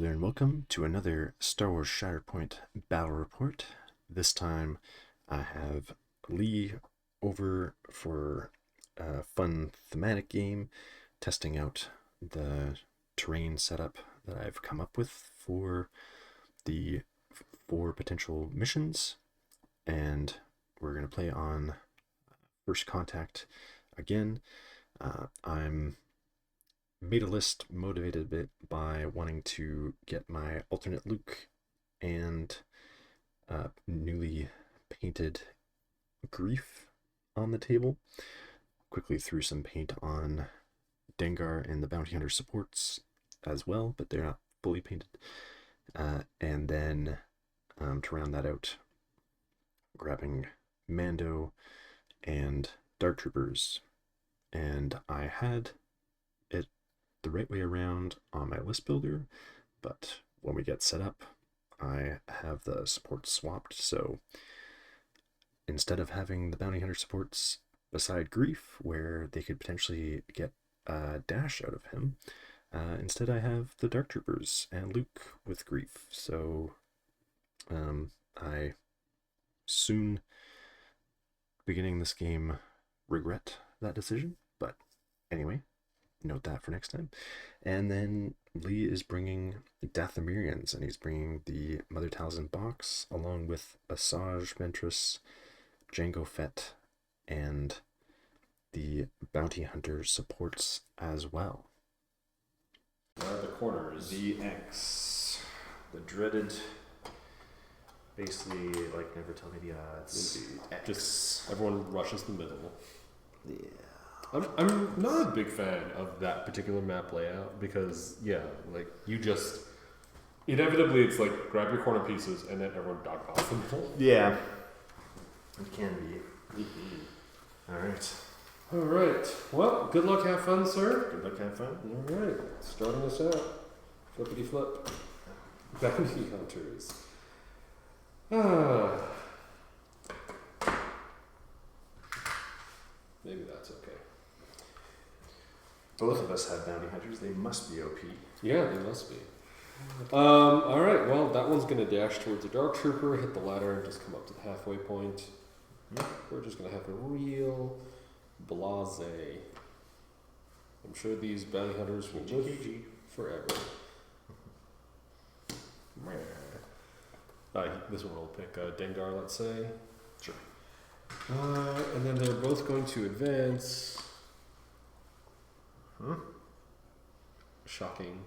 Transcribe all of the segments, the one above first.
there and welcome to another Star Wars Shatterpoint Battle Report. This time I have Lee over for a fun thematic game, testing out the terrain setup that I've come up with for the 4 potential missions. And we're going to play on First Contact again. I'm made a list motivated a bit by wanting to get my alternate Luke and newly painted Grief on the table. Quickly threw some paint on Dengar and the Bounty Hunter supports as well, but they're not fully painted. And then to round that out, grabbing Mando and Dark Troopers. And I had it the right way around on my list builder, but when we get set up, I have the supports swapped. So instead of having the Bounty Hunter supports beside Grief, where they could potentially get a dash out of him, instead I have the Dark Troopers and Luke with Grief. So I soon, beginning this game, regret that decision, but anyway, note that for next time. And then Lee is bringing Dathomirians, and he's bringing the Mother Talzin box along with Asajj, Ventress, Jango Fett, and the Bounty Hunter supports as well. Where are the corners? The X, the dreaded, basically, like, never tell me the odds. X. Just everyone rushes the middle. Yeah. I'm not a big fan of that particular map layout because, yeah, like, you just... Inevitably, it's like, grab your corner pieces and then everyone dogpiles the middle. Yeah. It can be. Alright. Alright. Well, good luck, have fun, sir. Good luck, have fun. Alright. Starting us out. Flippity flip. Bounty Hunters. Maybe that's okay. Both of us have Bounty Hunters. They must be OP. Yeah, they must be. Alright, well, that one's going to dash towards a Dark Trooper, hit the ladder, and just come up to the halfway point. We're just going to have a real blase. I'm sure these Bounty Hunters will live forever. This one will pick Dengar, let's say. Sure. And then they're both going to advance. Shocking.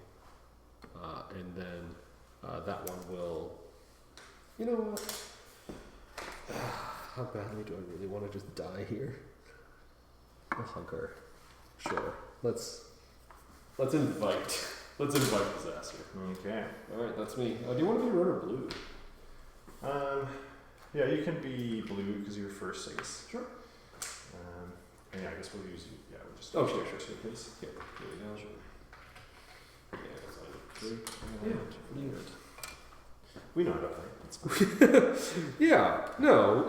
And then that one will... You know what? How badly do I really want to just die here? A hunker. Sure. Let's invite disaster. Okay. Alright, that's me. Do you want to be red or blue? Yeah, you can be blue because you're first, I guess. Sure. And yeah, I guess we'll use you. Yeah, we'll just... Oh, sure. Please. Here we go. Sure. Yeah, we know how to play. It's fine. yeah, no.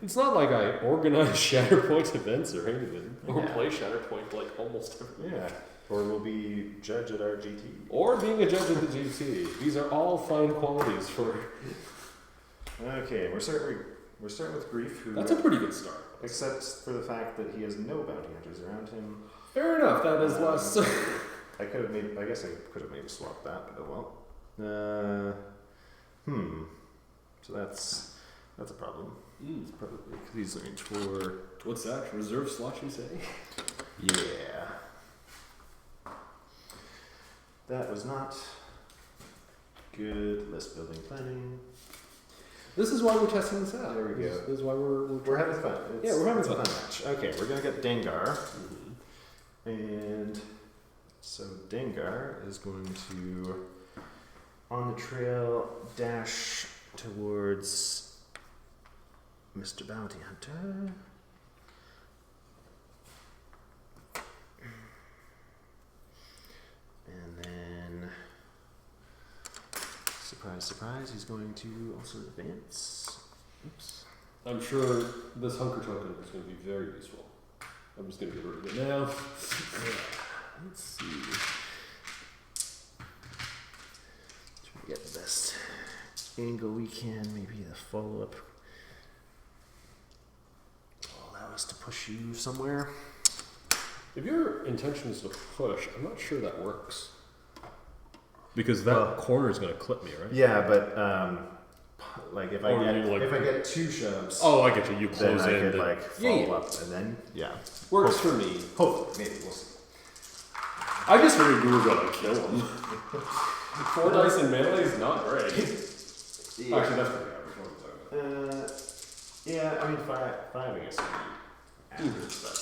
It's not like I organize Shatterpoint events or anything. Or play Shatterpoint like almost every Yeah. Or we'll be judge at our GT. Or being a judge at the GT. These are all fine qualities for... Okay, we're starting with Grief, who... That's a pretty good start. Except for the fact that he has no bounty hunters around him. Fair enough, that is less... I guess I could have maybe swapped that, but oh well. So that's a problem. It's probably because he's looking for... What's that? Reserve slot, you say? Yeah. That was not good list building planning. This is why we're testing this out. There we go. This is why we're having fun. We're having fun. fun. Match. Okay, we're gonna get Dengar, and so Dengar is going to, on the trail, dash towards Mr. Bounty Hunter. And then, surprise, surprise, he's going to also advance. Oops. I'm sure this hunker token is going to be very useful. I'm just going to get rid of it now. Let's see. angle we can. Maybe the follow-up will allow us to push you somewhere. If your intention is to push, I'm not sure that works. Because that corner is going to clip me, right? Yeah, but like if I get 2 shoves, oh, I get you. You close then in, I could like follow up, and then works for me. Hopefully, maybe we'll see. I just figured you were going to kill him. 4 dice in melee is not great. Yeah. Actually, that's pretty average. Yeah, I mean 5 I guess would be average, but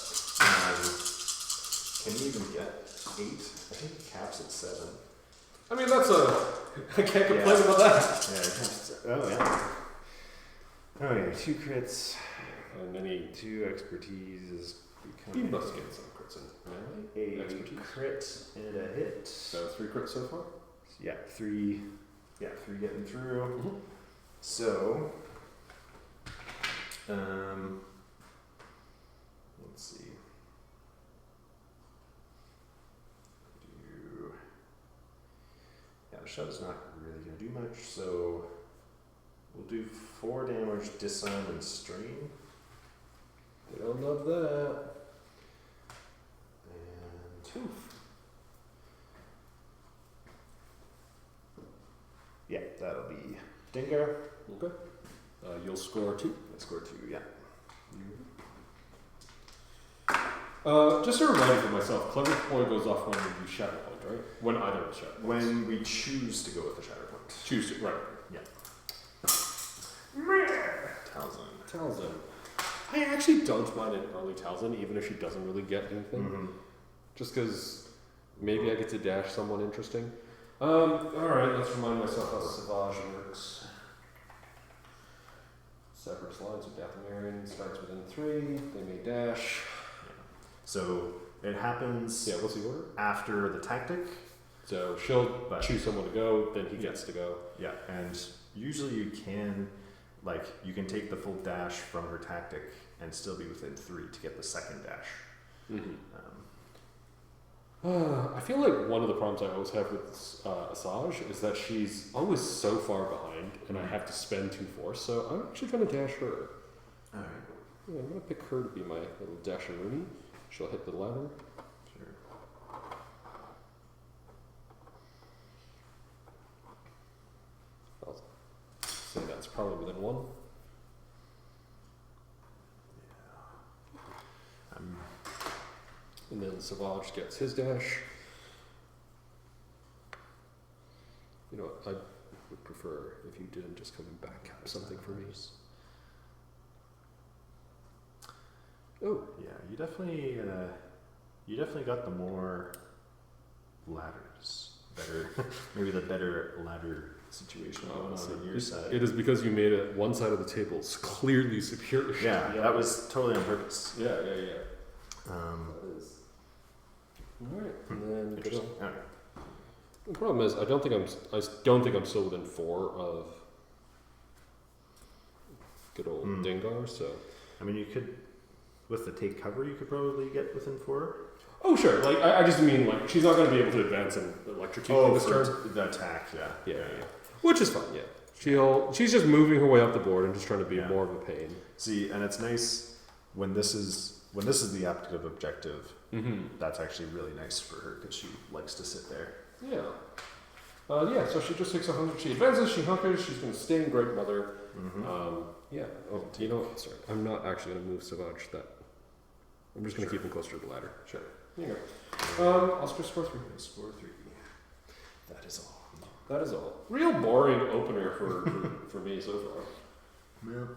can you even get 8? I think it caps at 7. I mean, that's I can't complain about that. Yeah, it caps at, oh yeah. Oh yeah, 2 crits. And then 2 expertise is he must get some crits in melee. A expertise. crit and a hit. So 3 crits so far? Yeah, 3. Yeah, 3 getting through. Mm-hmm. So, let's see. Yeah, the shove's not really going to do much, so we'll do 4 damage, disarm, and strain. They don't love that. And yeah, that'll be Dingo. Okay. You'll score 2. I score 2, yeah. Just a reminder for myself, Clever Point goes off when we use Shatterpoint, right? When either of us Shatterpoint. When we choose to go with the Shatterpoint. Choose to, right. Yeah. Talzin. Talzin. I actually don't mind an early Talzin, even if she doesn't really get anything. Mm-hmm. Just because maybe I get to dash someone interesting. Alright, let's remind myself how Asajj works. Separate lines with Dathomirians, starts within 3, they may dash. So it happens Yeah, what's the order? after the tactic. So she'll choose someone to go, then he gets to go. Yeah, and usually you can take the full dash from her tactic and still be within 3 to get the second dash. Mm-hmm. I feel like one of the problems I always have with Asajj is that she's always so far behind, and I have to spend 2 force. So I'm actually going to dash her. All right. Yeah, I'm going to pick her to be my little dasheroonie. She'll hit the ladder. Sure. I'll say that's probably within 1. And then Savage gets his dash. You know what? I would prefer if you didn't just come and back cap something for me. Oh. Yeah, you definitely got the more ladders. Better, maybe the better ladder situation going on your side. It is because you made it one side of the table clearly superior. Yeah, that was totally on purpose. Yeah. That is. Alright, and then Interesting. Okay. the problem is I don't think I'm still within 4 of good old Dengar, so I mean, you could, with the take cover, you could probably get within 4. oh sure, like I just mean like she's not going to be able to advance and electrocute this turn. The attack, yeah. Which is fine, yeah. She's just moving her way up the board and just trying to be more of a pain. See, and it's nice when this is the active objective. Mm-hmm. That's actually really nice for her because she likes to sit there. Yeah. So she just takes 100. She advances, she hunkers, she's going to stay in Great Mother. Mm-hmm. Yeah. Oh, you know what? Sorry. I'm not actually going to move Savage. I'm just going to keep him closer to the ladder. Sure. There you go. I'll score 3. Score 3. That is all. That is all. Real boring opener for me so far. Yeah.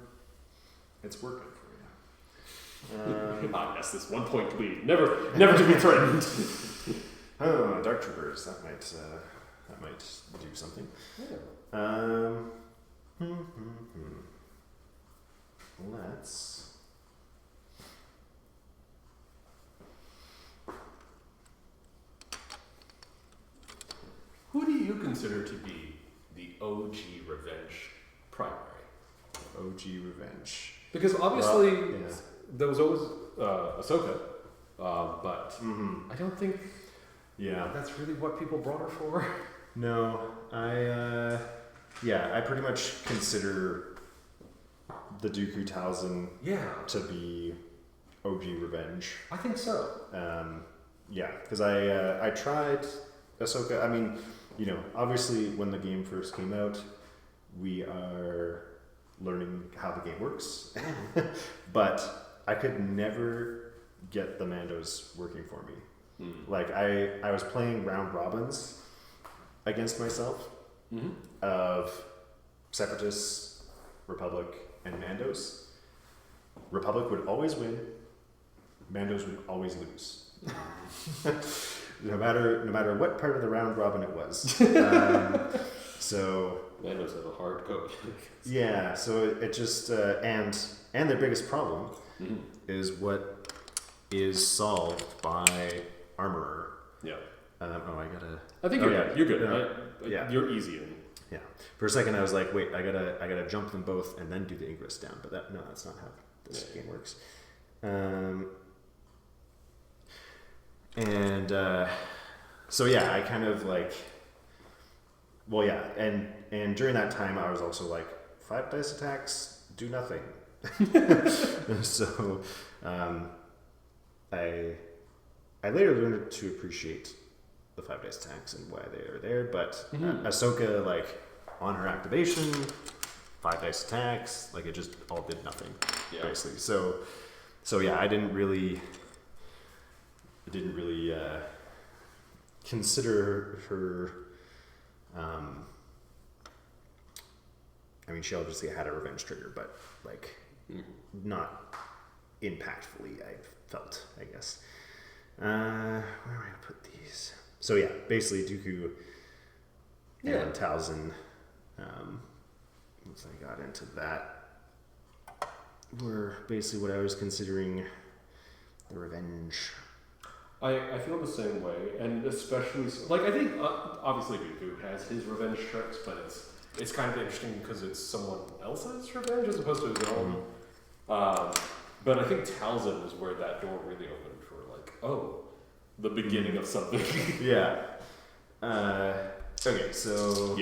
It's working for you. Yes, this 1 point lead. Never to be threatened. Oh, Dark Troopers. That might do something. Yeah. Let's. Who do you consider to be the OG Revenge primary? OG Revenge. Because obviously yeah. there was always Ahsoka, but I don't think that's really what people brought her for. No, I Yeah, I pretty much consider the Dooku Talzin to be OG Revenge. I think so. Yeah, because I tried Ahsoka. I mean, you know, obviously when the game first came out, we are learning how the game works, but I could never get the Mandos working for me. Like I was playing round robins against myself of Separatists, Republic, and Mandos. Republic would always win. Mandos would always lose. no matter what part of the round robin it was. So Mandos have a hard code. yeah, so it just and their biggest problem is what is solved by Armorer. Yeah. I gotta. I think you're good. Yeah. You're easy. Yeah. For a second, I was like, wait, I gotta jump them both and then do the Ingress down. But that's not how this game works. So yeah, I kind of like. Well, yeah, and during that time, I was also like, 5 dice attacks do nothing. So, I later learned to appreciate the 5 dice attacks and why they are there. But Ahsoka, like on her activation, 5 dice attacks, like it just all did nothing, basically. So yeah, I didn't really consider her. I mean, she obviously had a revenge trigger, but like not impactfully. I felt, I guess. Where am I gonna put these? So yeah, basically Dooku and Talzin. Once I got into that, were basically what I was considering the revenge. I feel the same way, and especially like I think obviously Dooku has his revenge tricks, but it's kind of interesting because it's someone else's revenge as opposed to his own. But I think Talzin was where that door really opened for like, the beginning of something. Yeah. Okay, so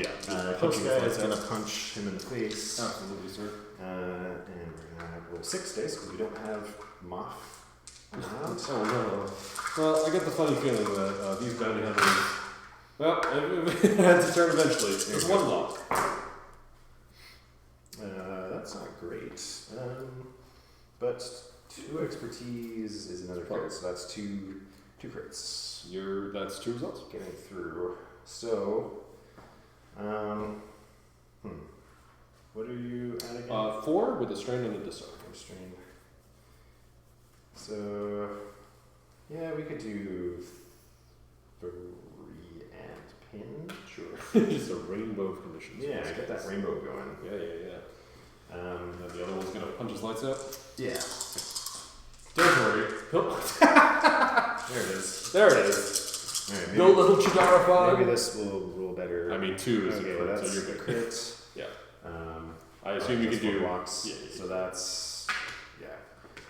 Post guy is gonna punch him in the face. Absolutely, sir. And we're gonna roll 6 dice because we don't have Moff. Oh no. Well, I get the funny feeling that these bounty hunters, well, it had to turn eventually. It's one loss. That's not great. But 2 expertise is another crit, so that's two crits. That's 2 results. Getting through. So, what are you at again? 4 with a strain and a disarm. Strain. So, yeah, we could do 3 and pin. Sure. Just a rainbow of conditions. Yeah, get that rainbow going. Yeah. And the other one's gonna punch his lights out. Yeah. Don't worry. There it is. There it is. All right, No little Chidara fog. Maybe this will roll better. I mean, 2 is okay, a crit, that's so you're a good. crit. Yeah. I assume you can do blocks. Yeah. So that's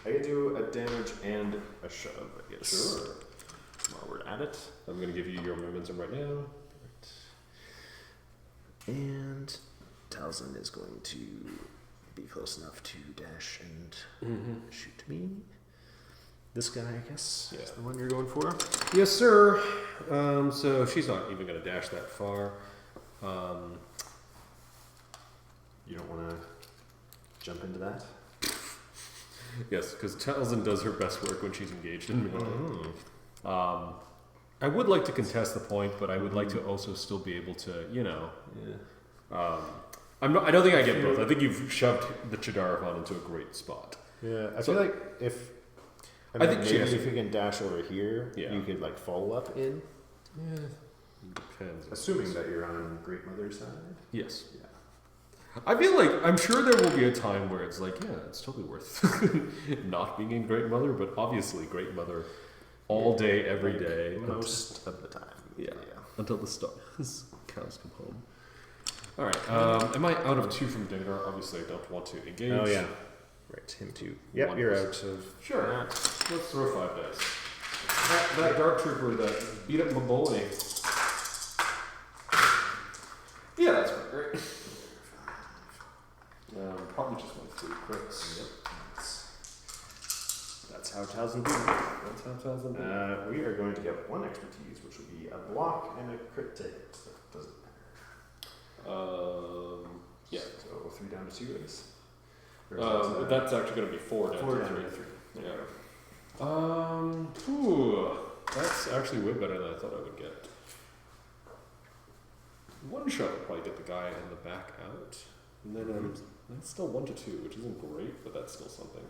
I can do a damage and a shove, I guess. Sure. While we're at it, I'm gonna give you your momentum right now. And Talzin is going to be close enough to dash and shoot me. This guy, I guess, is the one you're going for. Yes, sir. So she's not even gonna dash that far. You don't want to jump into that? Yes, because Talzin does her best work when she's engaged in melee. I would like to contest the point, but I would like to also still be able to, I don't think I get both. I think you've shoved the Chidaravan into a great spot. Yeah, I feel like if you can dash over here, you could like follow up in. Yeah, depends. Assuming that you're on Great Mother's side. Yes. Yeah. I feel like I'm sure there will be a time where it's like, it's totally worth not being in Great Mother, but obviously Great Mother all day, every day, most of the time. Yeah. Until the cows come home. All right. Am I out of 2 from Dengar? Obviously, I don't want to engage. Oh yeah. Right, him too. Yep, you're out of. Sure. That. Let's throw 5 dice. That Dark Trooper that beat up my boy. Yeah, that's great. probably just went 3 crits. Yep. That's how Talzin did it. That's how Talzin did it. We are going to get 1 expertise, which will be a block and a crit to hit. So it doesn't matter. Yeah. So 3 down to 2, I guess. That's actually going to be 4 down 4 to down 3. to 3. Yeah. That's actually way better than I thought I would get. 1 shot would probably get the guy in the back out. And then that's still 1 to 2, which isn't great, but that's still something.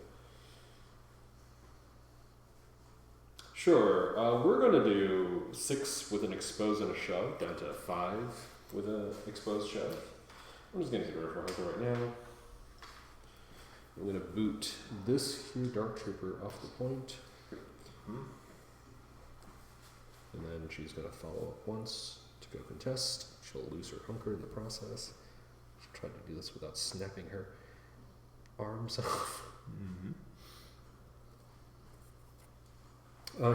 Sure, we're going to do 6 with an expose and a shove, down to 5 with an exposed shove. I'm just going to get rid of her hunter right now. I'm going to boot this here Dark Trooper off the point. And then she's going to follow up once to go contest. She'll lose her hunker in the process. She'll try to do this without snapping her arms off.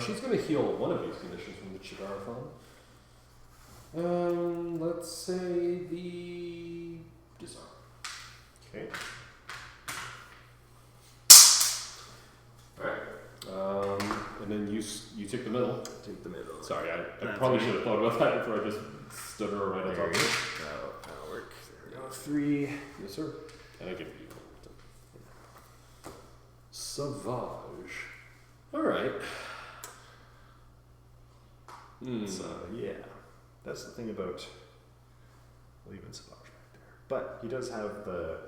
She's going to heal one of these conditions from the Chidarathon. Let's say the disarm. Okay. Alright. And then you take the middle. Take the middle. Sorry, I probably should have thought about that before I just stood her right on top of it. That'll work. There we go. 3. Yes, sir. And I give you Savage. Alright. So, yeah. That's the thing about leaving Savage back there. But he does have the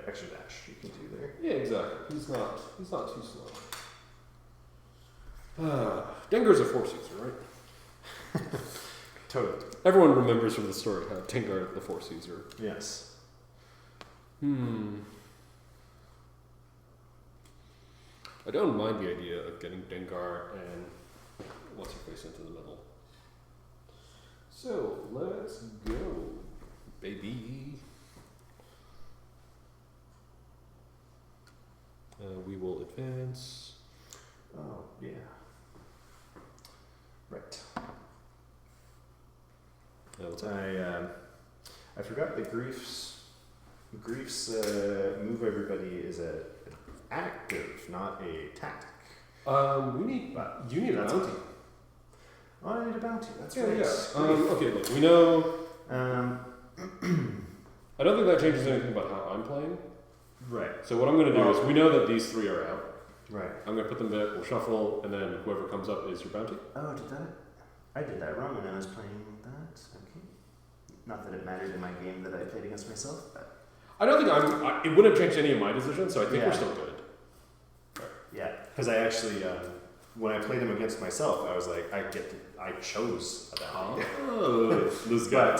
extra dash you can do there. Yeah, exactly. He's not too slow. Dengar's a Force user, right? Totally. Everyone remembers from the story how Dengar is the Force user. Yes. I don't mind the idea of getting Dengar and what's her face into the middle. So let's go, baby. We will advance. Oh, yeah. Right. What's that? I forgot that Grief's move everybody is an active, not a tactic. You need a bounty. Oh, I need a bounty. That's Yeah, right. yeah. Okay, look, we know. I don't think that changes anything about how I'm playing. Right. So what I'm going to do is we know that these 3 are out. Right. I'm going to put them back. We'll shuffle, and then whoever comes up is your bounty. Oh, I did that wrong when I was playing that. Okay. Not that it mattered in my game that I played against myself, but I don't think it wouldn't have changed any of my decisions, so I think we're still good. yeah, because I actually when I played him against myself, I was like, I chose a bounty. Oh, this guy.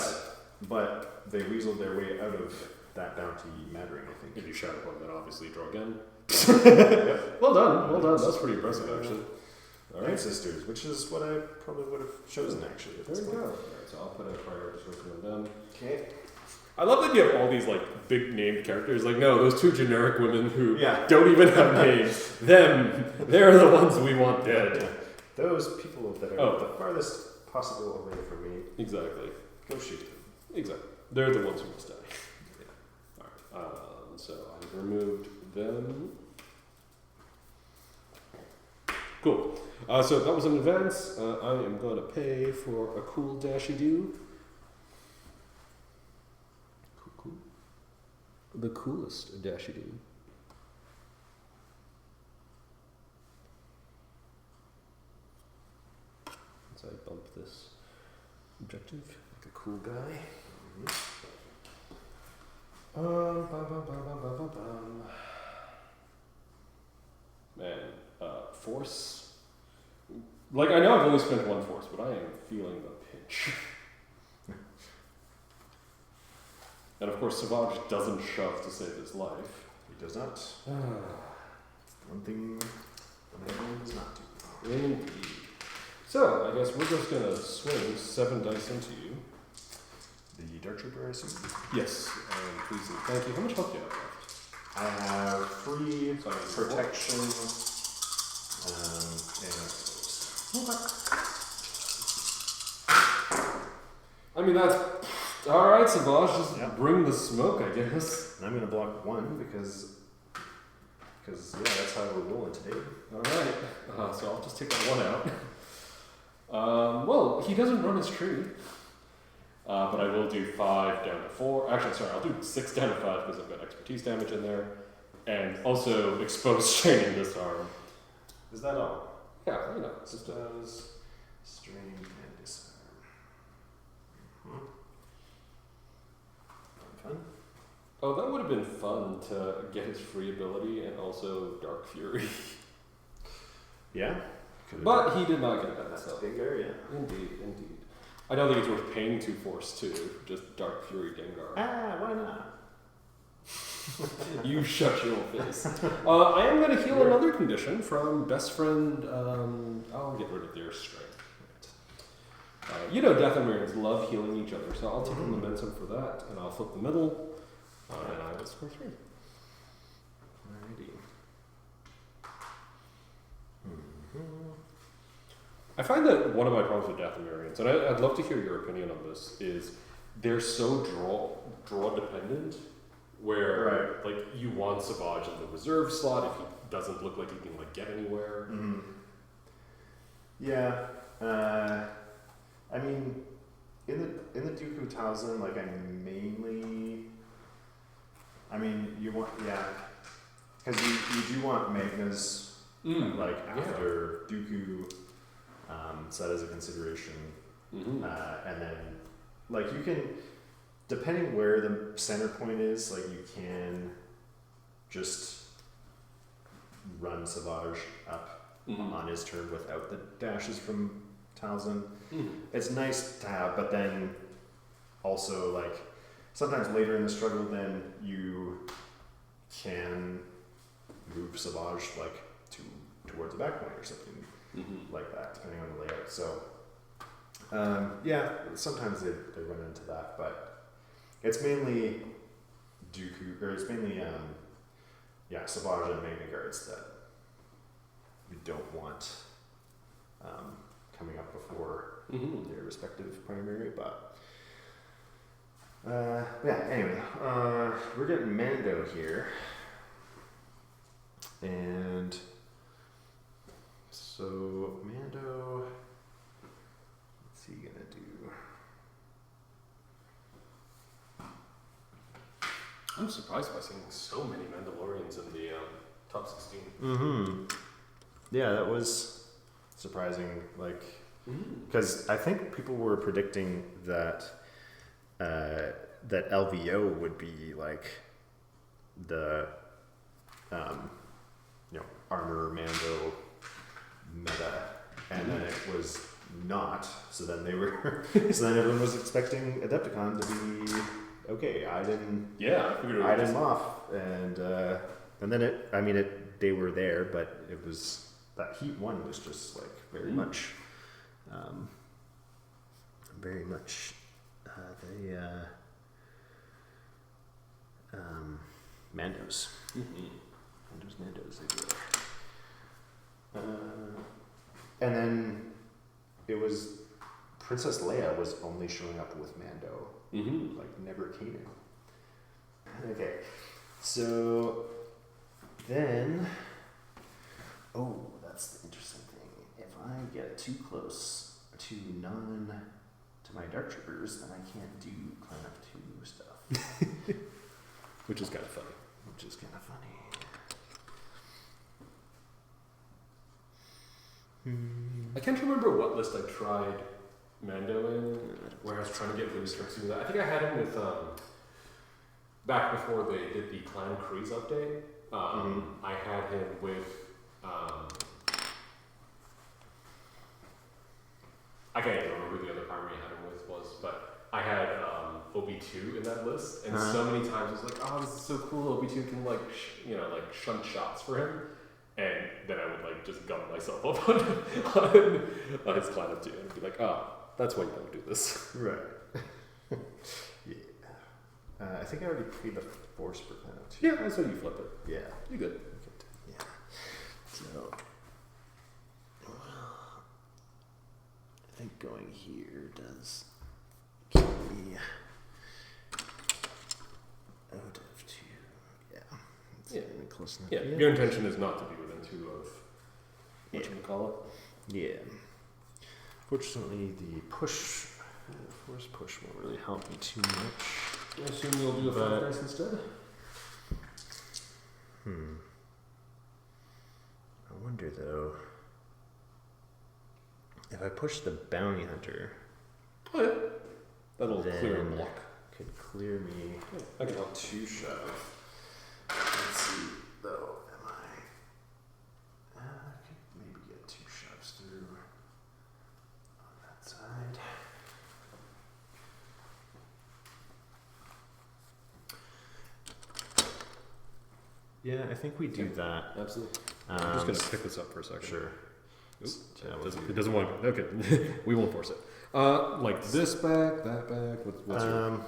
But they weaseled their way out of that bounty mattering, I think. If you Shatterpoint, then obviously draw again. Yep. Well done. That's pretty impressive, actually. All right. Ancestors, which is what I probably would have chosen, actually. At this There you point. go. All right, so I'll put a priority on them. Okay. I love that you have all these like big named characters. Like, no, those 2 generic women who Yeah. don't even have names. They're the ones we want dead. Those people that are the farthest possible away from me, Exactly. go shoot them. Exactly. They're the ones who must die. Yeah. All right. So I've removed them. Cool. So that was an advance. I am going to pay for a cool dashy do. Cool. The coolest dashy do. So I bump this objective like a cool guy. Man, force. Like, I know I've only spent 1 force, but I am feeling the pinch. And of course, Savage doesn't shove to save his life. He does not. One thing Mandalorian does not do. Indeed. So, I guess we're just gonna swing 7 dice into you. The Dark Trooper, I assume? Yes. Please and thank you. How much health do you have left? I have 3 protection and I mean, that's alright, Savage. Just bring the smoke, I guess. And I'm going to block 1 because yeah, that's how we're rolling today. Alright, so I'll just take that 1 out. Well, he doesn't run his tree. But I will do 5 down to 4. Actually, sorry, I'll do 6 down to 5 because I've got expertise damage in there. And also expose strain and disarm. Is that all? Yeah, you know. Just does strain and disarm. Fun. Oh, that would have been fun to get his free ability and also Dark Fury. Yeah? But he did not get that. That's So. bigger, yeah. Indeed. I don't think it's worth paying 2 force too. Just Dark Fury Gengar. Why not? You shut your face. I am going to heal another condition from best friend. I'll get rid of their strength. You know, Dathomirians love healing each other, so I'll take a momentum for that, and I'll flip the middle, and I will score 3. Alrighty. I find that one of my problems with Dathomirians, and I'd love to hear your opinion on this, is they're so draw dependent. Where like you want Asajj in the reserve slot if he doesn't look like he can like get anywhere. Mm-hmm. Yeah, I mean, in the Dooku Talzin, like you want because you do want Magna's like after Dooku, set as a consideration, and then like you can. Depending where the center point is, like you can just run Asajj up on his turn without the dashes from Talzin. It's nice to have, but then also like sometimes later in the struggle, then you can move Asajj like towards the back point or something like that, depending on the layout. So sometimes they run into that, but. It's mainly Dooku, or it's mainly Asajj and Magna Guards that you don't want coming up before their respective primary. But anyway, we're getting Mando here, and so Mando, what's he gonna do? I'm surprised by seeing so many Mandalorians in the top 16. Yeah, that was surprising. Like, because I think people were predicting that that LVO would be like the armor Mando meta, and then it was not. So then they were. So then everyone was expecting Adepticon to be. Okay, I didn't him off, and then they were there, but it was that Heat 1 was just like very much Mandos. Mandos, they were. And then it was Princess Leia was only showing up with Mando. Like never came in. Okay, so then, that's the interesting thing. If I get too close to my Dark Troopers, then I can't do Clan of 2 stuff. Which is kind of funny. I can't remember what list I tried Mando in, where I was trying to get really strict to that. I think I had him with back before they did the Clan Kreese update. I had him with I can't even remember who the other primary I had him with was, but I had OB2 in that list, and so many times I was like, oh, this is so cool. OB2 can like shunt shots for him. And then I would like just gun myself up on his Clan of 2 and be like, that's why you don't do this. Right. Yeah. I think I already paid the force per Clan of 2. Yeah, that's why you flip it. Yeah. You good. Yeah. So, I think going here does keep me out of 2. close enough. Yeah, your intention is not to be within 2 of what you call it. Yeah. Fortunately, the force push won't really help me too much. I assume you'll do a 5 dice instead? I wonder though, if I push the bounty hunter, Oh yeah. That'll then clear a block. Could clear me. Yeah, I can help. 2 shove. Let's see though, am I could maybe get 2 shoves through on that side. Yeah, I think we do that. Absolutely. I'm just going to pick this up for a second. Sure. Oops. Yeah, It doesn't want to. Okay. We won't force it. Like this back, that back. What's your...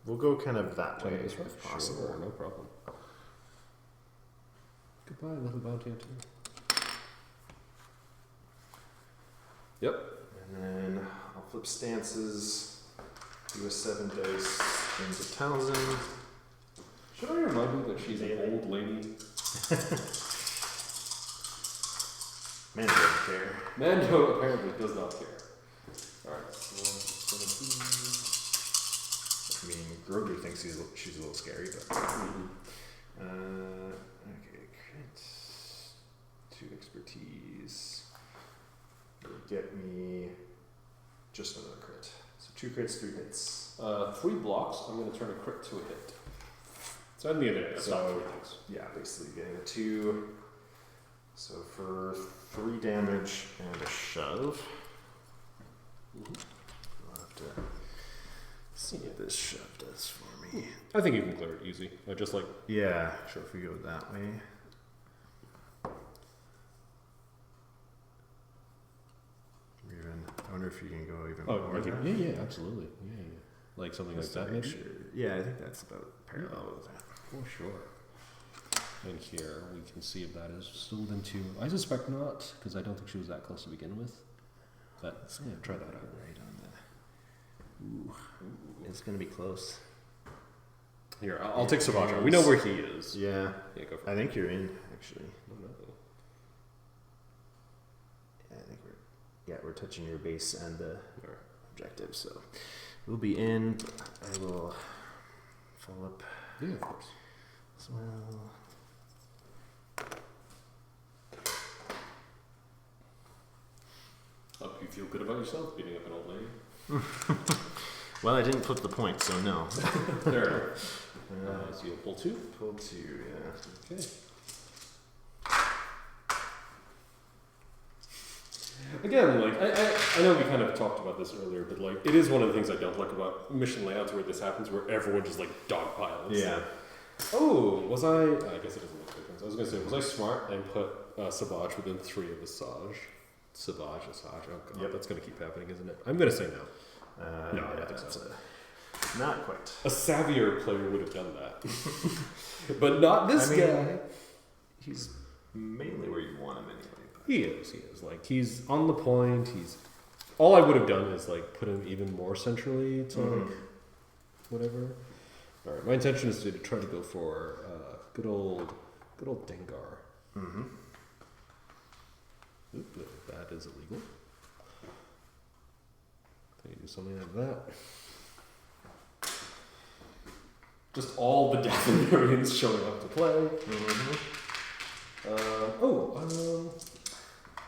We'll go kind of that way this way? if possible. Sure, no problem. Goodbye, little bounty hunter. Yep. And then I'll flip stances, do a 7 dice into Talzin. Should I remind you that she's an old lady? Mando doesn't care. Mando apparently does not care. Alright, I mean, Grogu thinks she's a little scary, but... okay, crit. 2 expertise. Will get me just another crit. So 2 crits, 3 hits. 3 blocks, I'm going to turn a crit to a hit. So I'd need a stop 3 things. Yeah, basically getting a 2. So for 3 damage and a shove. I'll have to see what this shove does for me. I think you can clear it easy. Just like... Yeah, sure, if we go that way. I wonder if you can go even more. Okay. Yeah, absolutely. Yeah. Like something like that, maybe? Sure. Yeah, I think that's about parallel with that. For sure. And here we can see if that is still within 2. I suspect not, because I don't think she was that close to begin with. But yeah, try that out. Right on the... Ooh. It's going to be close. Here, I'll take Asajj. We know where he is. Yeah. Yeah, go for it. I think you're in, actually. No. Yeah, I think we're touching your base and the objective, so we'll be in. I will follow up. Yeah, of course. As well. Hope you feel good about yourself beating up an old lady. Well, I didn't flip the point, so no. Fair enough. So you'll pull 2? Pull 2, yeah. Okay. Again, like, I know we kind of talked about this earlier, but like, it is one of the things I don't like about mission layouts where this happens, where everyone just like dogpiles. Yeah. Oh, was I guess it doesn't make a difference. I was going to say, was I smart and put Savage within 3 of Asajj? Asajj. Oh god, yep. That's going to keep happening, isn't it? I'm going to say no. No, I don't think so. Not quite. A savvier player would have done that. But not this guy. He's mainly where you want him anyway. He is. Like, he's on the point. All I would have done is, like, put him even more centrally to, like, whatever. Alright, my intention is to try to go for good old Dengar. Mm-hmm. Oop, that is illegal. Can you do something like that? Just all the Dathomirians showing up to play. Mm-hmm.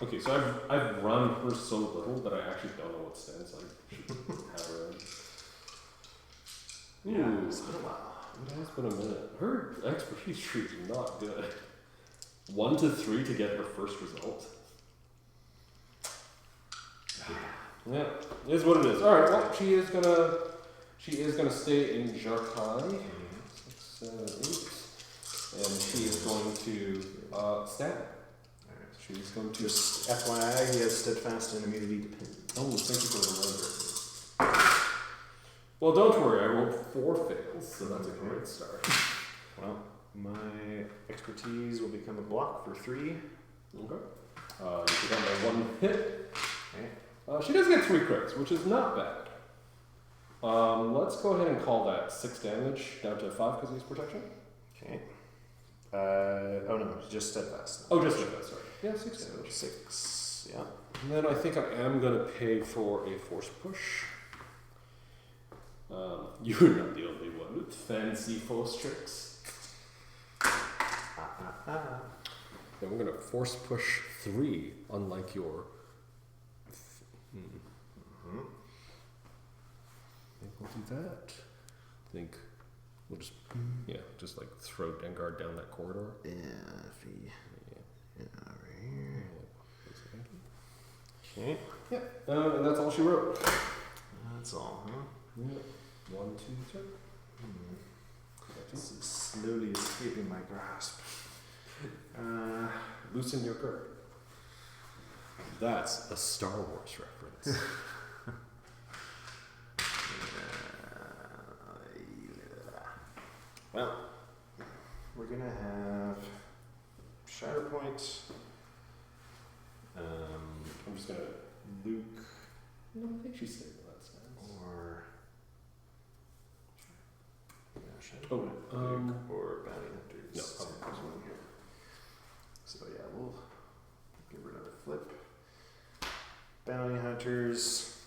Okay, so I've run her so little that I actually don't know what stance I should have her in. Ooh, it's been a while. It has been a minute. Her expertise tree is not good. 1 to 3 to get her first result. Yeah, it is what it is. All right. Well, she is gonna stay in Jarkai. 6, 7, 8, and she is going to stab. She's going to... Just FYI, he has steadfast and immunity to pin. Oh, thank you for the reminder. Well, don't worry, I rolled 4 fails, so that's a great start. Well, my expertise will become a block for 3. Okay. You should have my 1 hit. Okay. She does get 3 crits, which is not bad. Let's go ahead and call that 6 damage down to 5 because he's protection. Okay. Oh no, just steadfast. Oh, just like that, sorry. Yeah, 6 So damage. 6. Yeah. And then I think I am going to pay for a force push. You're not the only one with fancy force tricks. Then we're going to force push 3, unlike your... Mm-hmm. I think we'll do that. I think we'll just, just like throw Dengar down that corridor. Yeah, if he... Yeah, over here. Okay. Yeah, and that's all she wrote. That's all, huh? Yeah. 1, 2, 3. This is slowly escaping my grasp. Loosen your grip. That's a Star Wars reference. Well, we're gonna have Shatterpoint. I'm just gonna Luke. No, I think she's stable. That stands. Or Shatterpoint, Luke, or Bounty Hunters. No, So there's one here. So yeah, we'll give her another flip. Bounty Hunters.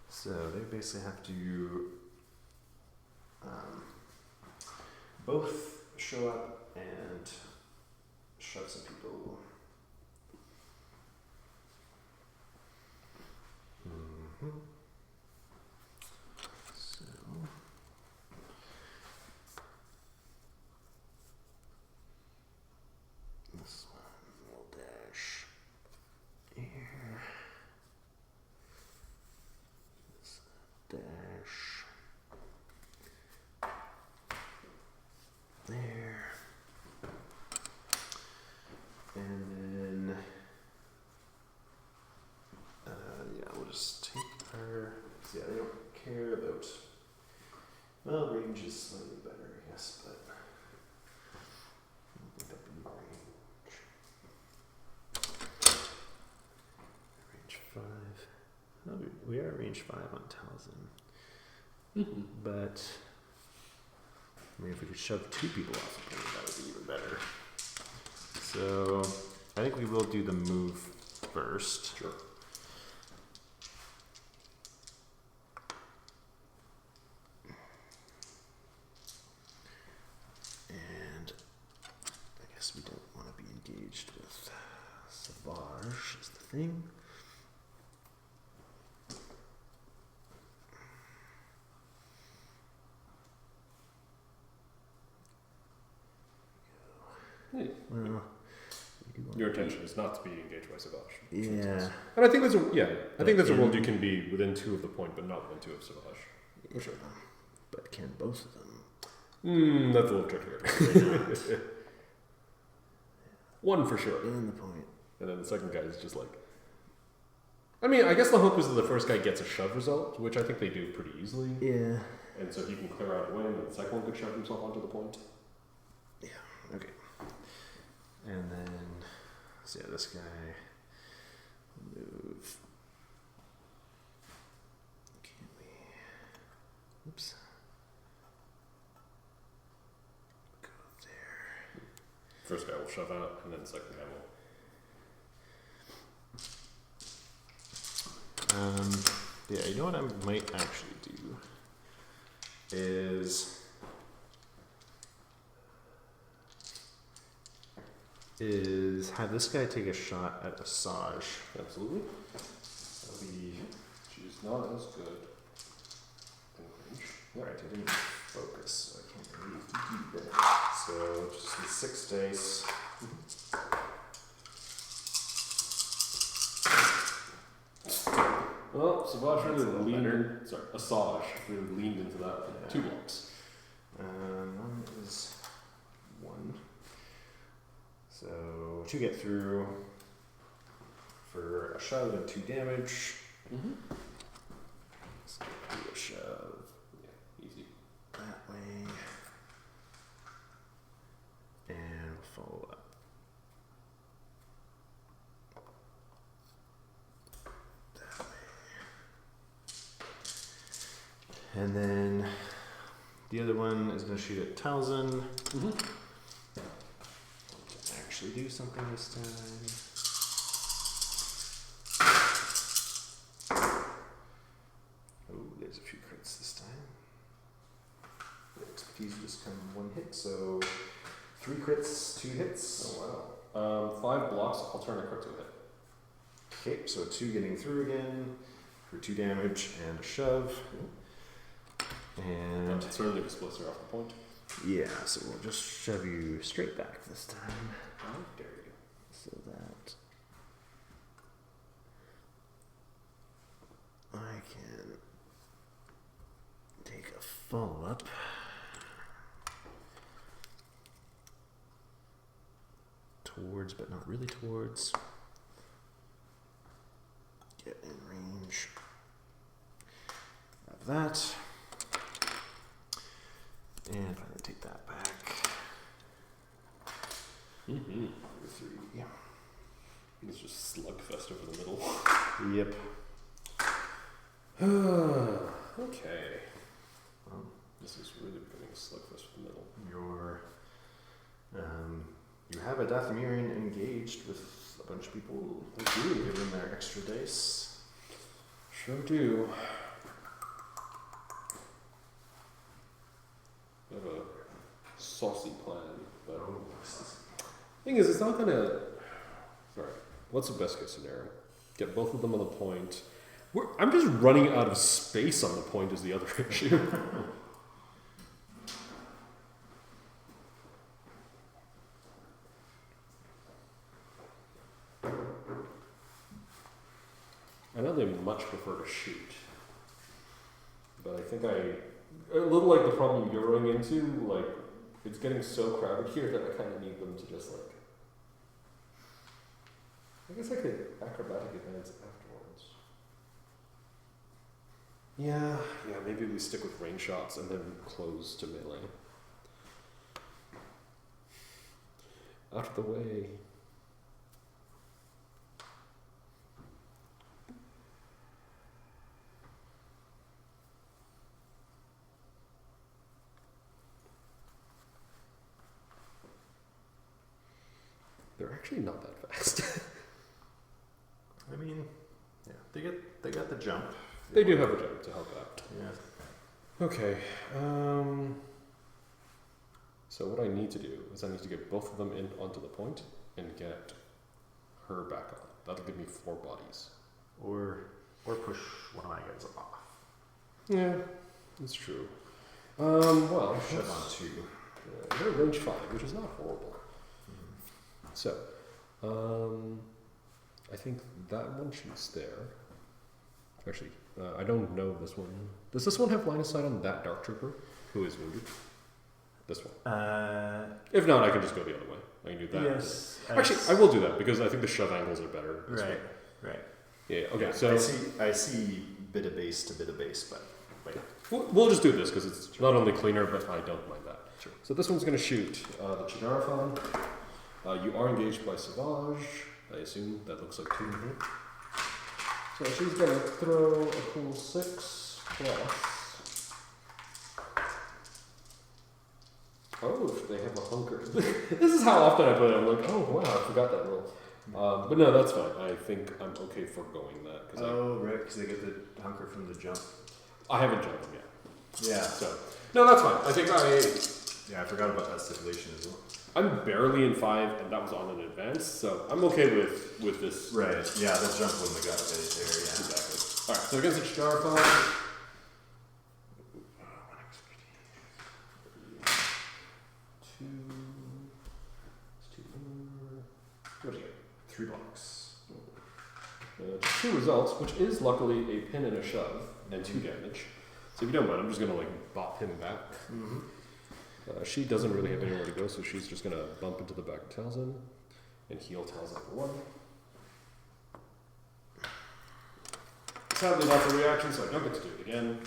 So they basically have to both show up and shove some people. Mm-hmm. So this one will dash here. This dash there. And then yeah, we'll just take her. So yeah, they don't care about, well, range is slightly better, I guess, but I don't think that'd be range 5. Oh, we are at range 5 on Talzin. Mm-hmm. But I mean, if we could shove 2 people off the plane, that would be even better. So I think we will do the move first. Sure. And I guess we don't want to be engaged with Asajj is the thing. Hey. Well, Your intention is not to be engaged by Savage. yeah. And I think there's I think there's a But world you can be within 2 of the point, but not within 2 of Savage. For sure. But can both of them? That's a little trickier. One for sure. In the point. And then the second guy is just like... I mean, I guess the hope is that the first guy gets a shove result, which I think they do pretty easily. Yeah. And so he can clear out a win, and the second one could shove himself onto the point. Yeah, okay. And then, so yeah, this guy move. Can we, oops. Go there. First guy will shove out, and then the second guy will... Yeah, you know what I might actually do is have this guy take a shot at Asajj. Absolutely. We, She's not as good in range. right, I didn't focus, so I can't really do that. So just the 6 dice. Well, Savage That's a really little leaned better. in, sorry, Asajj really leaned into that. Yeah. 2 blocks. One is 1. So 2 get through for a shove and 2 damage. Mm-hmm. So do a shove Yeah, easy. that way. And follow up. That way. And then The other one is going to shoot at Talzin. Actually do something this time. Oh, there's a few crits this time. The expertise just come one hit, so 3 crits, 2 hits. Oh wow. 5 blocks. I'll turn a crit to a hit. Okay, so 2 getting through again for 2 damage and a shove. And certainly explosive off the point. yeah, so we'll just shove you straight back this time. How dare you? So that I can take a follow up. Towards, but not really towards. Get in range of that. And finally take that back. Mm-hmm. 3. It's just slugfest over the middle. Yep. Okay. This is really becoming a slugfest for the middle. You have a Dathomirian engaged with a bunch of people. Give them their extra dice. Sure do. I have a saucy plan, but thing is, it's not gonna. Sorry. What's the best case scenario? Get both of them on the point. I'm just running out of space on the point is the other issue. I know they much prefer to shoot, but I think a little like the problem you're running into, like it's getting so crowded here that I kind of need them to just like. I guess I could acrobatic advance afterwards. Yeah, maybe we stick with range shots and then close to melee. Out of the way. They're actually not that fast. I mean, yeah, they got the jump. They do have a jump to help out. Yeah. Okay. So what I need to do is I need to get both of them in onto the point and get her back on. That'll give me 4 bodies. Or push one of my guys off. Yeah, that's true. Well, Shove on 2. They're range 5, which is not horrible. So, I think that one shoots there. Actually, I don't know this one. Does this one have line of sight on that Dark Trooper who is wounded? This one. If not, I can just go the other way. I can do that. Yes. Actually, I will do that because I think the shove angles are better. Right. Yeah. Okay. So I see bit of base to bit of base, but wait. We'll just do this because it's not only cleaner, but I don't mind that. Sure. So this one's going to shoot the Shatterpoint. You are engaged by Asajj. I assume that looks like 2. So she's going to throw a cool 6 plus. Oh, they have a hunker. This is how often I play it. I'm like, oh wow, I forgot that rule. But no, that's fine. I think I'm okay foregoing that. Right, because they get the hunker from the jump. I haven't jumped them yet. Yeah. So, no, that's fine. I think I forgot about that stipulation as well. I'm barely in 5, and that was on an advance, so I'm okay with this. Right, yeah, that jump wouldn't have got it there, yeah. Exactly. Alright, so against the Shatterpoint. What do you get? 3 blocks. 2 results, which is luckily a pin and a shove, and 2 damage. So if you don't mind, I'm just gonna bop him back. She doesn't really have anywhere to go, so she's just gonna bump into the back of Talzin and heal Talzin for 1. Sadly, lots of reactions, so I don't get to do it again.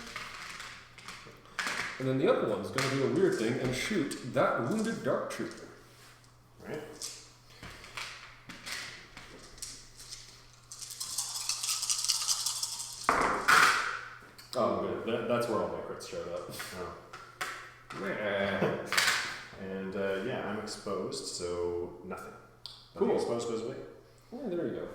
And then the other one's gonna do a weird thing and shoot that wounded Dark Trooper. Right. Oh, good. That's where all my crits showed up. Oh. And yeah, I'm exposed, so nothing. Cool. Nothing exposed goes away. Yeah, there you go.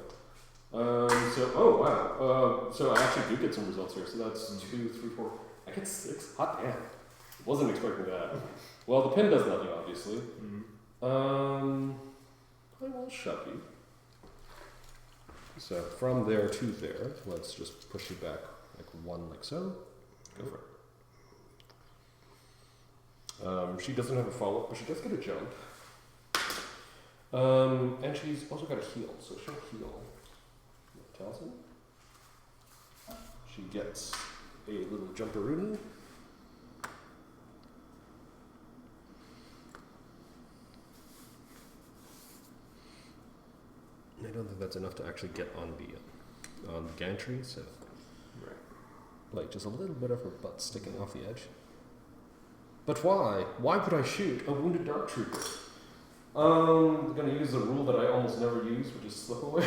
Oh wow. So I actually do get some results here. So that's 2, 3, 4. I get 6. Hot damn. Wasn't expecting that. Well, the pin does nothing, obviously. I will shove you. So from there to there, let's just push you back like 1, like so. Go for it. She doesn't have a follow-up, but she does get a jump. And she's also got a heal, so she'll heal. Talzin. She gets a little jumperoonie. I don't think that's enough to actually get on the gantry, so Right. like just a little bit of her butt sticking off the edge. But why? Why would I shoot a wounded dark trooper? I'm gonna use the rule that I almost never use, which is slip away.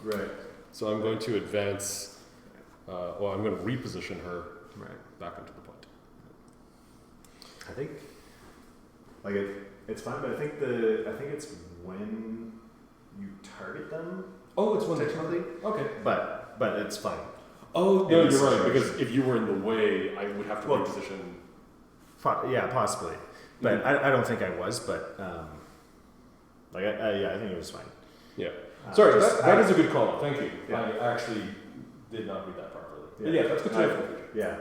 Right. So I'm going to advance. I'm going to reposition her Right. back into the point. I think, like it's fine, but I think it's when you target them. Oh, it's when they technically. Okay. But it's fine. Oh, In no, this you're right, situation. because if you were in the way, I would have to Well, reposition. Yeah, possibly. But I don't think I was. But I think it was fine. Yeah. Sorry, just- that is a good call. Thank you. Yeah. I actually did not read that properly. Yeah. But yeah, that's good to know. Yeah,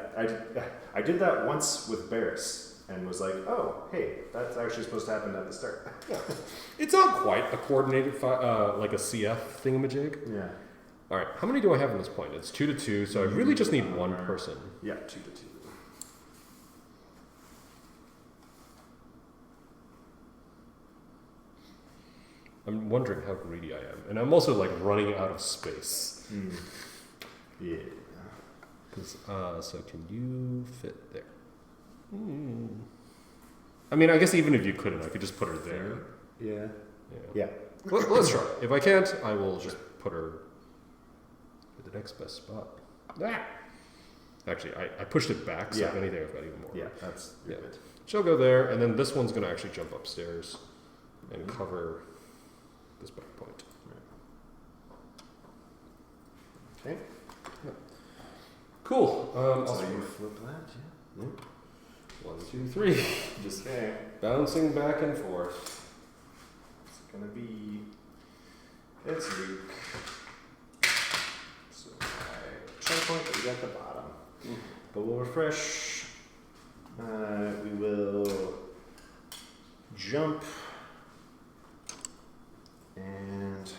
I did that once with Barris and was like, oh, hey, that's actually supposed to happen at the start. Yeah. It's not quite a coordinated, like a CF thingamajig. Yeah. All right, how many do I have in this point? It's 2 to 2, so I really just need one person. Yeah, 2 to 2. I'm wondering how greedy I am, and I'm also like running out of space. Yeah. So can you fit there? I mean, I guess even if you couldn't, I could just put her there. Yeah. Yeah. Yeah. Let's try. If I can't, I will just put her at the next best spot. Ah! Actually, I pushed it back, so if Yeah. anything, I've got even more. Yeah, that's Yeah. good. She'll go there, and then this one's going to actually jump upstairs and cover this back point. Okay. Cool. So you flip that, yeah. 1, 2, 3. Just Okay. bouncing back and forth. It's gonna be. It's Luke. So checkpoint that is at the bottom. But we'll refresh. We will jump and.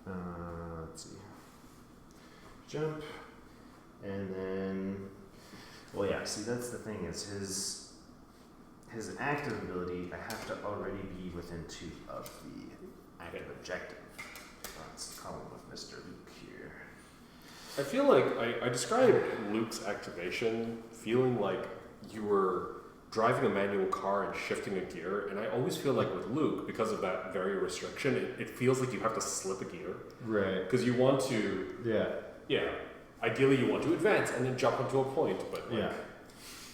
Let's see. Jump, and then, well, yeah. See, that's the thing is his active ability. I have to already be within 2 of the active objective. That's the problem with Mr. Luke here. I feel like I described Luke's activation feeling like you were driving a manual car and shifting a gear, and I always feel like with Luke, because of that very restriction, it feels like you have to slip a gear. Right. Because you want to, Yeah. ideally you want to advance and then jump into a point, but like,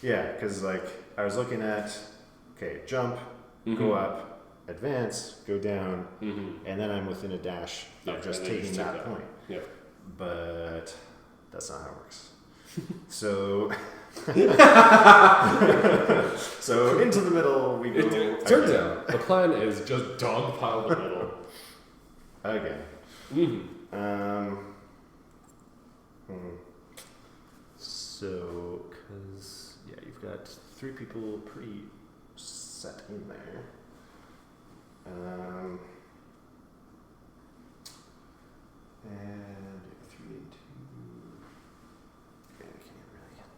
Yeah, because like I was looking at, okay, jump, go up, advance, go down, and then I'm within a dash of just and then you taking just take that point. Yeah. But that's not how it works. So, so into the middle we go. It turns out the plan is just dogpile the middle. Again. So, because, yeah, you've got 3 people pretty set in there. And 3 and 2. Okay, I can't really get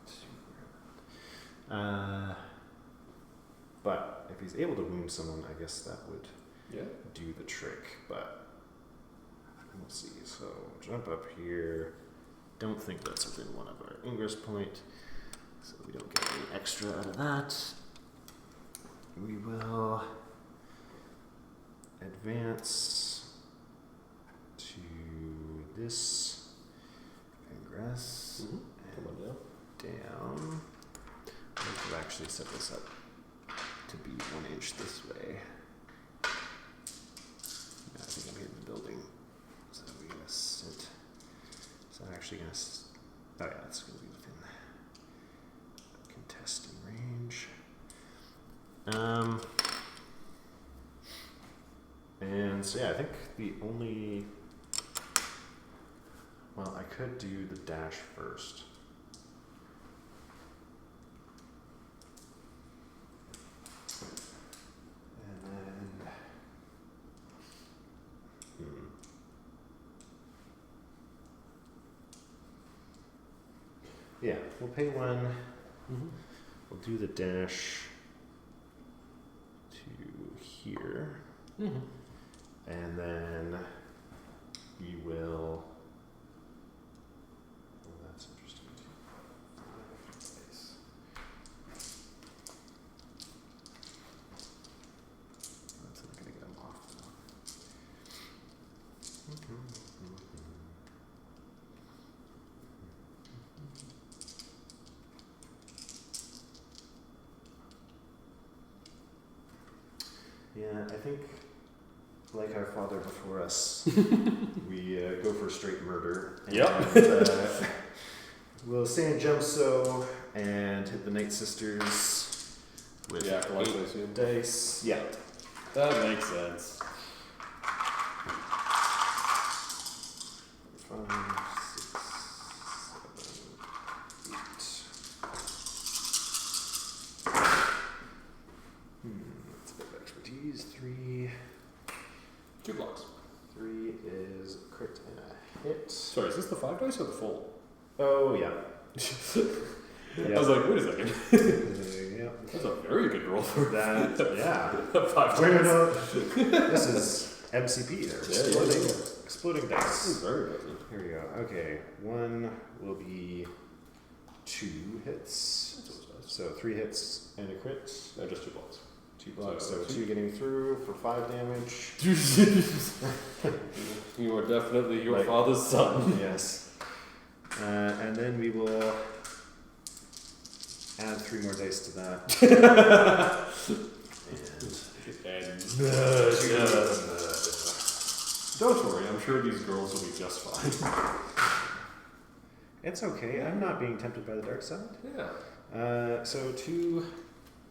But if he's able to wound someone, I guess that would do the trick. But we'll see. So jump up here. Don't think that's within one of our ingress point, so we don't get any extra out of that. We will advance to this ingress Come on down. down. I could actually set this up to be 1 inch this way. I think I'm hitting the building. So we're going to sit. So I'm actually going to. Oh, yeah, it's going to be within contesting range. And so, yeah, I think the only. Well, I could do the dash first. Yeah, we'll pay 1. We'll do the dash to here. And then we will. Oh, that's interesting too. Space. That's not going to get him off though. Yeah, I think, like our father before us, we go for straight murder. And, we'll stay in jump so and hit the Night Sisters with 8 dice. Yeah. That makes sense. 5, 6, 7, 8. That's a bit of expertise. 3. 2 blocks. 3 is a crit and a hit. Sorry, is this the 5 dice or the full? Oh, yeah. I was like, wait a second. Yeah. That's a very good roll for That, yeah. 5 dice. This is MCP. They're exploding dice. This is very good. Here we go. Okay, 1 will be 2 hits. So 3 hits and a crit. No, just 2 blocks. 2 blocks. So 2 getting through for 5 damage. You are definitely your father's son. Yes. And then we will add 3 more dice to that. Don't worry, I'm sure these girls will be just fine. It's okay. I'm not being tempted by the dark side. Yeah. So 2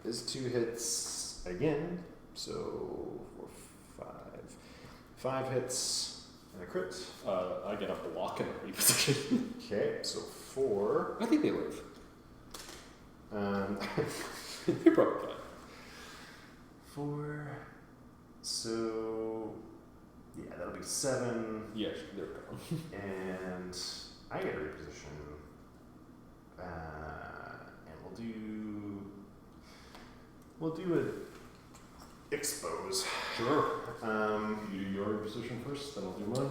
is 2 hits again. So 4, 5 hits and a crit. I get a block and a reposition. Okay, so 4. I think they live. You're probably fine. 4. So yeah, that'll be 7. Yeah, they're gone. And I get a reposition. And we'll do an expose. Sure. You do your position first, then I'll do mine.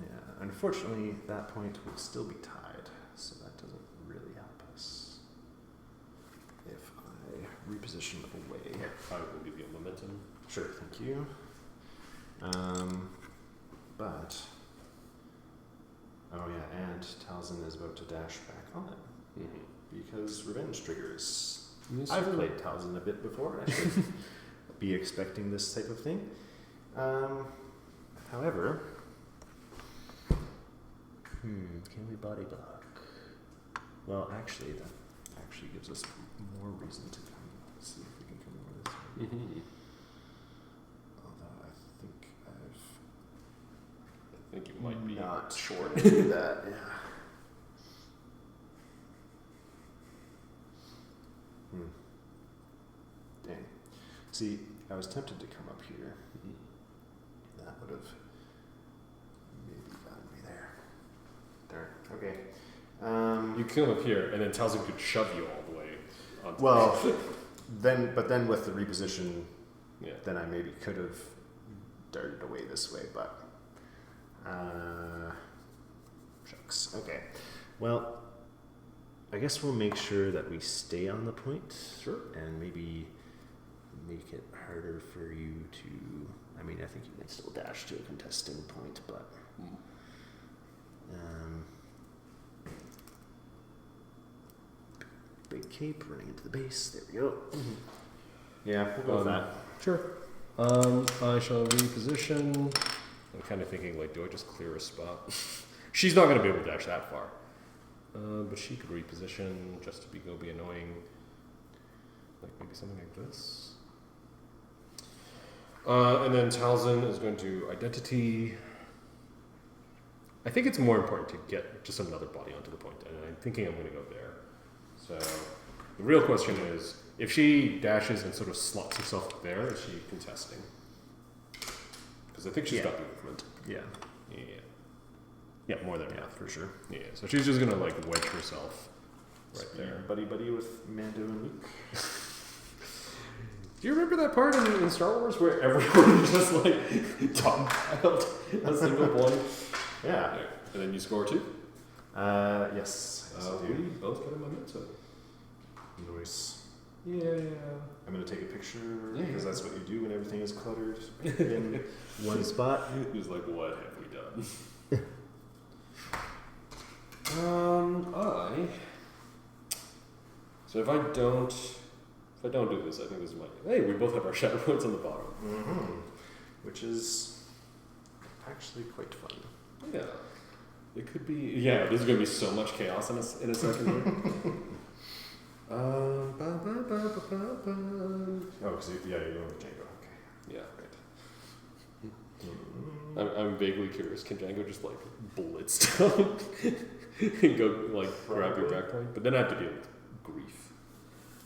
Yeah. Unfortunately, that point will still be tied, so that doesn't really help us. If I reposition away, I will give you a momentum. sure. Thank you. But oh yeah, and Talzin is about to dash back on it because revenge triggers. Yes, I've played Talzin a bit before. I should be expecting this type of thing. However, can we body block? Well, actually, that actually gives us more reason to come. Let's see if we can come over this way. Although I think You might be not short. to do that. Yeah. Dang. See, I was tempted to come up here. That would have maybe gotten me there. Darn. Okay. You come up here, and then Talzin could shove you all the way. Well, then with the reposition, yeah. then I maybe could have darted away this way, but shucks. Okay. Well, I guess we'll make sure that we stay on the point. Sure. And maybe make it harder for you to. I mean, I think you can still dash to a contesting point, but. Big cape running into the base. There we go. Mm-hmm. Yeah, we'll go with that. Sure. I shall reposition. I'm kind of thinking, like, do I just clear a spot? She's not going to be able to dash that far. But she could reposition just to be annoying. Like maybe something like this. And then Talzin is going to identity. I think it's more important to get just another body onto the point, and I'm thinking I'm going to go there. So the real question is, if she dashes and sort of slots herself there, is she contesting? Because I think she's got the movement. Yeah. Yeah. Yeah, more than enough. For sure. Yeah, so she's just going to like wedge herself right there. Buddy with Mando and Luke. Do you remember that part in Star Wars where everyone just like dogpiled a single point? Yeah. And then you score 2? Yes. We both get a memento. Nice. Yeah. I'm going to take a picture Yeah. because that's what you do when everything is cluttered in one spot. Who's like, what have we done? So if I don't do this, I think this is my. Hey, we both have our Shatterpoints on the bottom. Mm-hmm. Which is actually quite fun. Yeah. It could be. Yeah, there's going to be so much chaos in a second here. Oh, because you're going with Django. Okay. Yeah, right. I'm vaguely curious. Can Django just like blitz down and go like grab your back point? But then I have to deal with grief.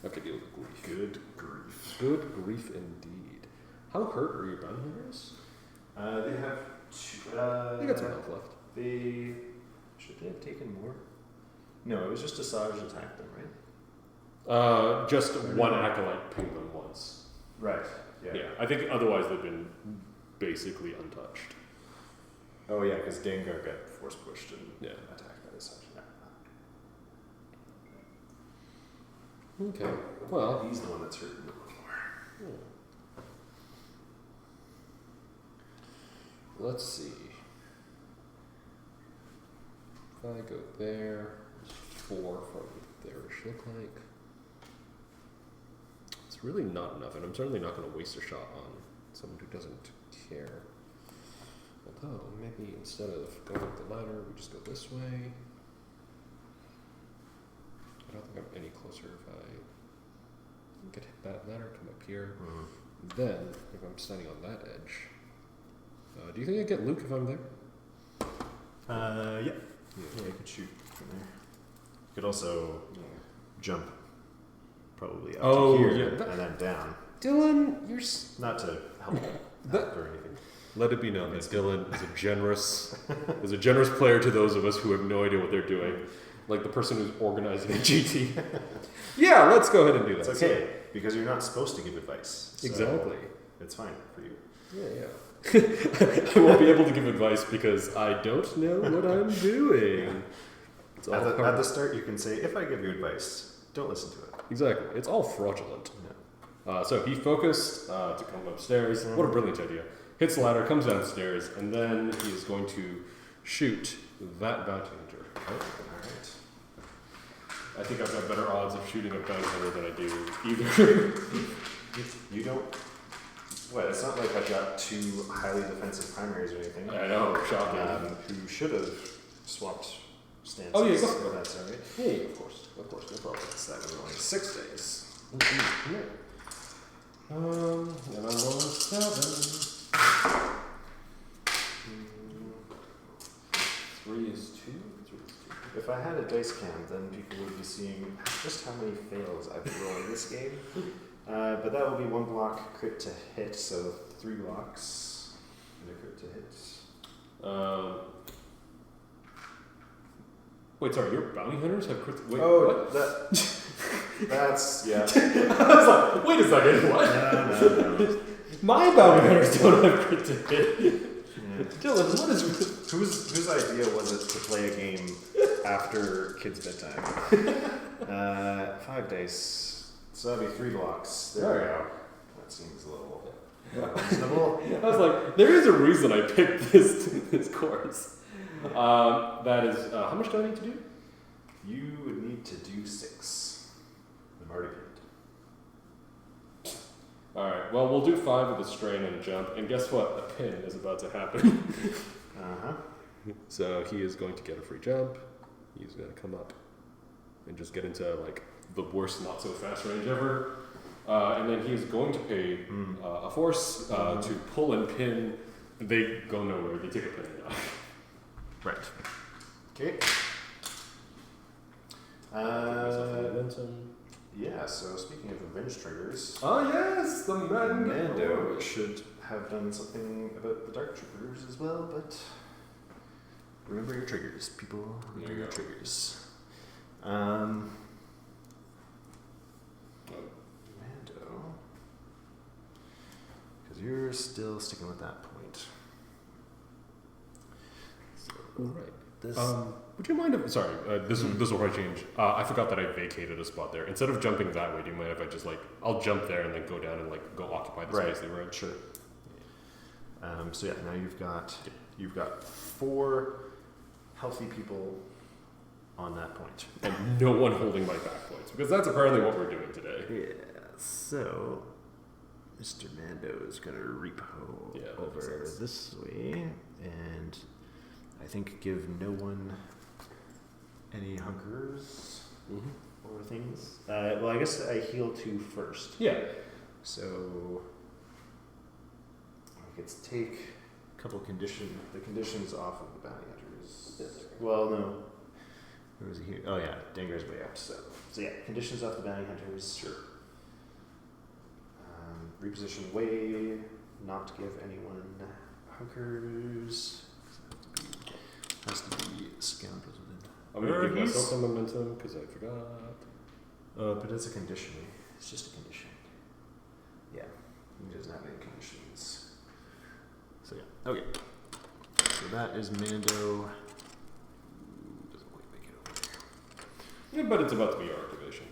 I have to deal with grief. Good grief. Good grief indeed. How hurt are your bounty hunters? They have 2. They got some health left. Should they have taken more? No, it was just Asajj attacked them, right? Just one acolyte pinged them once. Right. Yeah. I think otherwise they've been basically untouched. Oh yeah, because Dengar got force pushed and attacked by Asajj. Yeah. Okay. Well, he's the one that's hurting a little more. Let's see. If I go there, there's 4 from there. Should look like. It's really not enough, and I'm certainly not going to waste a shot on someone who doesn't care. Although, maybe instead of going up the ladder, we just go this way. I don't think I'm any closer if I get hit that ladder, come up here. Then, if I'm standing on that edge, do you think I get Luke if I'm there? Yeah. Yeah, you could shoot from there. You could also jump probably up to here and then down. Dylan, you're... Not to help or anything. Let it be known that Dylan is a generous player to those of us who have no idea what they're doing. Like the person who's organizing a GT. Yeah, let's go ahead and do that. It's okay, because you're not supposed to give advice. So exactly. It's fine for you. Yeah. I won't be able to give advice because I don't know what I'm doing. At the start, you can say, if I give you advice, don't listen to it. Exactly. It's all fraudulent. Yeah. So he focused to come upstairs. What a brilliant idea. Hits the ladder, comes downstairs, and then he is going to shoot that bounty hunter. Alright. I think I've got better odds of shooting a bounty hunter than I do either. You don't... What, it's not like I've got 2 highly defensive primaries or anything. I know, shocking. Who should have swapped stances. Oh, yeah, go for that's alright. Yeah, of course, no problem. So that was only 6 days. Mm-hmm. Yeah. And I'm on 7. 3 is 2. If I had a dice cam, then people would be seeing just how many fails I've been rolling this game. But that will be 1 block crit to hit, so 3 blocks and a crit to hit. Wait, sorry, your bounty hunters have crit. Wait, oh, what? that That's, yeah. I was like, wait a second, what? No. My bounty hunters don't have crit to hit. Yeah. Dylan, what is... Whose idea was it to play a game after kids' bedtime? 5 dice. So that'd be 3 blocks. There we go. That seems a little reasonable. I was like, there is a reason I picked this course. That is, how much do I need to do? You would need to do 6. I'm already pinned. Alright, well, we'll do 5 with a strain and a jump, and guess what? A pin is about to happen. Uh-huh. So he is going to get a free jump. He's going to come up and just get into, like, the worst not-so-fast range ever. And then he is going to pay a force to pull and pin. They go nowhere. They take a pin and die. Right. Okay. Momentum. Yeah, so speaking of revenge triggers, Oh, yes! The Mando should have done something about the Dark Troopers as well, but remember your triggers, people. Remember your triggers. Mando. Because you're still sticking with that point. So, Right. this, Would you mind if... Sorry, this will probably change. I forgot that I vacated a spot there. Instead of jumping that way, do you mind if I just, like... I'll jump there and then go down and, like, go occupy the space they were in? Sure. So yeah, now you've got 4 healthy people on that point. And no one holding my back points. Because that's apparently what we're doing today. Yeah, so Mr. Mando is going to repo over this way, and I think give no one any hunkers or things. Well, I guess I heal 2 first. Yeah. So I get to take a couple the conditions off of the bounty hunters. Well, no. Where was he here? Oh yeah, Danger's way up. So yeah, conditions off the bounty hunters. Sure. Reposition way, not to give anyone hunkers. Has to be scoundrels within. I'm going to give myself some momentum because I forgot. But it's a condition. It's just a condition. Yeah, he doesn't have any conditions. So yeah, okay. So that is Mando. Doesn't quite make it over there. Yeah, but it's about to be your activation.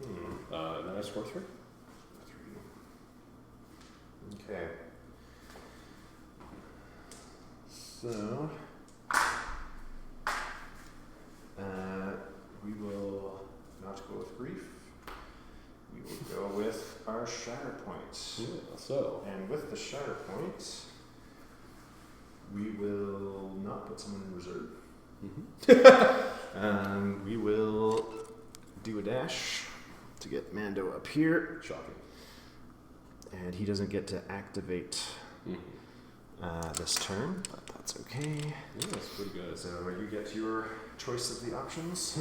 Mm-hmm. And then I score 3. 3. Okay. So we will not go with grief. We will go with our Shatterpoint. Yeah, so. And with the Shatterpoint, we will not put someone in reserve. We will do a dash to get Mando up here. Shocking. And he doesn't get to activate this turn, but that's okay. Yeah, that's pretty good. So you get your choice of the options.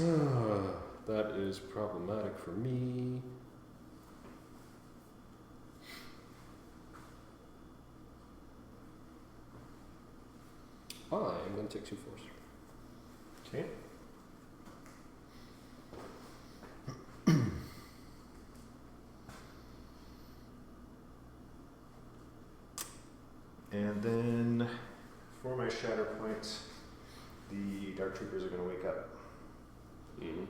That is problematic for me. I am going to take 2 force. Okay. And then for my Shatterpoint, the Dark Troopers are going to wake up. Mm-hmm.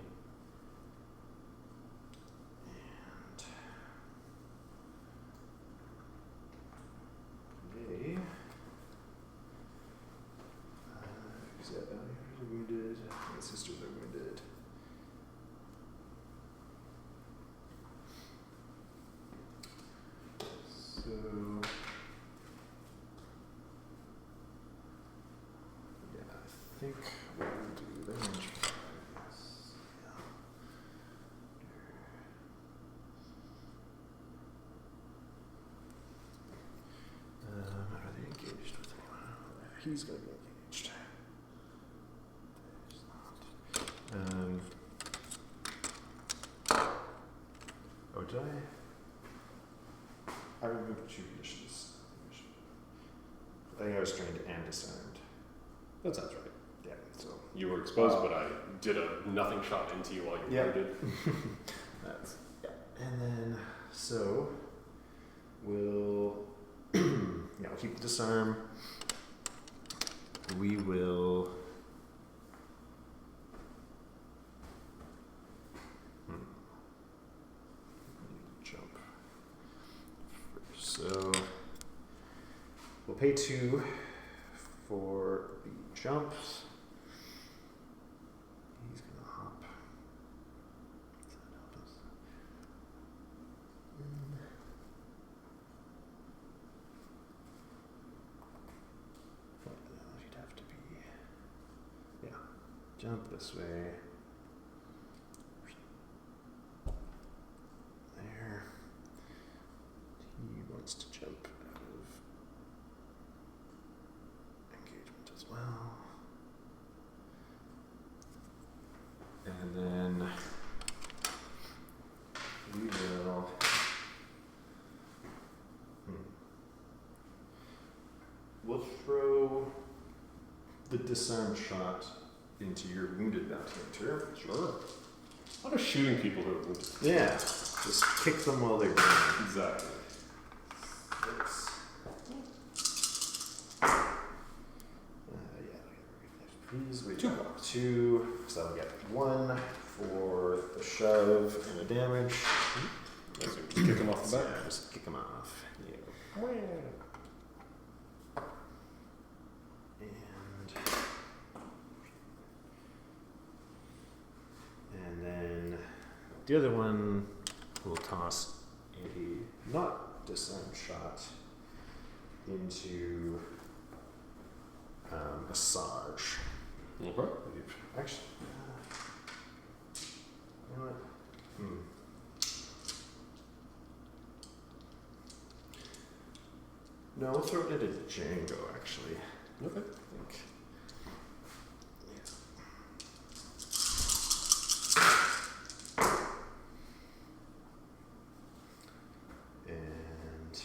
And they... Because that bounty hunters are wounded, my sisters are wounded. So... I think we'll do the range. Are they engaged with anyone? He's going to be engaged. There's not. Oh, did I removed 2 conditions. I think I was trained and disarmed. That sounds right. Yeah, so. You were exposed, but I did a nothing shot into you while you were wounded. That's And then, so, we'll we'll keep the disarm. We will jump first. So we'll pay 2 for the jumps. He's gonna hop. Does that help us? You'd have to be, yeah, jump this way. There. He wants to jump out of engagement as well. And then we will we'll throw the disarm shot into your wounded bounty hunter. Sure. A lot of shooting people who are wounded. Yeah. Just kick them while they're down. Exactly. 6. Please wait. 2 blocks. 2. So I'll get 1 for the shove and the damage. So just kick them off the back. Yeah, just kick them off. Yeah. And then the other one will toss a not disarm shot into Asajj. Okay. Actually, you know what? No, we'll throw it into Django, actually. Okay. I think. Yeah. And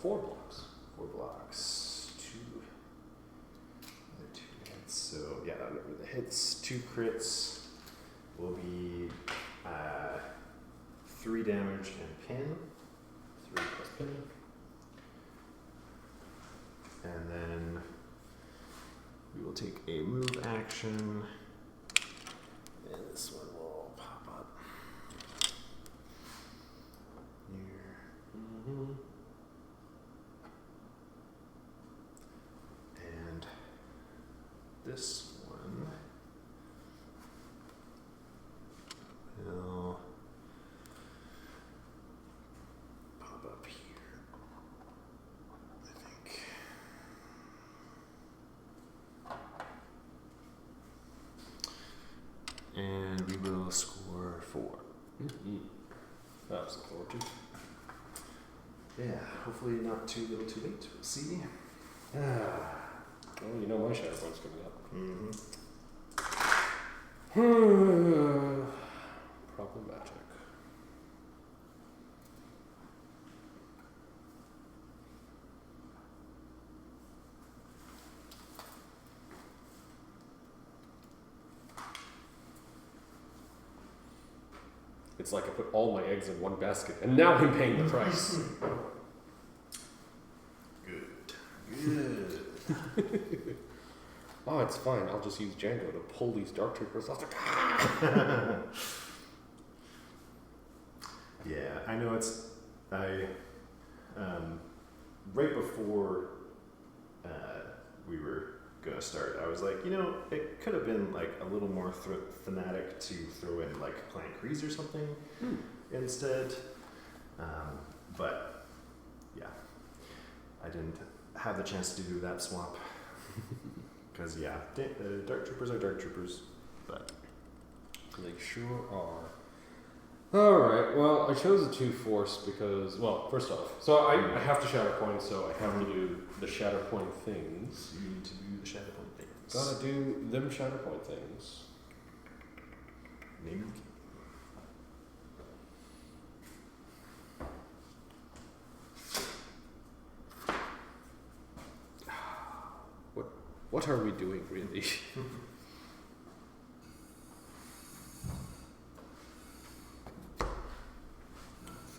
4 blocks. 4 blocks. 2. Another 2 hits. So, yeah, that'll get rid of the hits. 2 crits will be 3 damage and pin. 3 plus pin. And then we will take a move action. And this one will pop up here. And this one will pop up here, I think. And we will score 4. That was a forward to. Yeah, hopefully not too little too late. We'll see. Well, you know my Shatterpoint's coming up. Problematic. It's like I put all my eggs in one basket, and now I'm paying the price. Good. Oh, it's fine. I'll just use Django to pull these Dark Troopers off. Yeah, I know it's. Right before we were gonna start, I was like, you know, it could have been like a little more thematic to throw in like Clan Kreese or something instead. But yeah, I didn't have the chance to do that swap. Because, yeah, Dark Troopers are Dark Troopers, but They sure are. Alright, well, I chose a 2 force because, well, first off, so I have to Shatterpoint, so I have to do the Shatterpoint things. you need to do the Shatterpoint things. Gotta do them Shatterpoint things. Name of the What are we doing, really?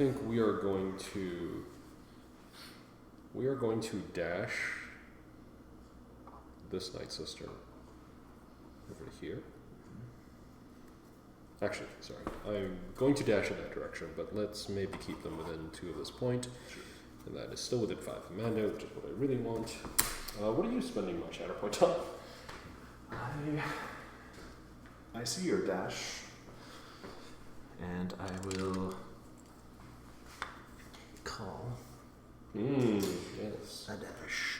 think we are going to dash this Night Sister over to here. Actually, sorry. I'm going to dash in that direction, but let's maybe keep them within 2 of this point. Sure. And that is still within 5 of Mando, which is what I really want. What are you spending my Shatterpoint on? I see your dash, and I will call Yes. a dash.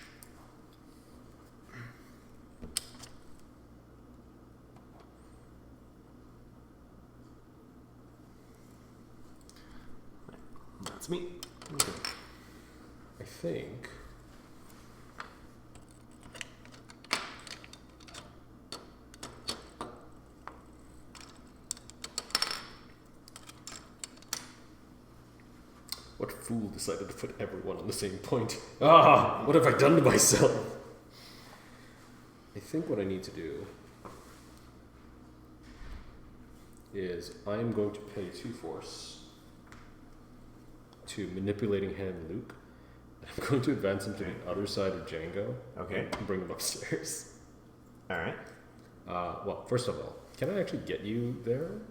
That's me. Okay. I think. What fool decided to put everyone on the same point? Ah, what have I done to myself? I think what I need to do is I'm going to pay 2 force to manipulating him, Luke. I'm going to advance him to the other side of Django. Okay. And bring him upstairs. All right. Well, first of all, can I actually get you there?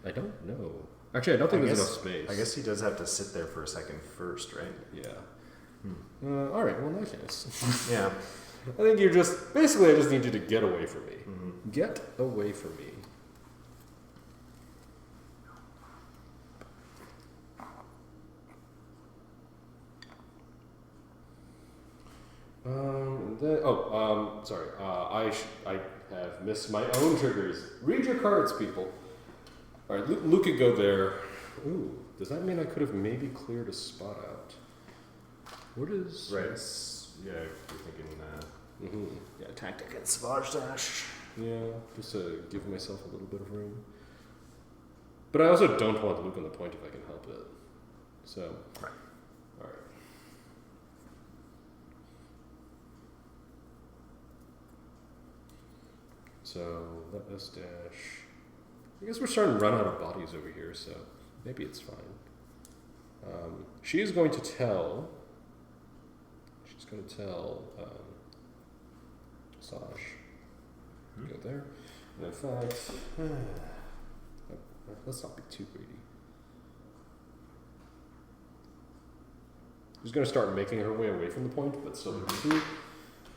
I don't know. Actually, I don't think there's enough space. I guess he does have to sit there for a second first, right? Yeah. All right. Well, in that case. Yeah. I think you're just... Basically, I just need you to get away from me. Mm-hmm. Get away from me. Sorry. I have missed my own triggers. Read your cards, people. All right, Luke could go there. Ooh, does that mean I could have maybe cleared a spot out? What is... Right. Yeah, you're thinking Mm-hmm. yeah, tactic and Asajj dash. Yeah, just to give myself a little bit of room. But I also don't want Luke on the point if I can help it. So, right. All right. So let us dash. I guess we're starting to run out of bodies over here, so maybe it's fine. She is going to tell. She's going to tell Asajj. Go there. And in fact, let's not be too greedy. She's going to start making her way away from the point, but still through.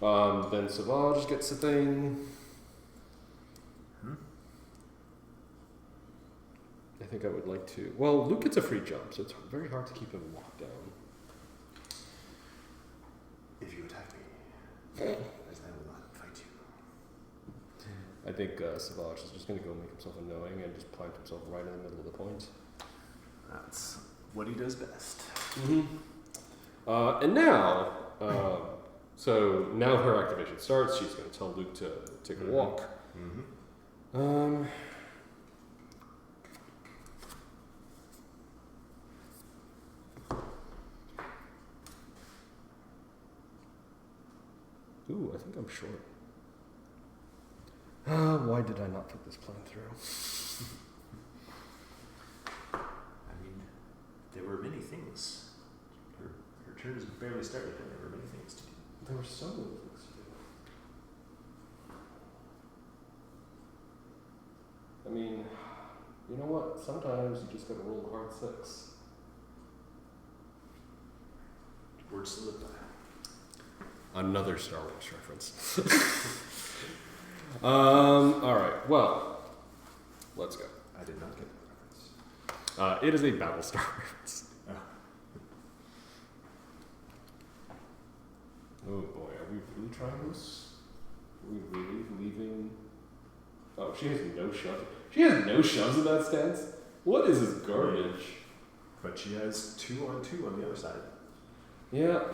Then Asajj gets a thing. I think I would like to... Well, Luke gets a free jump, so it's very hard to keep him locked down. If you attack me, as I will not fight you. I think Asajj is just going to go make himself annoying and just plant himself right in the middle of the point. That's what he does best. Mm-hmm. And now, so now her activation starts. She's going to tell Luke to take a walk. Mm-hmm. Ooh, I think I'm short. Why did I not put this plan through? I mean, there were many things. Her turn has barely started, and there were many things to do. There were so many things to do. I mean, you know what? Sometimes you just gotta roll a hard 6. Words to live by. Another Star Wars reference. Alright, well, let's go. I did not get that reference. It is a Battlestar reference. Oh boy, are we really trying this? Are we really leaving? Oh, she has no shoves. She has no shoves in that stance? What is this garbage? But she has 2-on-2 on the other side. Yeah.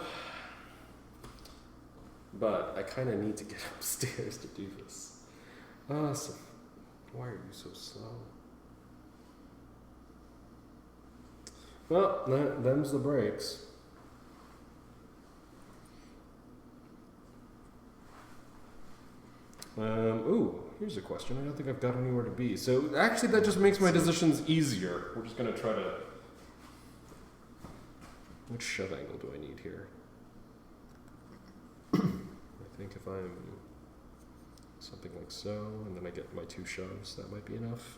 But I kind of need to get upstairs to do this. So why are you so slow? Well, them's the breaks. Ooh, here's a question. I don't think I've got anywhere to be. So actually that just makes my decisions easier. We're just going to try to Which shove angle do I need here? I think if I'm something like so, and then I get my 2 shoves, that might be enough.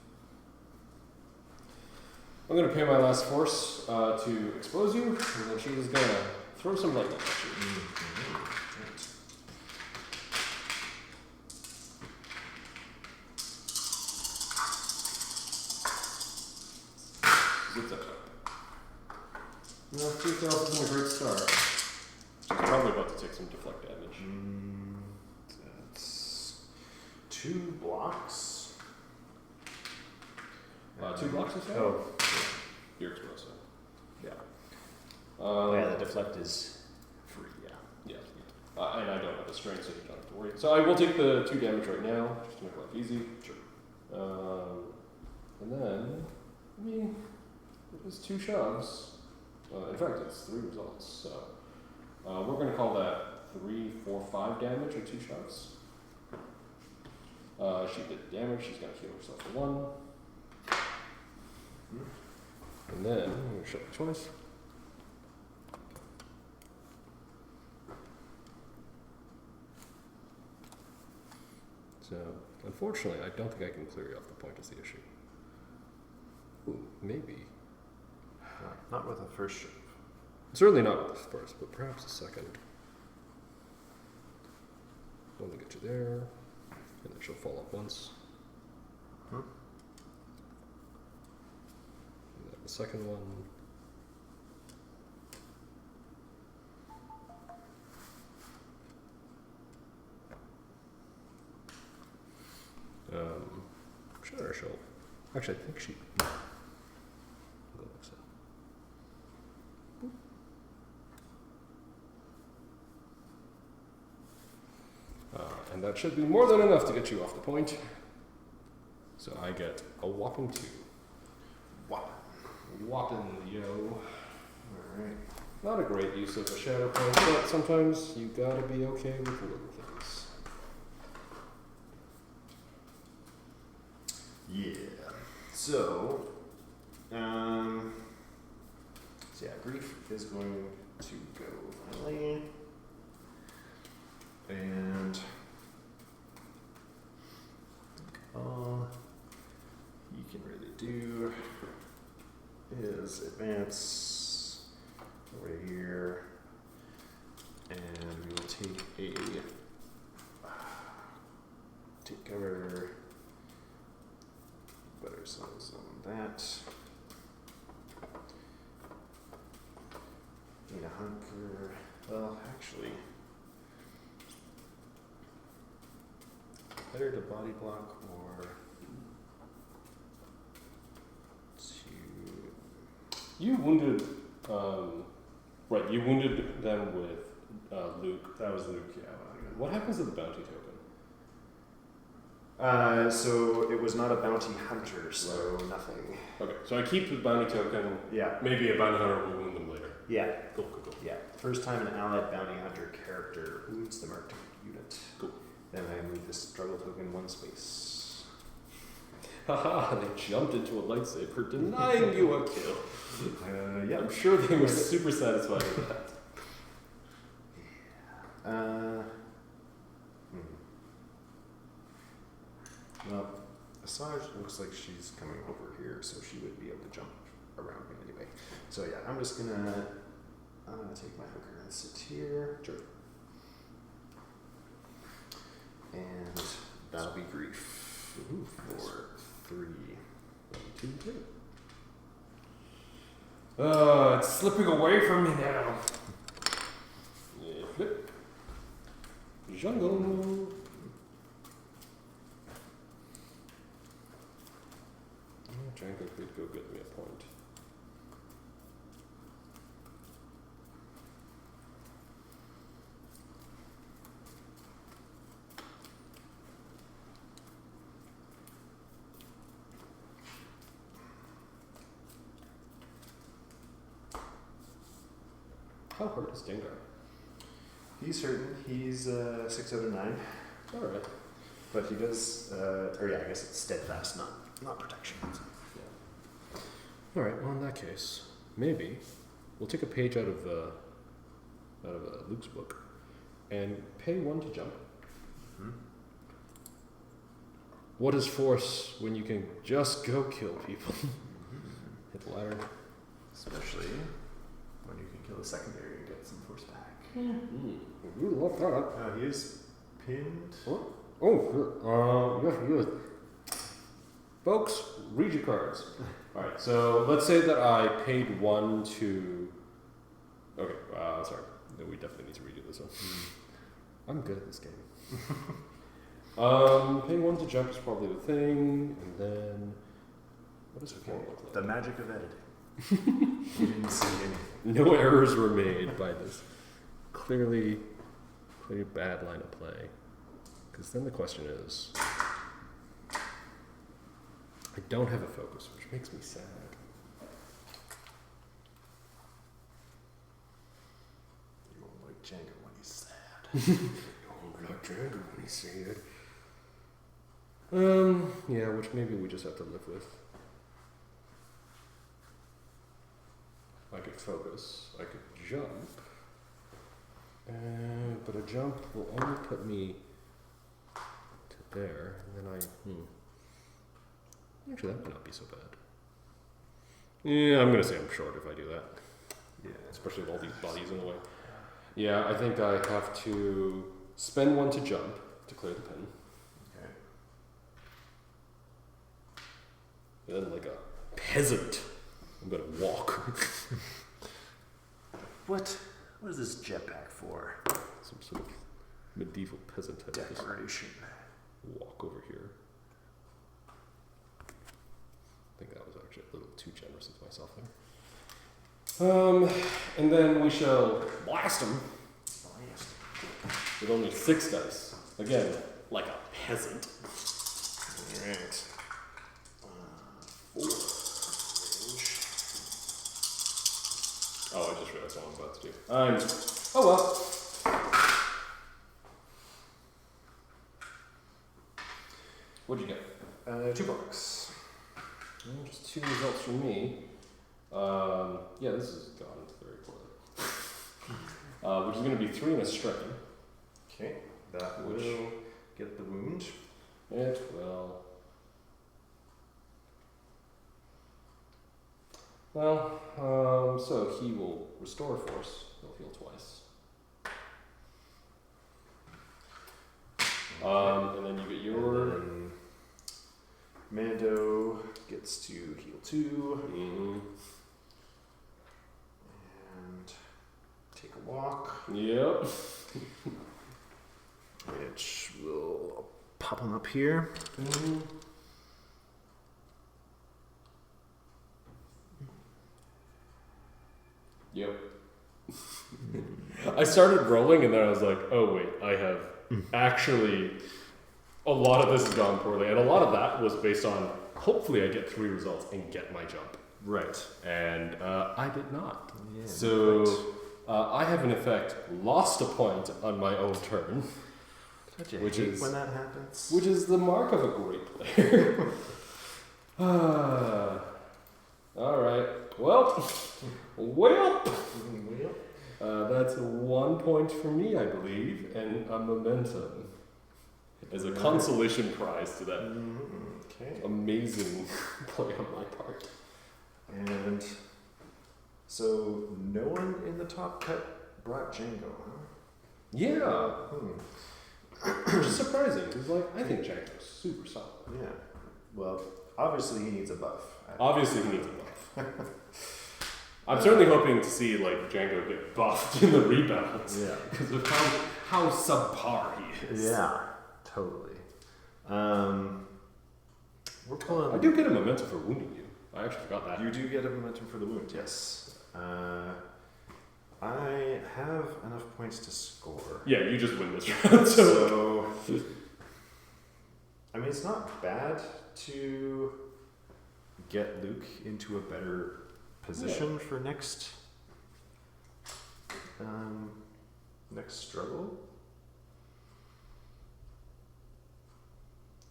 I'm going to pay my last force to expose you, and then she is going to throw some lightning at you. Zip zap zap. No, 2 fails isn't a great start. She's probably about to take some deflect damage. That's 2 blocks. 2 blocks or so? Oh, You're explosive. yeah. Yeah, The deflect is free, yeah. Yeah. And I don't have a strain, so you don't have to worry. So I will take the 2 damage right now, just to make life easy. Sure. And then, I mean, it is 2 shoves. In fact, it's 3 results. So we're going to call that 3, 4, 5 damage or 2 shoves. She did damage. She's going to heal herself for 1. And then I'm going to shove it twice. So, unfortunately, I don't think I can clear you off the point is the issue. Ooh, maybe. Not with a first shove. Certainly not with the first, but perhaps the second. Only get you there, and then she'll fall off once. Hmm. And then the second one. Sure, she'll. Actually, I think she. Go like so. And that should be more than enough to get you off the point. So I get a whopping 2. Whopping, yo. Alright. Not a great use of a shadow point, but sometimes you gotta be okay with little things. Yeah. So, yeah, grief is going to go finally. And all he can really do is advance over here, and we will take cover, put ourselves on that. Need a hunker. Well, actually, better to body block or to. You wounded, right, you wounded them with Luke. That was Luke, yeah. What happens to the bounty token? So it was not a bounty hunter, so nothing. Okay, so I keep the bounty token. Yeah. Maybe a bounty hunter will wound them later. Yeah. Cool. Yeah. First time an allied bounty hunter character wounds the marked unit. Cool. Then I move the struggle token 1 space. Haha, they jumped into a lightsaber, denying you a kill. Yeah. I'm sure they were super satisfied with that. Well, Asajj looks like she's coming over here, so she would be able to jump around me anyway. So yeah, I'm just gonna take my hooker and sit here. Sure. And that'll be grief for 3. 1, 2, 3. It's slipping away from me now. Yeah, flip. Jungle. Django could go get me a point. How hurt is Dengar? He's certain. He's 6 out of 9. Alright. But he does, or yeah, I guess it's steadfast, not protection. Alright, well in that case, maybe we'll take a page out of Luke's book and pay 1 to jump. Hmm? What is force when you can just go kill people? Hit the ladder. Especially when you can kill the secondary and get some force back. You love that. He is pinned. What? Yes, he is. Folks, read your cards. Alright, so let's say that I paid 1 to... Okay, sorry. No, we definitely need to redo this one. I'm good at this game. Paying 1 to jump is probably the thing, and then... What does it look like? The magic of editing. You didn't see anything. No errors were made by this clearly bad line of play. Because then the question is... I don't have a focus, which makes me sad. You won't like Django when he's sad. Oh, not Django when he's sad. Yeah, which maybe we just have to live with. I could focus. I could jump. But a jump will only put me to there, and then Actually, that might not be so bad. Yeah, I'm gonna say I'm short if I do that. Yeah. Especially with all these bodies in the way. Yeah, I think I have to spend 1 to jump to clear the pin. Okay. And then, like a peasant, I'm gonna walk. What is this jetpack for? Some sort of medieval peasant type. Decoration. Walk over here. I think that was actually a little too generous of myself there. And then we shall blast him with only 6 dice. Again, like a peasant. Alright. 4 range. Oh, I just realized what I'm about to do. Oh well. What'd you get? 2 bucks. Well, just 2 results from me. Yeah, this has gone very poorly. Which is going to be 3 and a stricken. Okay. That will get the wound. It will. Well, so he will restore force. He'll heal twice. And then you get your... And then Mando gets to heal 2. Mm-hmm. And take a walk. Yep. Which will pop him up here. Mm-hmm. Yep. I started rolling and then I was like, oh wait, I have actually, a lot of this has gone poorly. And a lot of that was based on, hopefully I get 3 results and get my jump. Right. And I did not. Yeah, So I have in effect lost a point on my own turn. Which is when that happens. Which is the mark of a great player. Alright. Well, that's 1 point for me, I believe, and a momentum as a consolation prize to that Okay. amazing play on my part. And so no one in the top cut brought Django, huh? Yeah, which is surprising because, like, I think Django's super solid. Yeah. Well, obviously he needs a buff. Obviously, he needs a buff. I'm certainly hoping to see like Django get buffed in the rebounds. Yeah. Because of how subpar he is. Yeah. Totally. We're pulling. I do get a momentum for wounding you. I actually forgot that. You do get a momentum for the wound. Yes. I have enough points to score. Yeah, you just win this round. So I mean, it's not bad to get Luke into a better position for next struggle.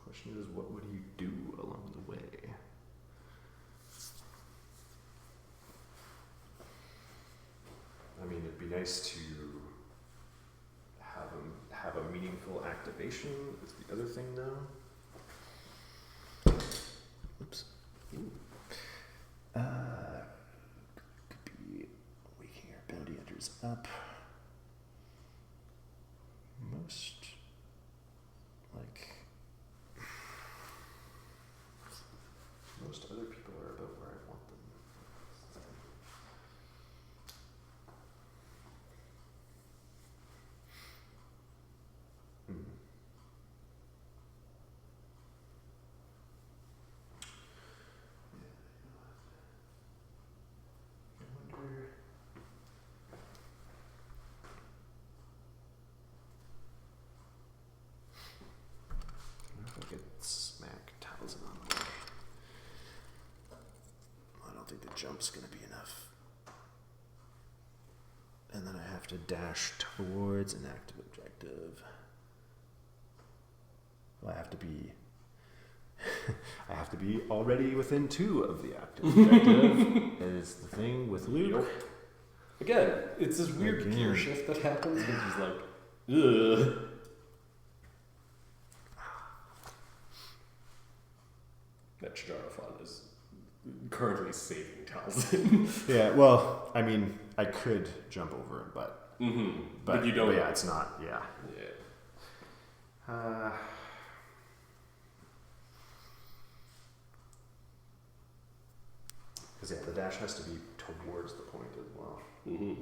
Question is, what would you do along the way? nice to have a meaningful activation. Is the other thing though. Oops. Could be waking our bounty hunters up. Most other people are about where I want them. I wonder. I wonder if I could smack Talzin on the way. I don't think the jump's gonna be enough. And then I have to dash towards an active objective. Well, I have to be already within 2 of the active objective. Is the thing with Luke. Again, it's this weird Again. gear shift that happens, which is like, ugh. That Shatterpoint is currently saving Talzin. Yeah, well, I mean, I could jump over him, but But you don't. But yeah, it's not. Yeah. Yeah. Because the dash has to be towards the point as well. Mm-hmm.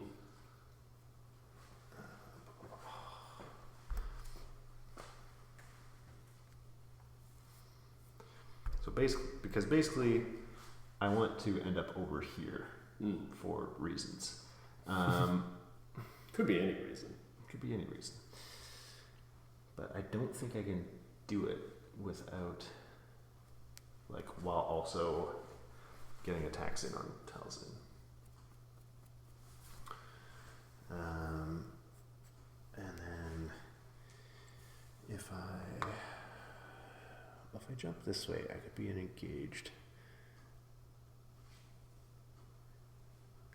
So basically, I want to end up over here for reasons. Could be any reason. Could be any reason. But I don't think I can do it without, while also getting attacks in on Talzin. And then if I jump this way, I could be engaged.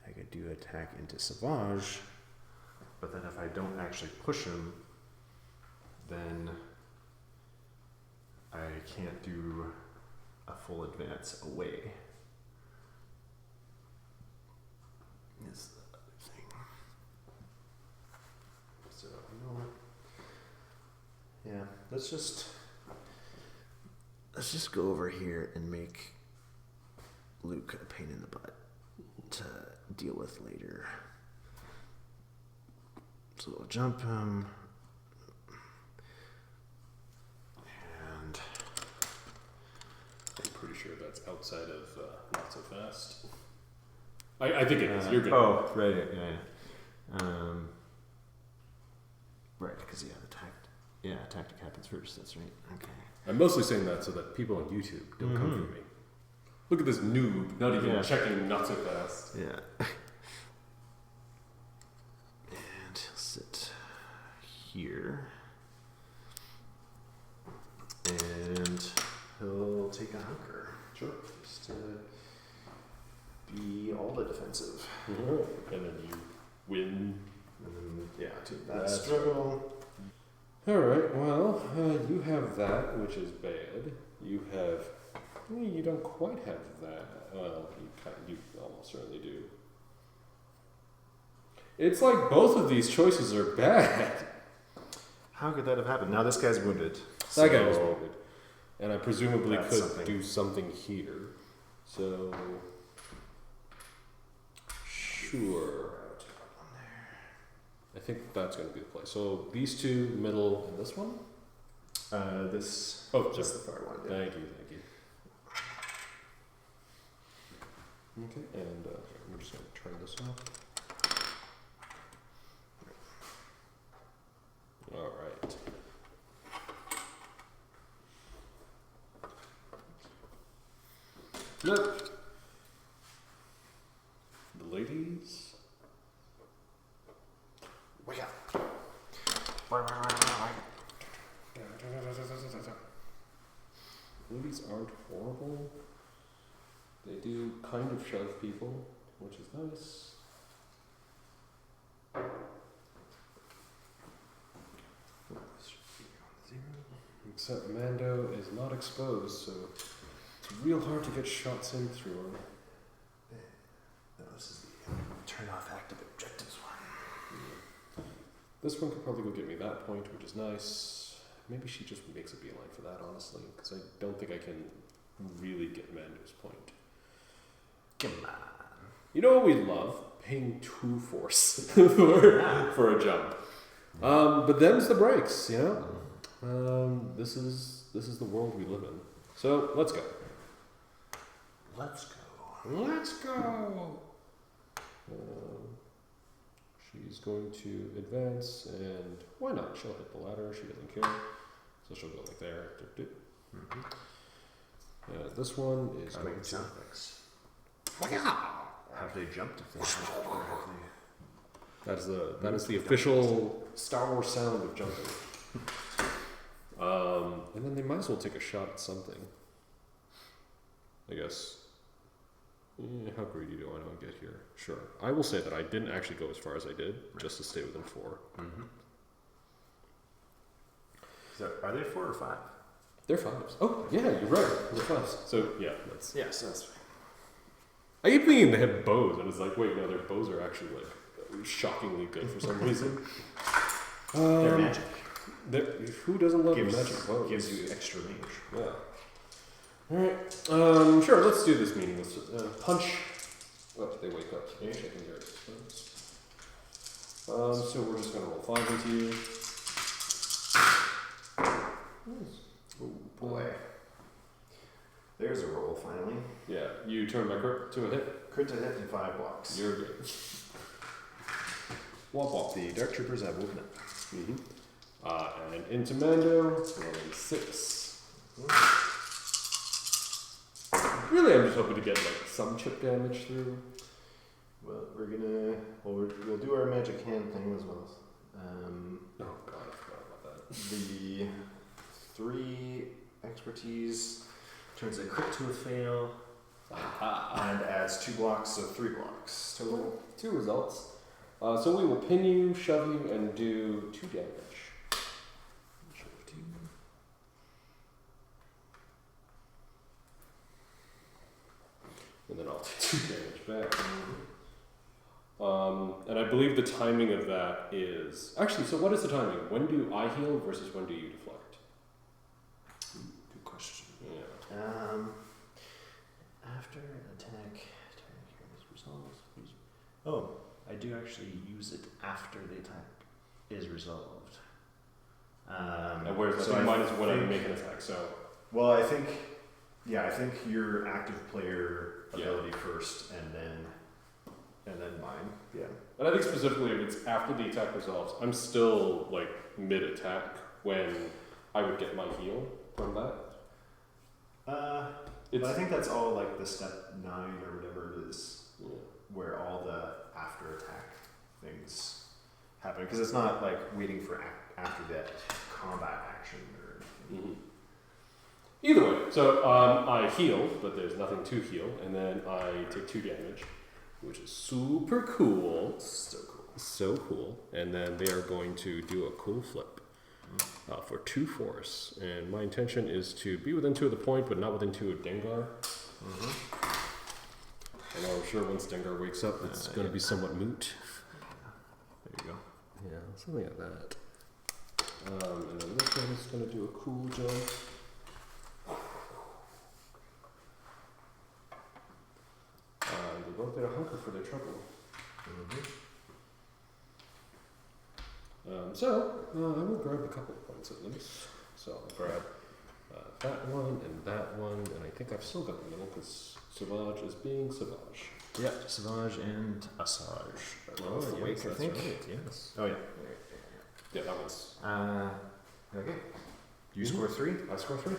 I could do attack into Asajj, but then if I don't actually push him, then I can't do a full advance away. Is the other thing. So, you know what? Yeah, let's just go over here and make Luke a pain in the butt to deal with later. So we'll jump him. And I'm pretty sure that's outside of Not So Fast. I think it is. You're good. Oh, right, yeah. Right, because tactic happens first. That's right. Okay. I'm mostly saying that so that people on YouTube don't come for me. Look at this noob, not even checking Not So Fast. Yeah. And he'll sit here. And he'll take a hunker. Sure. Just to be all the defensive. Mm-hmm. And then you win. And then, take that That's struggle. Alright, well, you have that, which is bad. You have... you don't quite have that. Well, you almost certainly do. It's like both of these choices are bad. How could that have happened? Now this guy's wounded. That guy was wounded. And I presumably That's could something. do something here. So... Sure. I think that's going to be the play. So these two, middle, and this one? This. Oh, Just sorry. the far one. Thank you. Okay, and we're just going to turn this off. Alright. Look! The ladies. Wake up. Ladies aren't horrible. They do kind of shove people, which is nice. Except Mando is not exposed, so it's real hard to get shots in through him. No, this is the turn off active objectives one. This one could probably go get me that point, which is nice. Maybe she just makes a beeline for that, honestly, because I don't think I can really get Mando's point. Come on. You know what we love? Paying 2 force for a jump. But them's the breaks, you know? This is the world we live in. So, let's go. Let's go. Let's go! She's going to advance, and why not? She'll hit the ladder, she doesn't care. So she'll go like there. Mm-hmm. This one is going to... sound effects. Have they jumped if they That is the official Star Wars sound of jumping. And then they might as well take a shot at something. I guess. How greedy do I want to get here? Sure. I will say that I didn't actually go as far as I did, just to stay within 4. Mm-hmm. So, are they 4 or 5? They're 5s. Oh, yeah, you're right. They're 5s. So, yeah, that's... Yes, that's right. I keep thinking they have bows, and it's like, wait, no, their bows are actually, like, shockingly good for some reason. They're magic. Who doesn't love magic bows? Gives you extra range. Yeah. Alright, sure, let's do this meaningless. Punch. Oh, they wake up. Yeah. Checking their expense. So we're just gonna roll 5 into you. Nice. Oh boy. There's a roll finally. Yeah, you turn my crit to a hit. Crit to hit and 5 blocks. You're good. Womp womp. The Dark Troopers have woken up. Mm-hmm. And into Mando, rolling 6. Really, I'm just hoping to get like some chip damage through. Well, we'll do our magic hand thing as well. Oh god, I forgot about that. The 3 expertise turns a crit to a fail and adds 2 blocks, so 3 blocks total. 2 results. So we will pin you, shove you, and do 2 damage. Shove 2. And then I'll take 2 damage back. And I believe the timing of that is... Actually, so what is the timing? When do I heal versus when do you deflect? Good question. Yeah. After an attack, turn here is resolved. Oh, I do actually use it after the attack is resolved. And whereas so I think mine is when I make an attack, so... Well, I think your active player ability first, and then mine. Yeah. And I think specifically if it's after the attack resolves, I'm still like mid-attack when I would get my heal from that. But I think that's all like the step 9 or whatever it is, where all the after attack things happen, because it's not like waiting for after that combat action or anything. Mm-hmm. Either way, so I heal, but there's nothing to heal, and then I take 2 damage, which is super cool. So cool. And then they are going to do a cool flip for 2 force. And my intention is to be within 2 of the point, but not within 2 of Dengar. And I'm sure once Dengar wakes up, it's going to be somewhat moot. There you go. Yeah, something like that. And then this one is going to do a cool jump. They both there to hunker for their trouble. So, I will grab a couple of points at least. So I'll grab that one, and I think I've still got the middle because Savage is being Savage. Yeah, Savage and Asajj. Oh, the yes, wake, I that's think. right, yes. Oh, yeah. Yeah, that one's... Okay. You score 3. I score 3.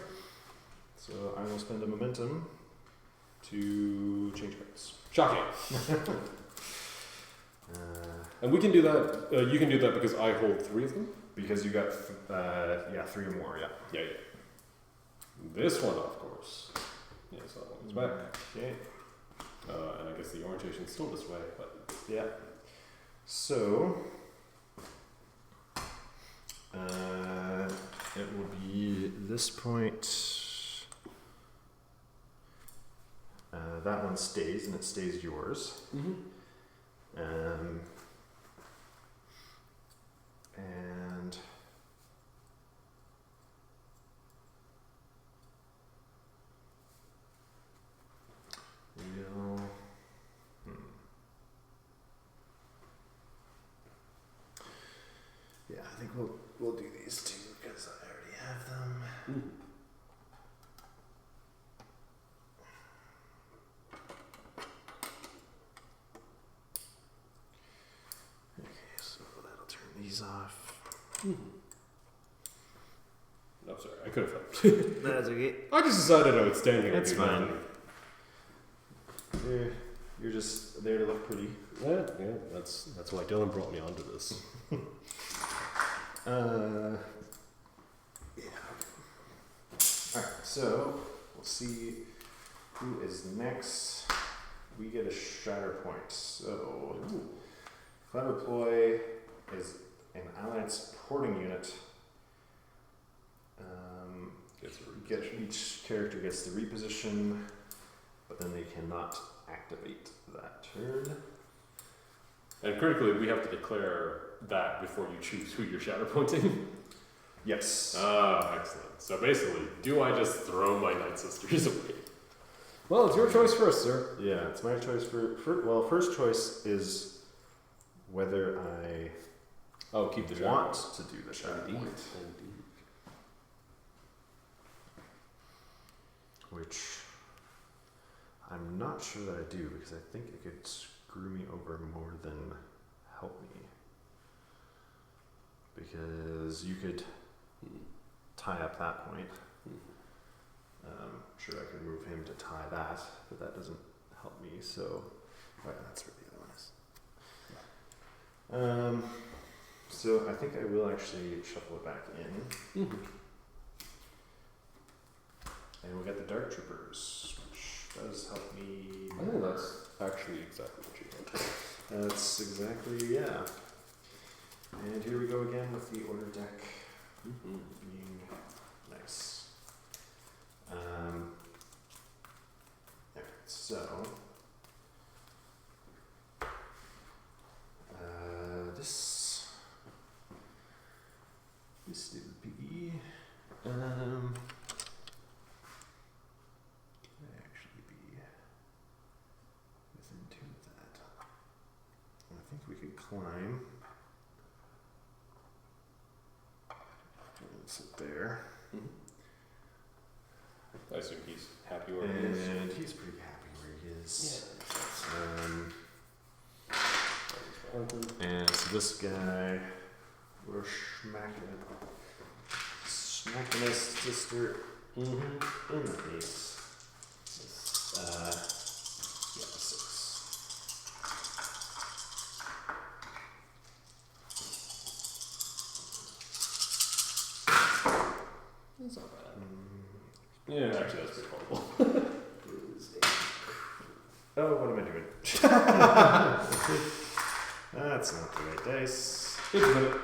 So I will spend a momentum to change cards. Shocking. And we can do that, you can do that because I hold 3 of them? Because you got, 3 or more, yeah. Yeah. This one, of course. Yeah, so that one's back. Okay. And I guess the orientation's still this way, but... Yeah. So... it will be at this point, that one stays, and it stays yours. Mm-hmm. And we'll. Yeah, I think we'll do these two because I already have them. Mm-hmm. Okay, so that'll turn these off. Mm-hmm. No, sorry, I could have helped. That's okay. I just decided I would stand here. That's and do fine. nothing. You're just there to look pretty. Yeah, that's why Dylan brought me onto this. Yeah. Alright, so we'll see who is next. We get a Shatterpoint. So, Clever Ploy is an allied supporting unit. Each character gets the reposition, but then they cannot activate that turn. And critically, we have to declare that before you choose who you're Shatterpointing. Yes. Ah, excellent. So basically, do I just throw my Night Sisters away? Well, it's your choice first, sir. Yeah, it's my choice well, first choice is whether I Keep the want Shatterpoint. to do the Shatterpoint. Indeed. Which I'm not sure that I do because I think it could screw me over more than help me. Because you could tie up that point. Sure, I could move him to tie that, but that doesn't help me. So, that's where the other one is. So I think I will actually shuffle it back in. Mm-hmm. And we'll get the Dark Troopers, which does help me. I think that's actually exactly what you want. That's exactly, yeah. And here we go again with the order deck being nice. So, this stupid piggy. Can I actually be within 2 of that? I think we could climb. Sit there. I assume he's happy where he is. And he's pretty happy where he is. And so this guy, we're smacking his sister in the face. Yeah, 6. That's not bad. Yeah, actually, that's pretty horrible. Oh, what am I doing? That's not the right dice. Just a minute.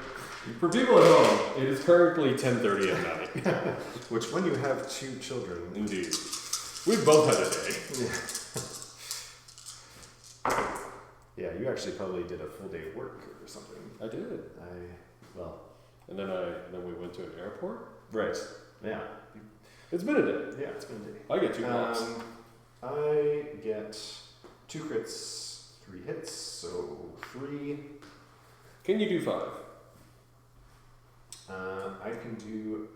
For people at home, it is currently 10:30 at night. Which, when you have 2 children, Indeed. We've both had a day. Yeah, you actually probably did a full day of work or something. I did. And then we went to an airport. Right. Yeah. It's been a day. Yeah, it's been a day. I get 2 blocks. I get 2 crits, 3 hits, so 3. Can you do 5? I can do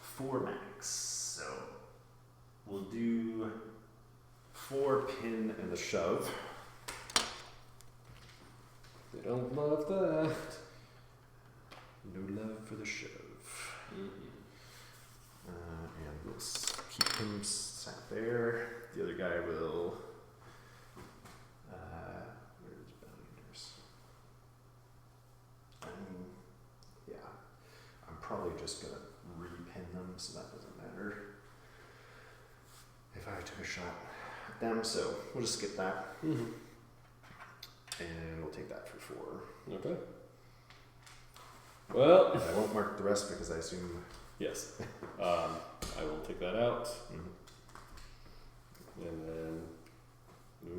4 max, so we'll do 4 pin and the shove. They don't love that. No love for the shove. And we'll keep him sat there. The other guy will. Where's Bounders? Yeah. I'm probably just gonna repin them, so that doesn't matter. If I took a shot at them, so we'll just skip that. And we'll take that for 4. Okay. Well, I won't mark the rest because I assume Yes. I will take that out. Mhm. And then. Yeah,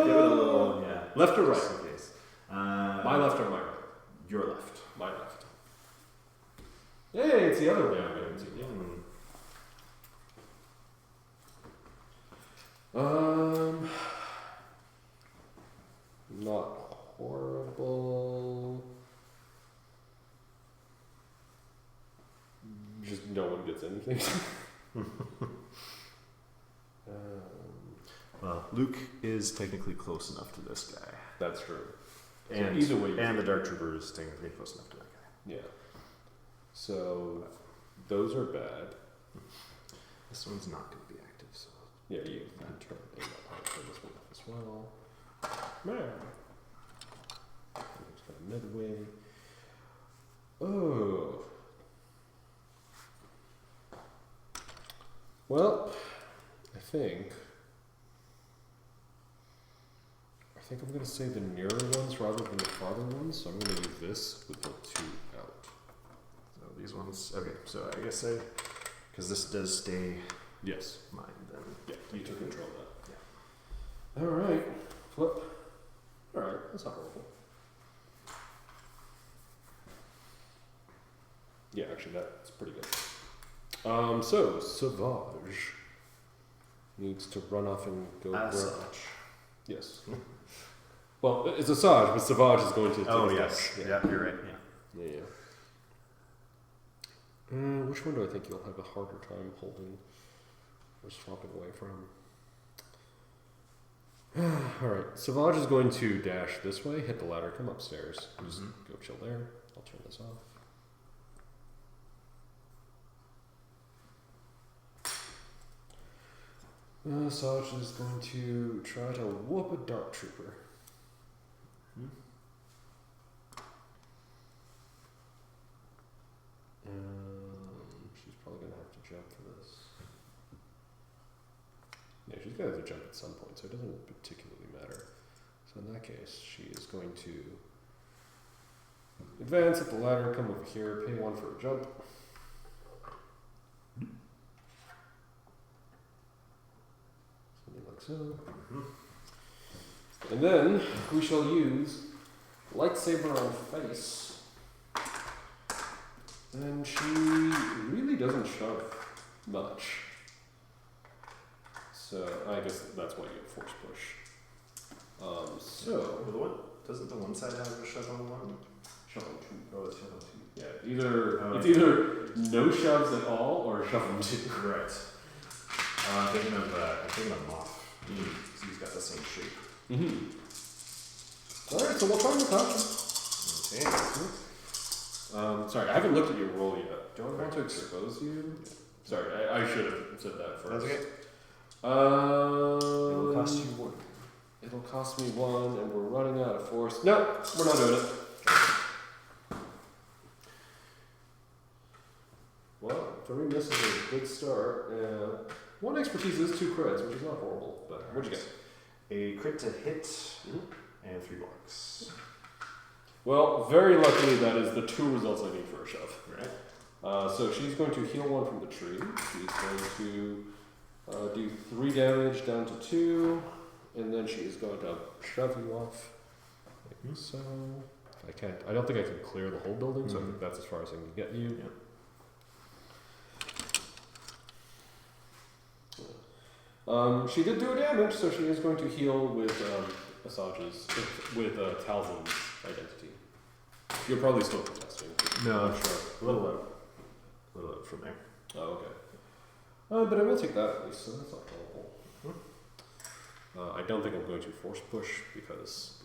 give it a little. Yeah. Left or right? Just in case. My left or my right? Your left. My left. Hey, it's the other way I'm going to. Yeah. Not horrible. Just no one gets anything. Well, Luke is technically close enough to this guy. That's true. And either way, and the Dark Trooper is technically close enough to that guy. Yeah. So those are bad. This one's not going to be active, so. Yeah, you can turn this one off as well. Man. Just got midway. Oh. Well, I think I'm going to say the nearer ones rather than the farther ones, so I'm going to use this with the 2 out. So these ones, okay, so I guess because this does stay Yes. mine then. Yeah, you took control of that. Yeah. Alright, flip. Alright, that's not horrible. Yeah, actually, that's pretty good. So, Asajj needs to run off and go grab. Asajj. Yes. Well, it's Asajj, but Asajj is going to take Oh, his yes. dash. Yeah, you're right. Yeah. Yeah. Which one do I think you'll have a harder time holding or swapping away from? Alright, Asajj is going to dash this way, hit the ladder, come upstairs. Just go chill there. I'll turn this off. Asajj is going to try to whoop a Dark Trooper. She's probably going to have to jump for this. Yeah, she's going to have to jump at some point, so it doesn't particularly matter. So in that case, she is going to advance up the ladder, come over here, pay 1 for a jump. Something like so. And then we shall use lightsaber on face. And she really doesn't shove much. So I guess that's why you have force push. So Well, the one, doesn't the one side have a shove on one? shove on 2. Oh, it's shove on two. Yeah, either it's okay. either no shoves at all or shove on 2. Right. I'm thinking of Moth. So he's got the same shape. Alright, so we'll try the caution. Okay. Sorry, I haven't looked at your roll yet. Do I want to expose you? Sorry, I should have said that first. That's okay. It'll It'll cost you 1. It'll cost me 1, and we're running out of force. No, we're not doing it. Well, 3 misses is a good start. 1 expertise is 2 crits, which is not horrible. But what'd you get? A crit to hit and 3 blocks. Well, very luckily that is the 2 results I need for a shove. Right. So she's going to heal 1 from the tree. She's going to do 3 damage down to 2, and then she is going to shove you off. Like so. I don't think I can clear the whole building, so I think that's as far as I can get you. Yep. She did do a damage, so she is going to heal with Asajj's, with Talzin's identity. You're probably still contesting. No, I'm sure. a little out. A little out from there. Oh, okay. But I will take that at least, so that's not horrible. I don't think I'm going to force push because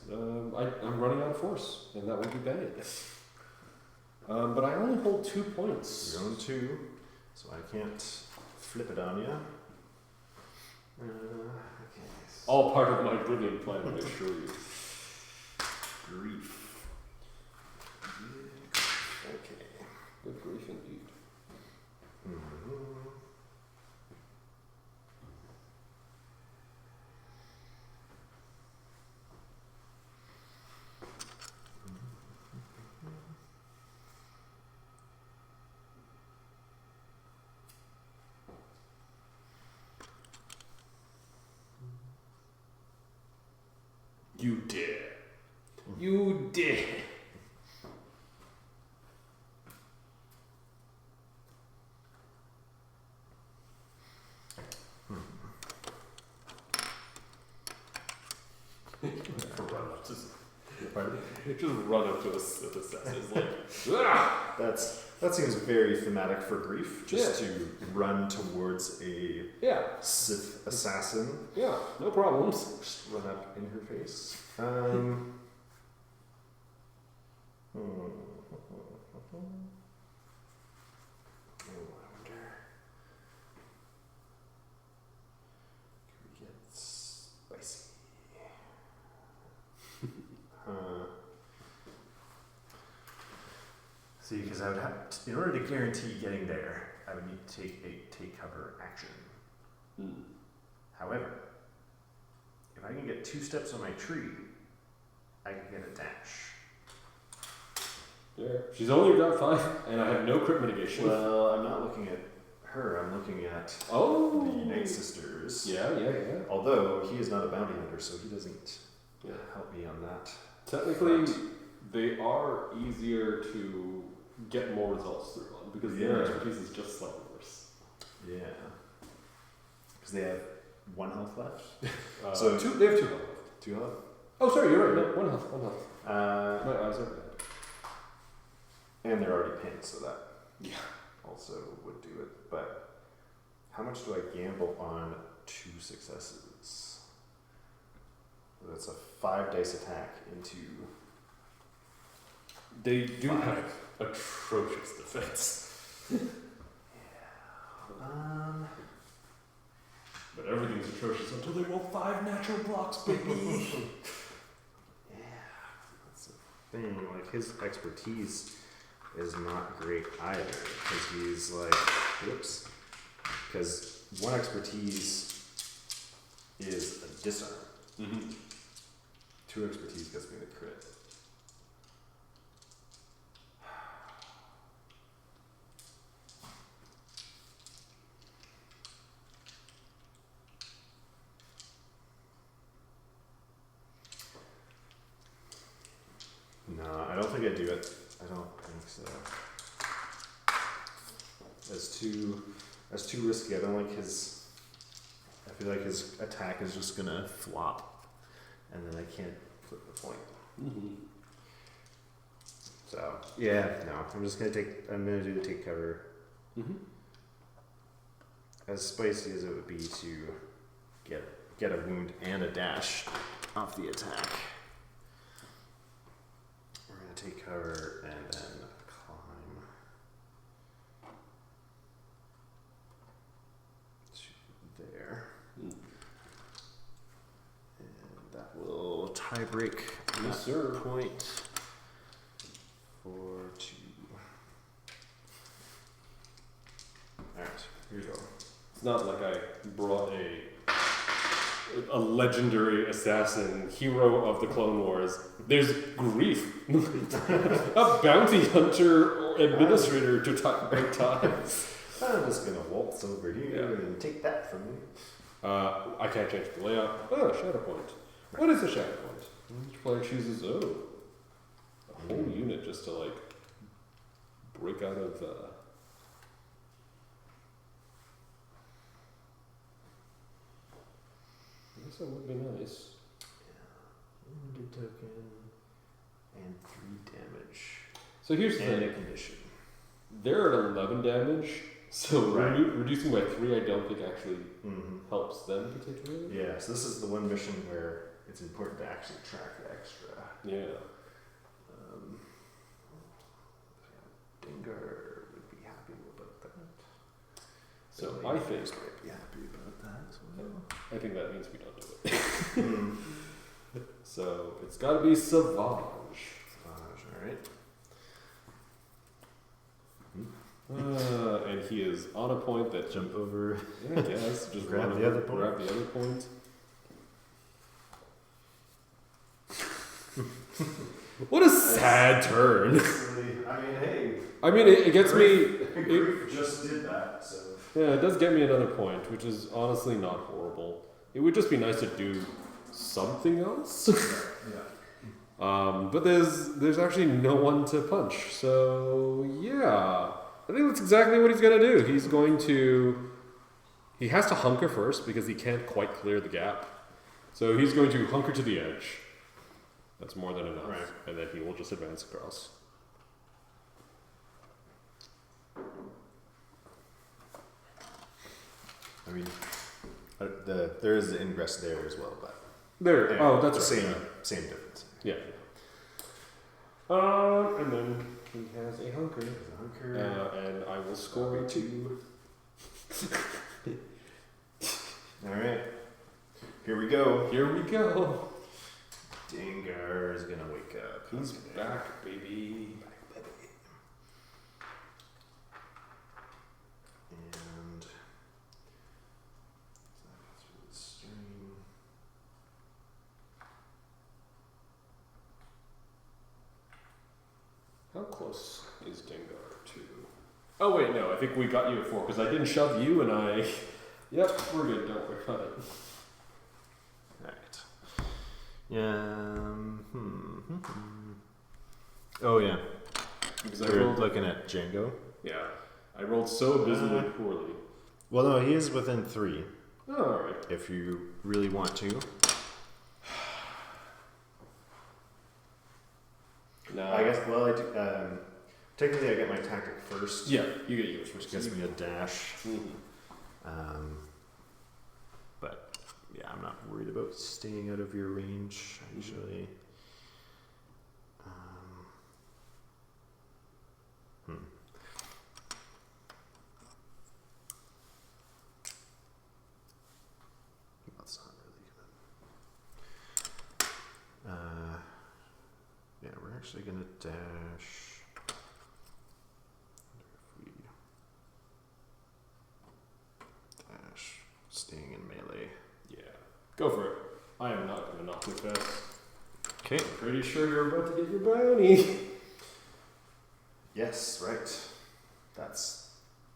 I'm running out of force, and that would be bad. But I only hold 2 points. You're on 2, so I can't flip it on you. Okay. All part of my brilliant plan, I assure you. Grief. Okay. Good grief indeed. You dare. You dare. Just run up to a assassin. It's like, ah! That seems very thematic for grief. Just to run towards a Sith assassin. Yeah, no problems. Just run up in her face. I wonder. Can we get spicy? See, because I would have, in order to guarantee getting there, I would need to take a take cover action. However, if I can get 2 steps on my tree, I can get a dash. Yeah, she's only got 5, and I have no crit mitigation. Well, I'm not looking at her. I'm looking at the Night Sisters. Yeah. Although he is not a bounty hunter, so he doesn't help me on that. Technically, they are easier to get more results through on because their expertise is just slightly worse. Yeah. Because they have 1 health left. So they have 2 health. 2 health? Oh, sorry, you're right. No, 1 health. My eyes are bad. And they're already pinned, so that also would do it. But how much do I gamble on 2 successes? That's a 5 dice attack into. They do have atrocious defense. But everything's atrocious until they roll 5 natural blocks, baby. That's the thing. Like, his expertise is not great either. Because he's like, because 1 expertise is a disarm. 2 expertise gets me the crit. No, I don't think I do it. I don't think so. That's too risky. I don't like his. I feel like his attack is just gonna flop, and then I can't flip the point. So no, I'm just gonna do the take cover. As spicy as it would be to get a wound and a dash off the attack. We're going to take cover and then climb to there. And that will tie break that point for 2. Alright, here you go. It's not like I brought a legendary assassin, hero of the Clone Wars. There's grief. A bounty hunter or administrator to break ties. I'm just going to waltz over here and take that from you. I can't change the layout. Oh, Shatterpoint. What is a Shatterpoint? Each player chooses, a whole unit just to, like, break out of... I guess that would be nice. Wounded token and 3 damage. So here's the and thing. A condition. They're at 11 damage, so reducing by 3 I don't think actually helps them particularly. Yeah, so this is the one mission where it's important to actually track the extra. Yeah. Dinger would be happy about that. So I think might be happy about that as well. I think that means we don't do it. So it's got to be Savage. Alright. And he is on a point that Jump over. I guess just Grab run the over, other point. Grab the other point. What a sad turn. I mean, hey. I mean, it gets me. Grief just did that, so. Yeah, it does get me another point, which is honestly not horrible. It would just be nice to do something else. Yeah. But there's actually no one to punch. So yeah, I think that's exactly what he's gonna do. He has to hunker first because he can't quite clear the gap. So he's going to hunker to the edge. That's more than enough, Right. and then he will just advance across. I mean, there is the ingress there as well, but There. yeah, Oh, that's the right. same difference. Yeah. And then he has a hunker. And I will score 2. All right, here we go. Here we go. Dingar is gonna wake up. He's Okay. back, baby. And through the stream. How close is Dengar to? Oh wait, no. I think we got you at 4 because I didn't shove you, and I. Yep, we're good. Don't worry about it. Right. Yeah. Oh yeah. Because I We're rolled. looking at Django. Yeah, I rolled so abysmally poorly. Well, no, he is within 3. Oh, all right. If you really want to. No, I guess. Well, I do, technically I get my tactic first. Yeah, you get yours first. Which gives me a dash. Mhm. But yeah, I'm not worried about staying out of your range actually. That's not really good. Yeah, we're actually gonna dash. If we dash, staying in melee. Yeah, go for it. I am not going to knock with that. Okay. I'm pretty sure you're about to get your bounty. Yes, right. That's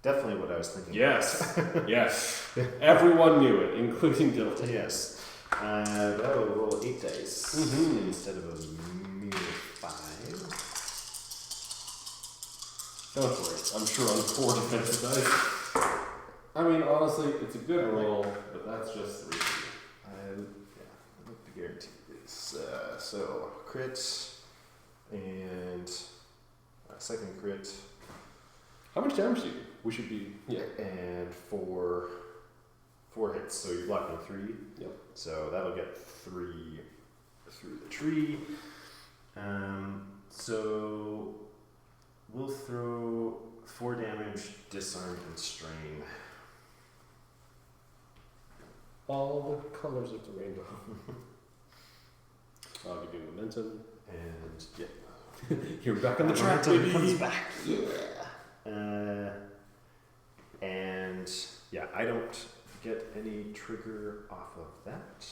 definitely what I was thinking. Yes, yes. Everyone knew it, including Dilton. Yes. That'll roll 8 dice Mhm. instead of a mere 5. Don't worry, I'm sure on 4 defensive dice. I mean, honestly, it's a good roll, but that's just 3. I'd like to guarantee this. So, crit and second crit. How much damage do you do? We should be. Yeah. And 4 hits, so you're blocking 3. Yep. So that'll get 3 through the tree. So we'll throw 4 damage, disarm, and strain. All the colors of the rainbow. I'll give you momentum. And yeah. You're back on the track, Momentum baby. comes back. Yeah. And yeah, I don't get any trigger off of that.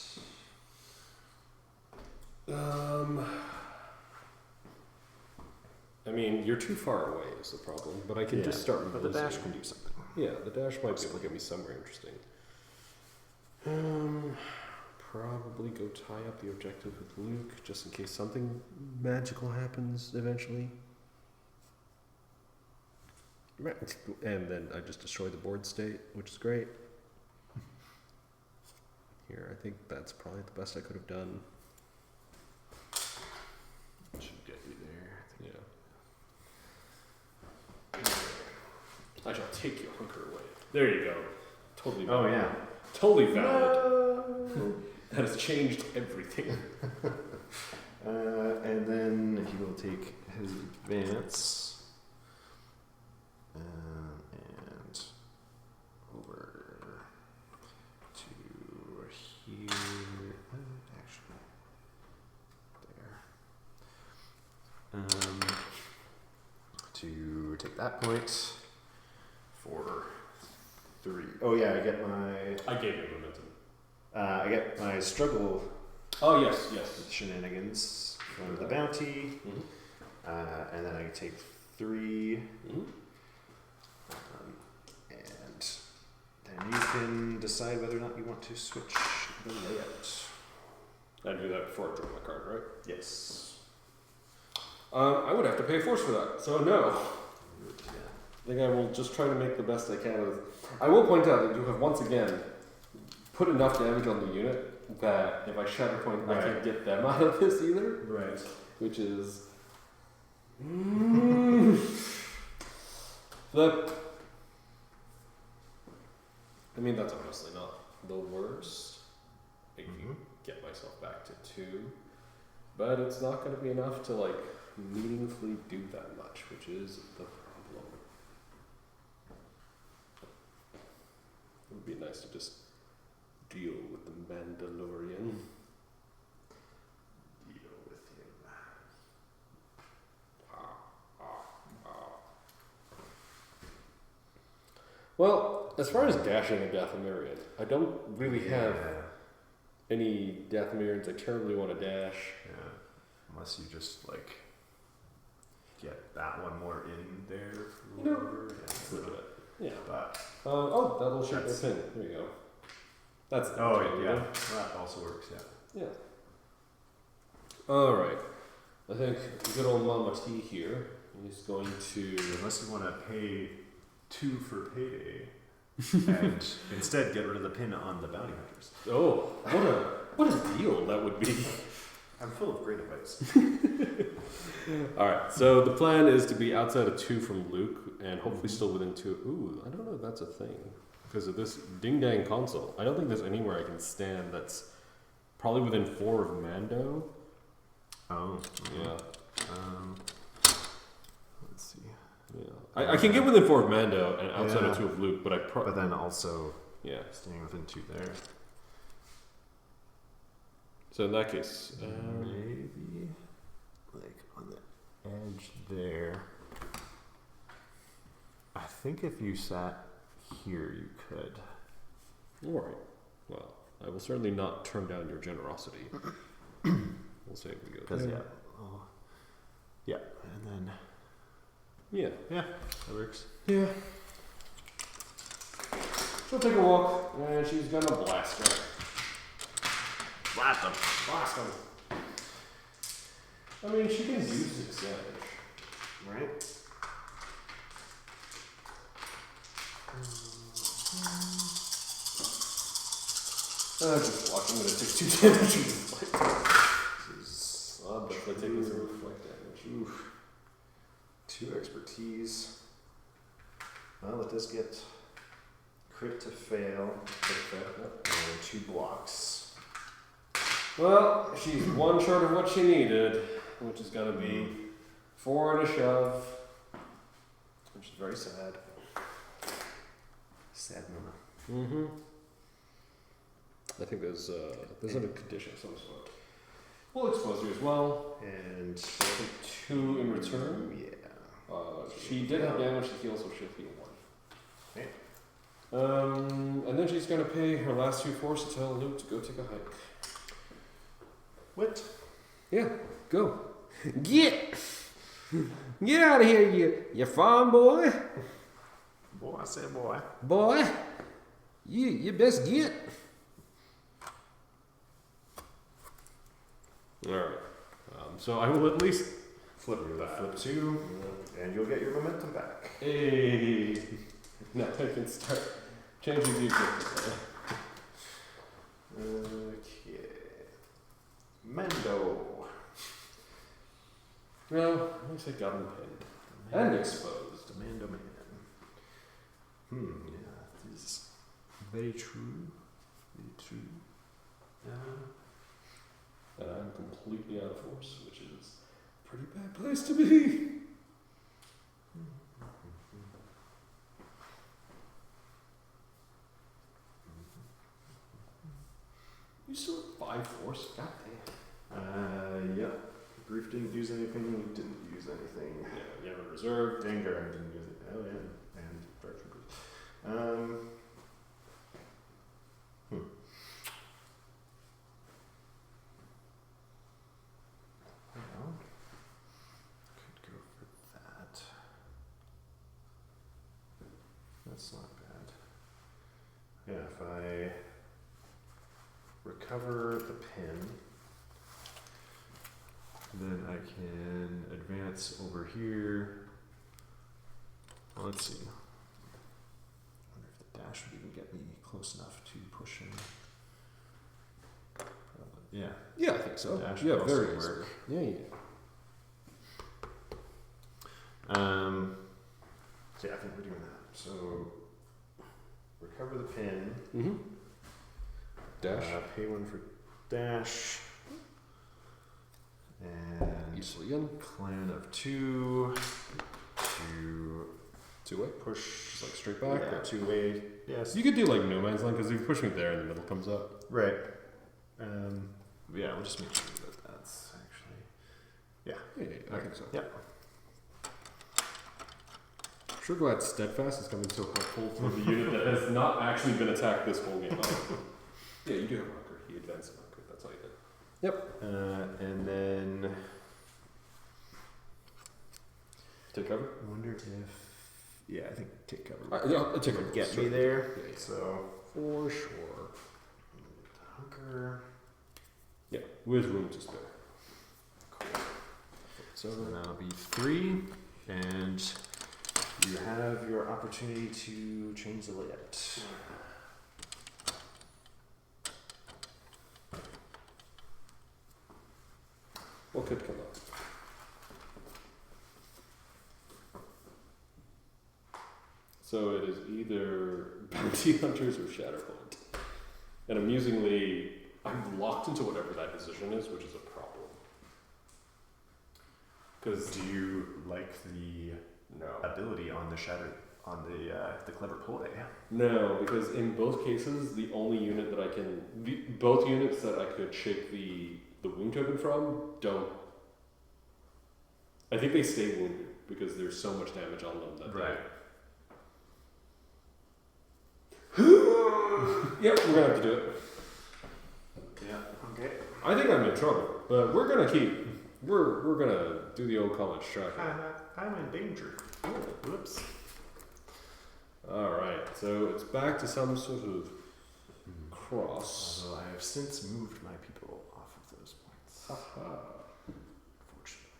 I mean, you're too far away is the problem, but I can just start. But the dash nosing. can do something. Yeah, the dash might be able to get me somewhere interesting. Probably go tie up the objective with Luke, just in case something magical happens eventually. Right. And then I just destroy the board state, which is great. Here, I think that's probably the best I could have done. Should get you there. Yeah. I shall take your hunker away. There you go. Totally Oh valid. yeah. Totally valid. That has changed everything. And then he will take his advance. And over to here. Actually, there. To take that point for 3. Oh yeah, I get my. I gave you momentum. I get my struggle Oh, yes, yes. shenanigans from the bounty, Mm-hmm. and then I take 3, Mm-hmm. and then you can decide whether or not you want to switch the layout. I do that before I draw my card, right? Yes. I would have to pay force for that, so no. Yeah. I think I will just try to make the best I can of. I will point out that you have once again put enough damage on the unit that if I Shatterpoint, I can't get them out of this either. Right. Which is. Flip. I mean, that's honestly not the worst. I can get myself back to 2. But it's not going to be enough to, like, meaningfully do that much, which is the problem. It would be nice to just deal with the Mandalorian. Deal with him. Well, as far as dashing a Dathomirian, I don't really have any Dathomirians I terribly want to dash. Yeah. Unless you just like get that one more in there. You know, yeah. look at it. Yeah. But Oh, that'll shape the pin. There you go. That's the yeah, yeah. that also works. Yeah. Yeah. All right. I think good old Mama T here is going to. Unless you want to pay 2 for payday, and instead get rid of the pin on the bounty hunters. Oh, what a deal that would be. I'm full of great advice. All right. So the plan is to be outside of 2 from Luke, and hopefully still within 2. Ooh, I don't know if that's a thing because of this ding dang console. I don't think there's anywhere I can stand that's probably within 4 of Mando. Oh. Yeah. Let's see. Yeah. I can get within 4 of Mando and outside of 2 of Luke, but but then also staying within 2 there. So in that case, maybe like on the edge there. I think if you sat here, you could. all right. Well, I will certainly not turn down your generosity. We'll say we go. Because yeah, and then Yeah. that works. Yeah. She'll take a walk, and she's gonna blast her. Blast them. Blast him. I mean, she can do 6 damage. Right. Just watch. I'm gonna take 2 damage and reflect. I'll definitely take this and reflect damage. Oof. 2 expertise. Well, it does get crit to fail, and 2 blocks. Well, she's 1 short of what she needed, which is gonna be 4 and a shove, which is very sad. Sad mama. Mm-hmm. I think there's a condition of some sort. We'll expose you as well. And 2 in return. Yeah. She did have damage to heal, so she'll heal 1. Okay. And then she's gonna pay her last 2 force to tell Luke to go take a hike. What? Yeah, go. Get out of here, you farm boy. Boy, I said boy. Boy, you best get. All right. So I will at least flip that. Flip 2, and you'll get your momentum back. Hey. Now I can start changing the objective. Okay. Mando. Well, at least I got him pinned. And exposed. Mando man. Yeah, this is very true. Very true. And I'm completely out of force, which is a pretty bad place to be. You still have 5 force? God damn. Yep. Grief didn't use anything, we didn't use anything. Yeah, you have a reserve. Danger, I didn't use it. Oh, yeah. And Dark Troopers. Well, could go for that. That's not bad. Yeah, if I recover the pin, Then I can advance over here. Well, let's see. I wonder if the dash would even get me close enough to push him. Yeah. Yeah, I think so. Dash Yeah, would also very work. easy. Yeah. So yeah, I think we're doing that. So recover the pin. Mm-hmm. Dash. Pay one for dash. And Easily in. clan of 2 to Two-way. push Just like straight back. yeah, or- 2-way. Yes. You could do like no man's land because if you push me there and the middle comes up. Right. Yeah, we'll just make sure that that's actually. Yeah, I think so. Yep. Sure glad Steadfast is coming so helpful for the unit that has not actually been attacked this whole game. Yeah, you do have marker. He advanced the marker. That's all you did. Yep. And then Take cover. I wonder if yeah, I think take cover. Yeah, take cover. Get Sure. me there. Yeah, yeah. So For sure. hunker. Yeah, with room to spare. So then that'll be 3, and you have your opportunity to change the layout. What could come up? So it is either Bounty Hunters or Shatterpoint. And amusingly, I'm locked into whatever that decision is, which is a problem. Because Do you like the no. ability on the the clever ploy? No, because in both cases, the only unit that I can, both units that I could shake the wound token from don't. I think they stay wounded because there's so much damage on them that Yep, we're gonna have to do it. Yeah. Okay. I think I'm in trouble, but we're gonna we're gonna do the old college track. I'm in danger. Whoops. All right, so it's back to some sort of cross. Although I have since moved my people off of those points. Unfortunately.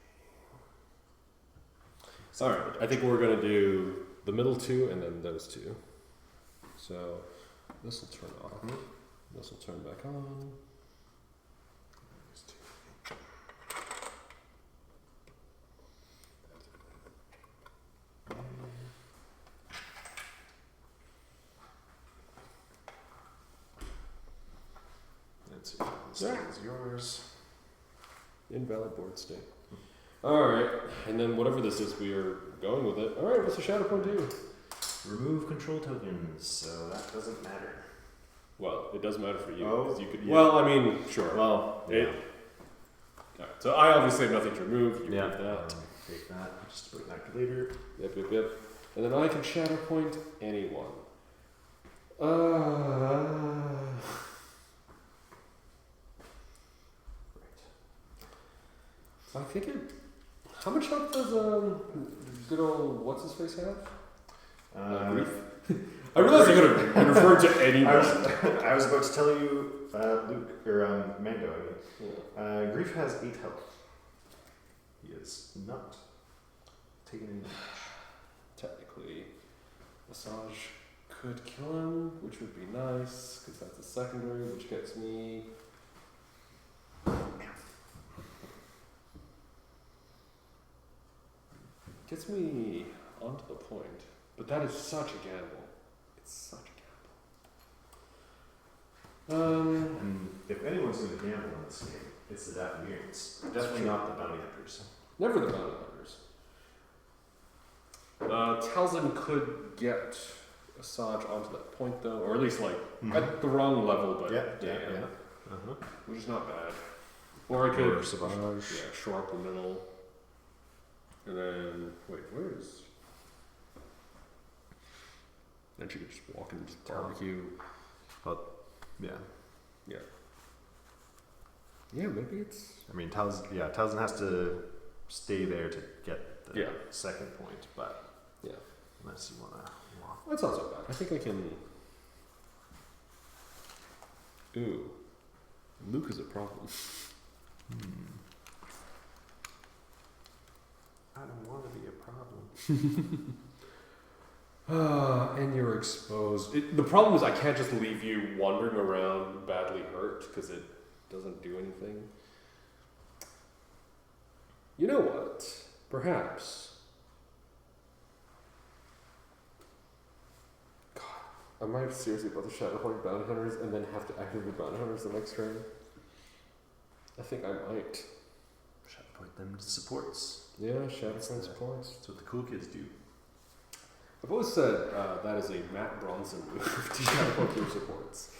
All right, I think we're gonna do the middle two and then those two. So this will turn off. This will turn back on. Let's see. This is yours. Invalid board state. All right, and then whatever this is, we are going with it. All right, what's the Shatterpoint do? Remove control tokens, so that doesn't matter. Well, it does matter for you. Oh, 'cause you could. yeah. Well, I mean, sure. Well, It- All right, so I obviously have nothing to remove. You yeah. have that. Take that. Just put it back later. Yep. And then I can Shatterpoint anyone. I think it. How much health does good old what's his face have? Grief. I realized I could have referred to anyone. I was about to tell you, Luke or Mando. I mean, Yeah. Grief has 8 health. He is not taking any damage. Technically, Asajj could kill him, which would be nice because that's a secondary, which gets me. Gets me onto the point, but that is such a gamble. It's such a gamble. And if anyone's going to gamble in this game, it's the Dathomirians. Definitely not the bounty hunters. Never the bounty hunters. Talzin could get Asajj onto that point though, or at least like at the wrong level, but Yeah. damn, which is not bad. Or I could Or Savage. shore up the middle, and then wait, where is? Then she could just walk and just barbecue. Yeah. Yeah, maybe it's. I mean, Talzin has to stay there to get the Yeah. second point, but Yeah. unless you want to walk. That's not so bad. I think I can. Ooh, Luke is a problem. And you're exposed. The problem is I can't just leave you wandering around badly hurt because it doesn't do anything. You know what? Perhaps. God, I might seriously about the Shatterpoint Bounty Hunters and then have to activate Bounty Hunters the next turn. I think I might. Shatterpoint them to supports. Yeah, Shatterpoint supports. That's what the cool kids do. I've always said that is a Matt Bronson move to Shatterpoint your supports.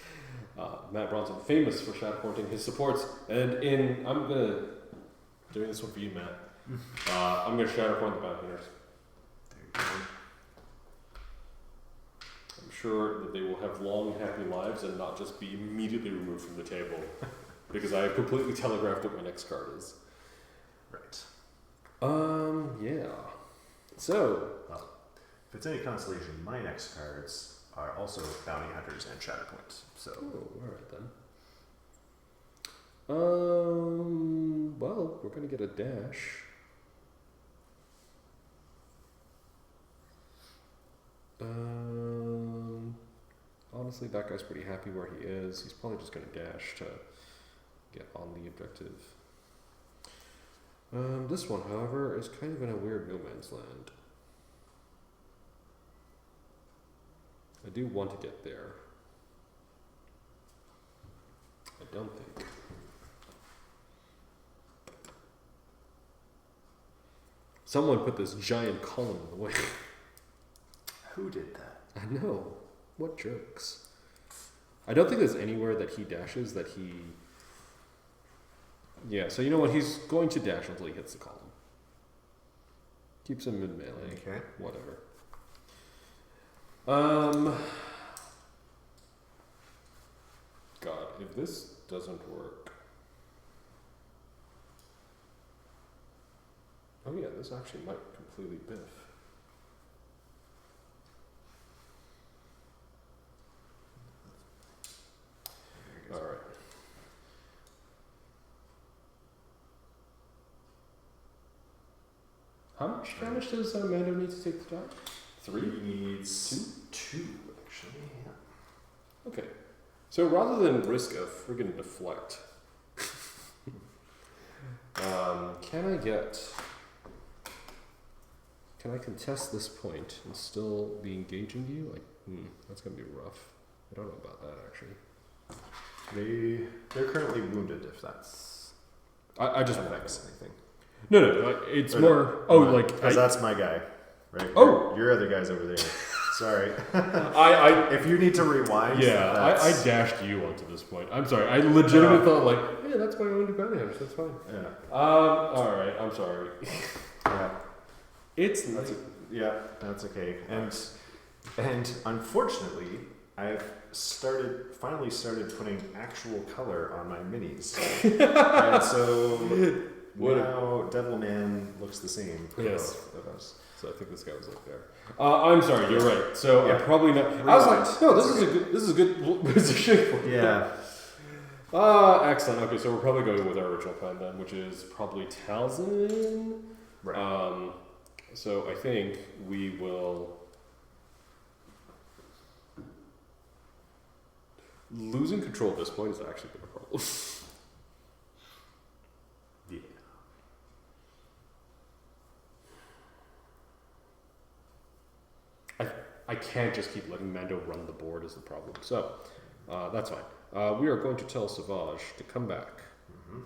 Matt Bronson, famous for Shatterpointing his supports, and doing this one for you, Matt. I'm gonna Shatterpoint the Bounty Hunters. There you go. I'm sure that they will have long, happy lives and not just be immediately removed from the table, because I have completely telegraphed what my next card is. Right. Yeah. So. Well, if it's any consolation, my next cards are also Bounty Hunters and Shatterpoint. So. Oh, alright then. Well, we're gonna get a dash. Honestly, that guy's pretty happy where he is. He's probably just gonna dash to get on the objective. This one, however, is kind of in a weird no man's land. I do want to get there. I don't think. Someone put this giant column in the way. Who did that? I know. What jerks. I don't think there's anywhere that he dashes that he... Yeah, so you know what? He's going to dash until he hits the column. Keeps him in melee. Okay. Whatever. God, if this doesn't work... Oh yeah, this actually might completely biff. Alright. How much damage does Mando need to take the top? 3? He needs two, actually. Yeah. Okay. So rather than risk a friggin' deflect, can I contest this point and still be engaging you? That's gonna be rough. I don't know about that actually. They're currently wounded, if that's I just affects anything. No, it's Or more. Because that's my guy, right? Oh! Your other guy's over there. Sorry. I If you need to rewind, yeah, I dashed you onto this point. I'm sorry. I legitimately thought like, yeah, that's my own bounty hunters. That's fine. Yeah. All right. I'm sorry. Yeah. It's That's okay. And unfortunately, I've finally started putting actual color on my minis. And so now Devil Man looks the same for Yes. both of us. So I think this guy was up there. I'm sorry, you're right. So Yeah. I'm probably not. I was like, no, this is a good position for you. Yeah. Excellent. Okay, so we're probably going with our original plan then, which is probably Talzin. Right. So I think we will. Losing control at this point is actually been a problem. Yeah. I can't just keep letting Mando run the board is the problem. So, that's fine. We are going to tell Asajj to come back. Mm-hmm.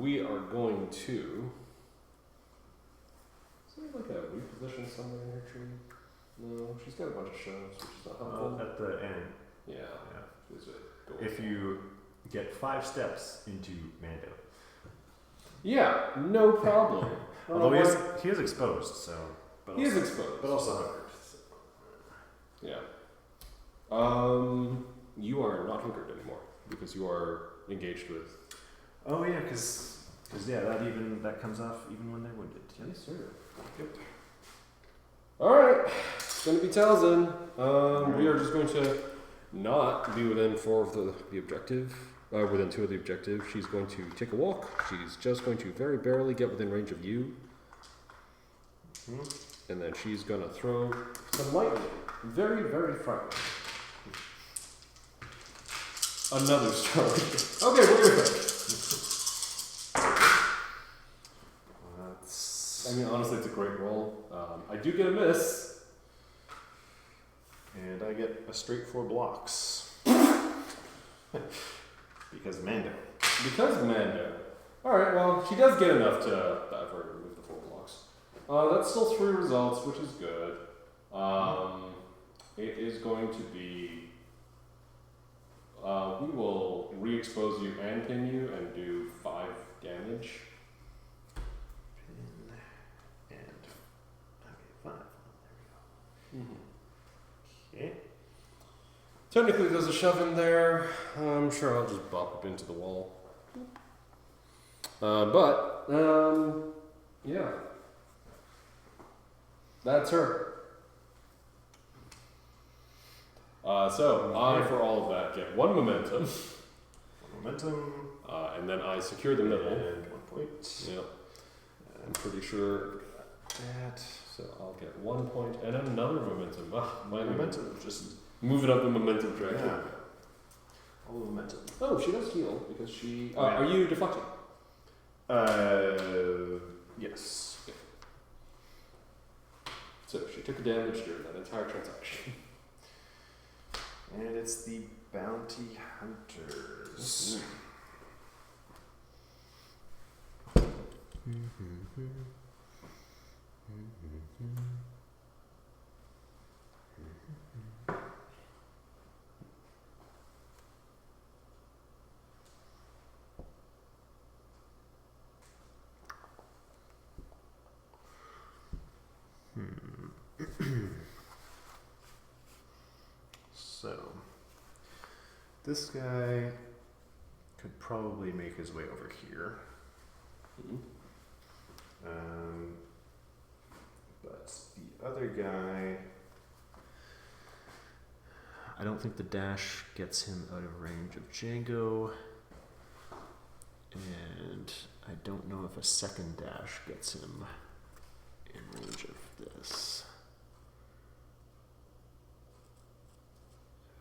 We are going to... Is there like a reposition somewhere in her tree? No, she's got a bunch of shelves, which is not helpful. At the end, Yeah. yeah. Is it going If you get 5 steps into Mando. Yeah, no problem. Although he is exposed, so. He is exposed. But also hungered. Yeah. You are not hungered anymore because you are engaged with. Oh yeah, because that comes off even when they're wounded. Yeah. Yes, sir. Yep. All right, it's going to be Talzin. We are just going to not be within 4 of the objective. Within 2 of the objective. She's going to take a walk. She's just going to very barely get within range of you. And then she's gonna throw some lightning. Very, very frightening. Another star. Okay, we're gonna go. I mean, honestly, it's a great roll. I do get a miss. And I get a straight 4 blocks. Because Mando. Because Mando. Alright, well, she does get enough to I've already removed the 4 blocks. That's still 3 results, which is good. It is going to be. We will re-expose you and pin you and do 5 damage. Pin and. Okay, 5. There we go. Okay. Technically, there's a shove in there. I'm sure I'll just bop up into the wall. Yeah. That's her. So, I, for all of that, get 1 momentum. 1 momentum. And then I secure the middle. And 1 point. Yep. I'm pretty sure that. So I'll get 1 point and another momentum. My Momentum. Just move it up the momentum track. yeah. All the momentum. Oh, she does heal because she. Oh, yeah. Are you deflecting? Yes. Okay. So she took damage during that entire transaction. And it's the Bounty Hunters. So, this guy could probably make his way over here. But the other guy, I don't think the dash gets him out of range of Django, and I don't know if a second dash gets him in range of this.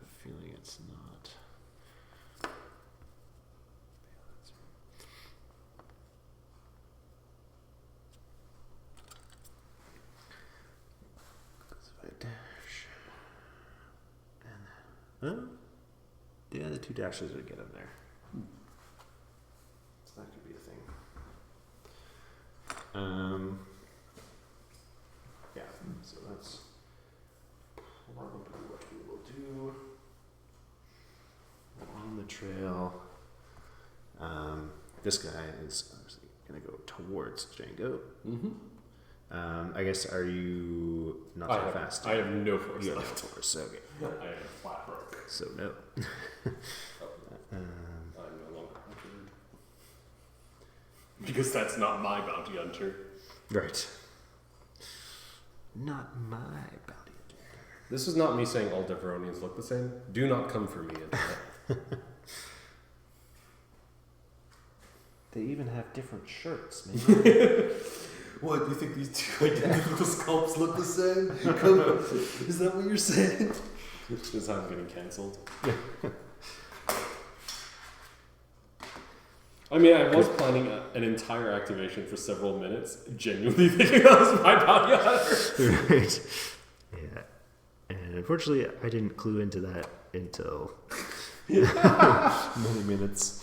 I have a feeling it's not. Dash. And yeah, the 2 dashes would get him there. So that could be a thing. Yeah, so that's probably what we will do. On the trail. This guy is obviously going to go towards Django. I guess, are you not so fast? I have no force You have left. no force, okay. I am flat broke. So no. I'm no longer hunted. Because that's not my bounty hunter. Right. Not my bounty hunter. This is not me saying all Dathomirians look the same. Do not come for me, internet. They even have different shirts, man. What, do you think these 2 identical sculpts look the same? Come on. Is that what you're saying? This is how I'm getting cancelled. I mean, I was planning an entire activation for several minutes, genuinely thinking that was my bounty hunter. Right. Yeah. And unfortunately, I didn't clue into that until many minutes.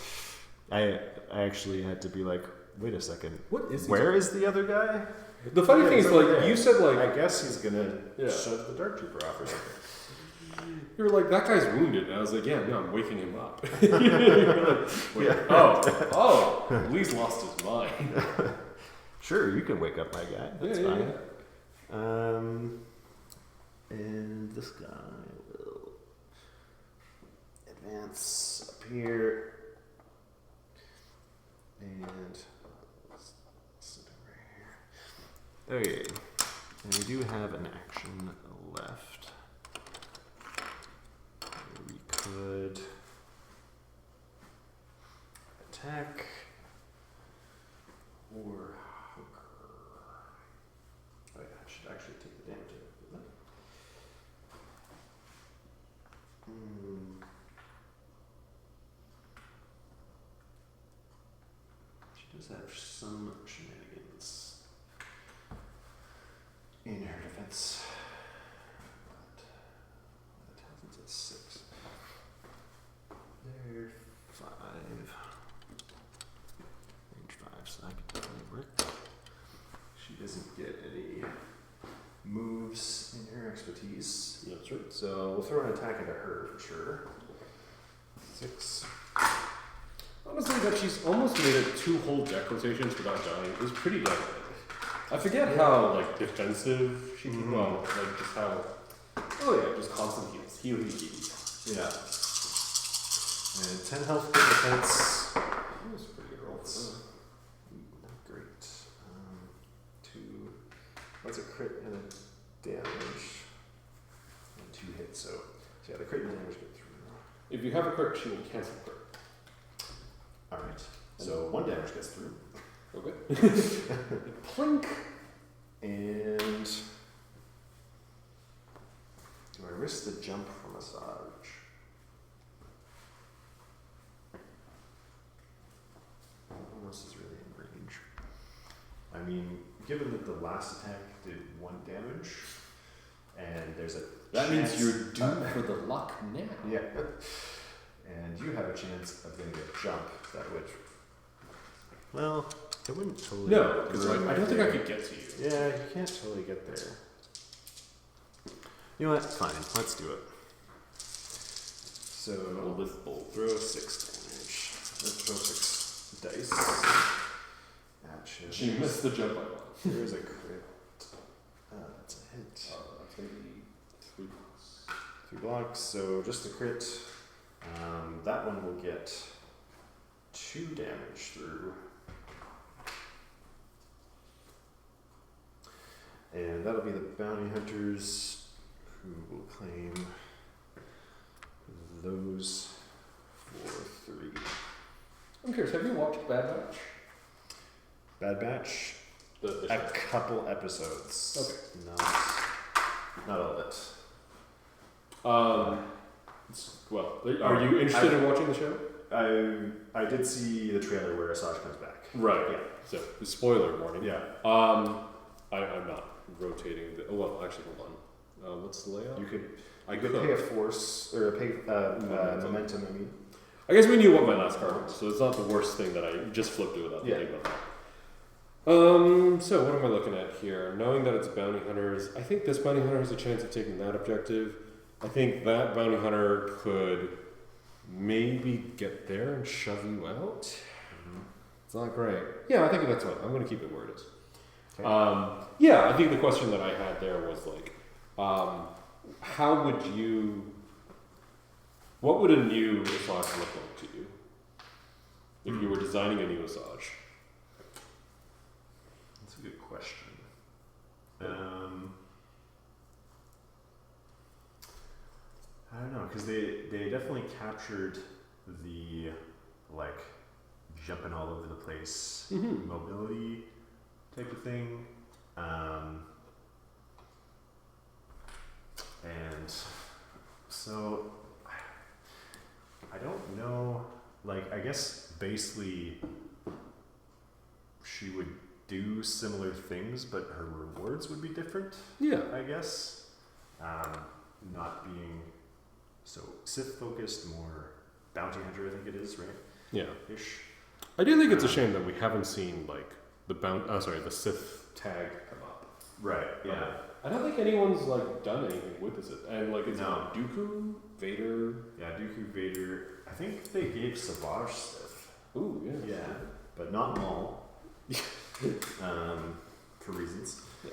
I actually had to be like, wait a second. What is Where is the other guy? The funny thing is, like, there. you said, like, I guess he's gonna Yeah. shove the Dark Trooper off or something. you were like, that guy's wounded. And I was like, yeah, no, I'm waking him up. Like, oh, Lee's lost his mind. Sure, you can wake up my guy. That's Yeah, fine. yeah. And this guy will advance up here. And sit over here. Okay. And we do have an action left. We could attack or hooker. Oh yeah. does have some shenanigans in her defense. But the Talzin's at 6. They're 5. Range 5, so that could definitely work. She doesn't get any moves in her expertise. That's right. So we'll throw an attack into her for sure. 6. Honestly, that she's almost made it 2 whole deck rotations without dying is pretty devastating. I forget how like defensive she can well, like just how just constant heals. Heal. Yeah. And 10 health for defense. That was a pretty good roll. Not great. 2. What's a crit and a damage? And 2 hits, so yeah, the crit and damage get through. If you have a crit, she will cancel crit. Alright. So 1 damage gets through. Okay. Plink. And do I risk the jump from Asajj? No one else is really in range. I mean, given that the last attack did 1 damage, and there's a That chance, means you're due for the luck now. yeah, and you have a chance of getting a jump that would. Well, it wouldn't totally. No, because ruin I my don't think I day. could get to you. Yeah, you can't totally get there. You know what? Fine, let's do it. So Roll with bolt. throw 6 damage. Let's throw 6 dice. At She missed the jump by 1. There's a crit. That's a hit. That's going to be 3 blocks. 3 blocks, so just a crit. That one will get 2 damage through. And that'll be the bounty hunters who will claim those for 3. I'm curious, have you watched Bad Batch? Bad Batch? The A show. couple episodes. Okay. Not all of it. Well, are you interested in watching the show? I did see the trailer where Asajj comes back. Right. Yeah. So, spoiler warning. Yeah. I'm not rotating the. Oh, well, actually, hold on. What's the layout? You could I you could could. pay a force or pay momentum. I mean, I guess we knew what my last card was, so it's not the worst thing that I just flipped it without thinking about that. So what am I looking at here? Knowing that it's bounty hunters, I think this bounty hunter has a chance of taking that objective. I think that bounty hunter could maybe get there and shove you out. It's not great. Yeah, I think that's fine. I'm going to keep it where it is. Okay. Yeah, I think the question that I had there was like, how would you? What would a new Asajj look like to you if you were designing a new Asajj? that's a good question. I don't know, because they definitely captured the like jumping all over the place mobility type of thing, and so I don't know. Like, I guess basically she would do similar things, but her rewards would be different. Yeah. I guess, not being so Sith focused, more bounty hunter. I think it is, right? Yeah. Ish. I do think it's a shame that we haven't seen like the Sith tag come up. Right. Yeah. I don't think anyone's like done anything with the Sith, and like it's No. Dooku, Vader. Yeah. Dooku, Vader. I think they gave Savage Sith. Ooh, yeah. Yeah, but not Maul. For reasons. Yeah.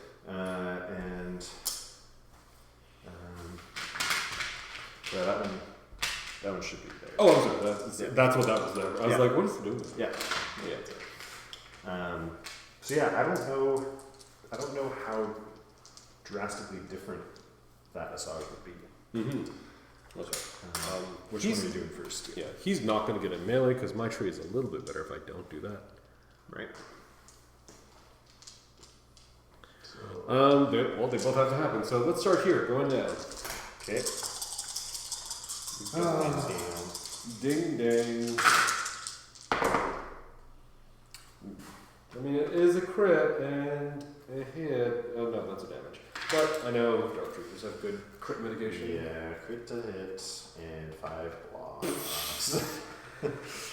And yeah, that one should be there. Oh, I'm sorry. That's what that was there. I was Yeah. like, what is it doing? Yeah. Yeah. So yeah, I don't know how drastically different that Asajj would be. Mm-hmm. That's right. Which he's- one are you doing first? Yeah, he's not going to get a melee because my tree is a little bit better if I don't do that. Right. They both have to happen. So let's start here, going down. Okay. Ding dang. I mean, it is a crit and a hit. Oh no, that's a damage. But I know Dark Troopers have good crit mitigation. Yeah, crit to hit and 5 blocks.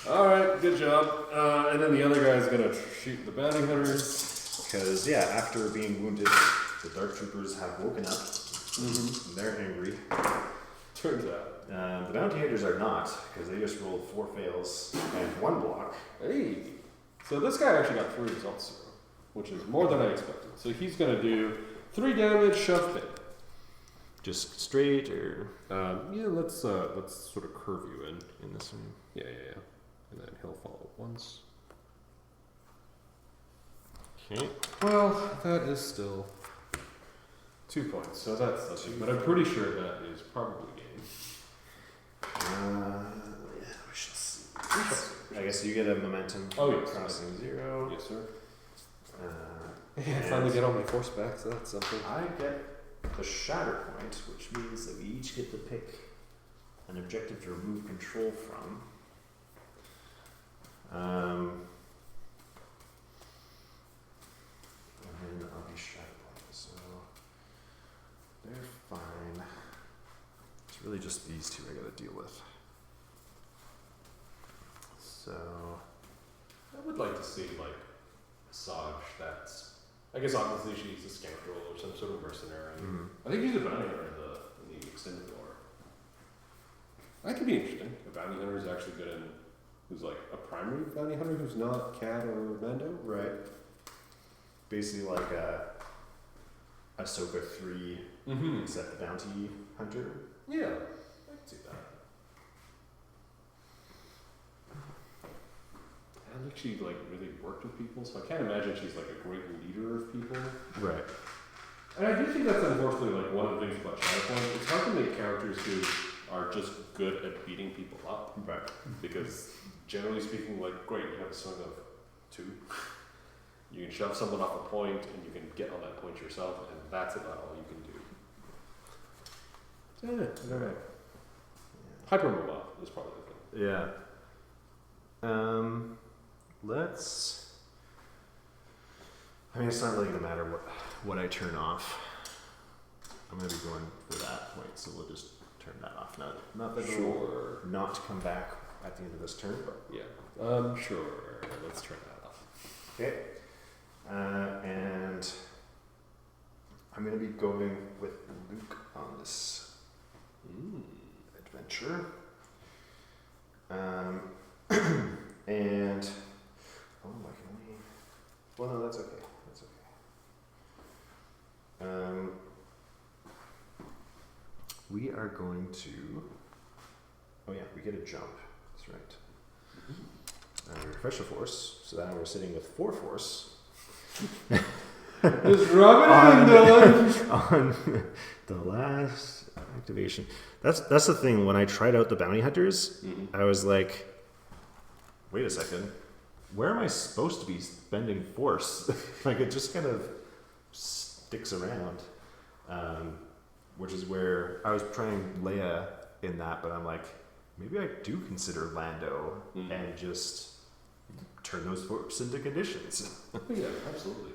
Alright, good job. And then the other guy's gonna shoot the bounty hunters. Because, yeah, after being wounded, the Dark Troopers have woken up. Mm-hmm. They're angry. Turns out. The bounty hunters are not, because they just rolled 4 fails and 1 block. Hey. So this guy actually got 3 results, 0, which is more than I expected. So he's gonna do 3 damage, shove pin. Just straight, or Yeah, let's sort of curve you in. this one? Yeah. And then he'll follow once. Okay. Well, that is still 2 points, so that's nothing. But I'm pretty sure that is probably game. Yeah, we shall see. I guess you get a momentum crossing 0. Yes, sir. And Finally get all my force back, so that's something. I get the Shatterpoint, which means that we each get to pick an objective to remove control from. And then I'll be Shatterpoint, so they're fine. It's really just these 2 I gotta deal with. So I would like to see, like, Asajj that's... I guess obviously she's a scoundrel or some sort of mercenary. I think she's a bounty hunter in the extended lore. That could be interesting. A bounty hunter is actually good in... Who's like a primary bounty hunter who's not Cat or Mando? right, basically like a Ahsoka 3 Mm-hmm. except the bounty hunter. Yeah, I can see that. And like she like really worked with people, so I can't imagine she's like a great leader of people. Right. And I do think that's unfortunately like one of the things about Shatterpoint. It's hard to make characters who are just good at beating people up. Right. Because generally speaking, like great, you have a swing of 2. You can shove someone off a point and you can get on that point yourself, and that's about all you can do. Yeah, I don't know. Hypermobile is probably the thing. Yeah. Let's. I mean, it's not really gonna matter what I turn off. I'm gonna be going for that point, so we'll just turn that off. Not that it'll not come back at the end of this turn, but Yeah. Sure. Let's turn that off. okay. And I'm gonna be going with Luke on this adventure. And I can only. Well, no, that's okay. That's okay. We are going to. Oh yeah, we get a jump. That's right. Refresh the force. So now we're sitting with 4 force. Just rub it in, Dylan. On the last activation. That's the thing. When I tried out the bounty hunters, I was like, wait a second. Where am I supposed to be spending force? Like it just kind of sticks around. Which is where I was trying Leia in that, but I'm like, maybe I do consider Lando and just turn those force into conditions. Yeah, absolutely.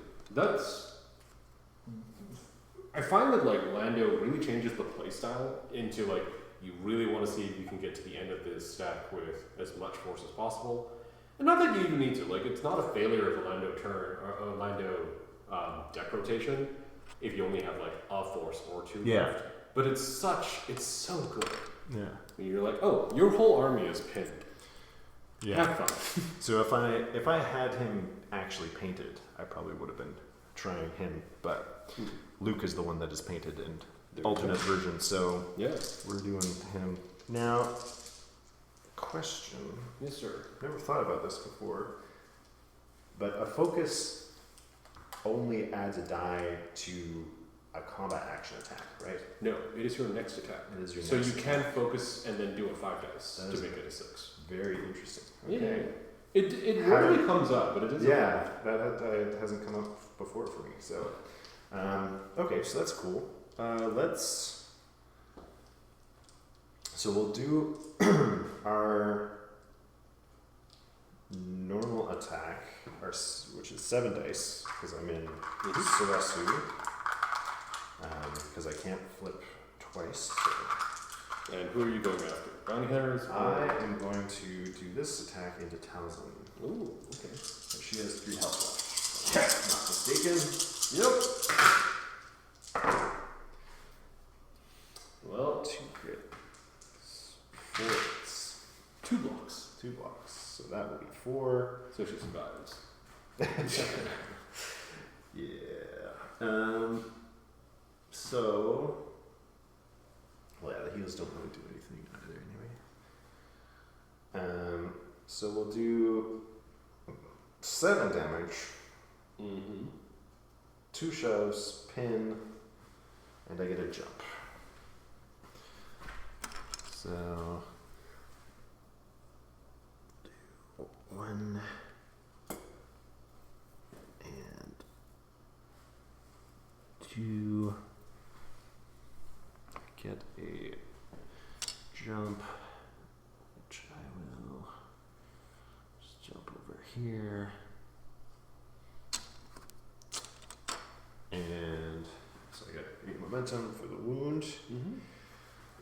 I find that like Lando really changes the playstyle into like you really want to see if you can get to the end of this stack with as much force as possible, and not that you even need to. Like it's not a failure of a Lando turn or a Lando deck rotation if you only have like a force or 2 left. But it's so good. Yeah. And you're like, oh, your whole army is pinned. Yeah. Have fun. So if I had him actually painted, I probably would have been trying him. But Luke is the one that is painted in alternate version, so Yeah. we're doing him now. Question. Yes, sir. Never thought about this before, but a focus only adds a die to a combat action attack, right? No, it is your next attack. It is your So next you can focus and then do a 5 dice That to is make it a 6. very interesting. Yeah. Okay. It How rarely did- comes up, but it is. Yeah, that hasn't come up before for me. So, okay, so that's cool. So we'll do our normal attack, which is 7 dice, because I'm in Surasu. Because I can't flip twice. So. And who are you going after? Bounty hunters? I am going to do this attack into Talzin. Ooh, okay. So she has 3 health left. Not mistaken. Yep. Well, 2 crits. 4 hits. 2 blocks. 2 blocks. So that will be 4. So she survives. Yeah. So. Well, yeah, the heals don't really do anything either, anyway. So we'll do 7 damage. Mm-hmm. 2 shoves, pin, and I get a jump. So. 1 and 2. Get a jump, which I will just jump over here. And so I get 8 momentum for the wound. Mm-hmm.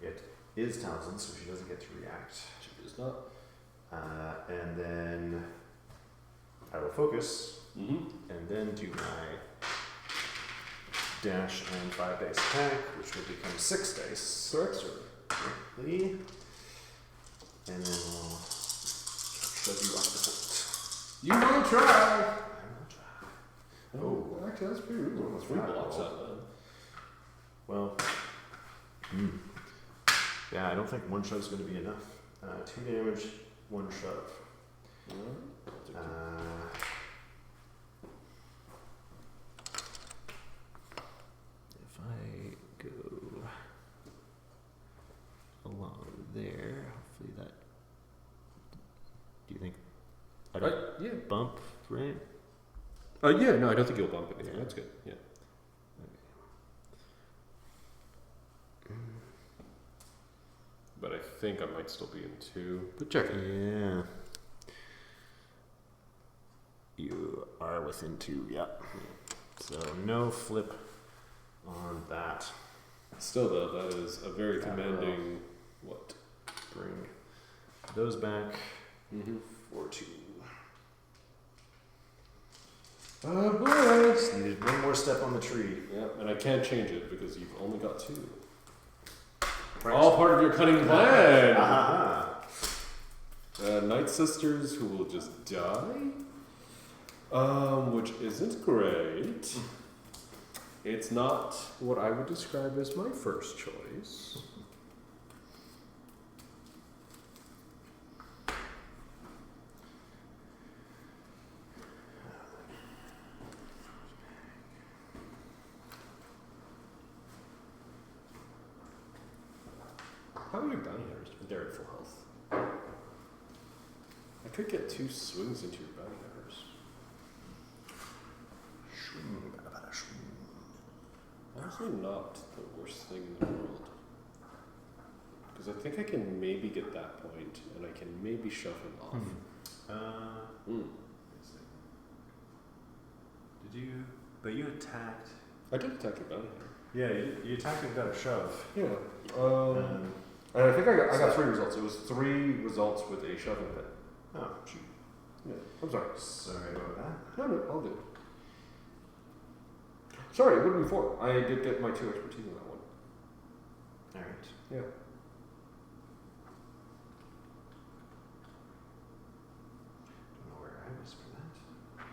It is Talzin, so she doesn't get to react. She does not. And then I will focus, Mm-hmm. and then do my dash and 5 dice attack, which will become 6 dice. Correct, sir. Directly. And then we'll shove you off the point. You will try! I will try. Oh, actually, that's pretty reasonable. That's 3 right. blocks out then. Well, yeah, I don't think 1 shove is going to be enough. 2 damage, 1 shove. If I go along there, hopefully that. Do you think I don't Yeah. bump, right? Yeah, no, I don't think you'll bump anything. Yeah. That's good. Yeah. But I think I might still be in 2. But check it. Yeah. You are within 2, yep. So no flip on that. Still, though, that is a very That commanding. What? Bring those back Mm-hmm. for 2. Oh, boy! Just needed 1 more step on the tree. Yeah, and I can't change it because you've only got 2. Right. All part of your cunning plan! Ah. Night Sisters who will just die? Which isn't great. It's not what I would describe as my first choice. How are your bounty hunters? They're at full health. I could get 2 swings into your bounty hunters. Honestly, not the worst thing in the world. Because I think I can maybe get that point, and I can maybe shove him off. Did you? But you attacked. I did attack your bounty hunter. Yeah, you attacked and got a shove. Yeah. Um, And I think I got 3 results. It was 3 results with a shove and a hit. oh, shoot. Yeah. I'm sorry. Sorry about that. No, I'll do it. Sorry, it would have been 4. I did get my 2 expertise in that one. Alright. Yeah. Don't know where I was for that.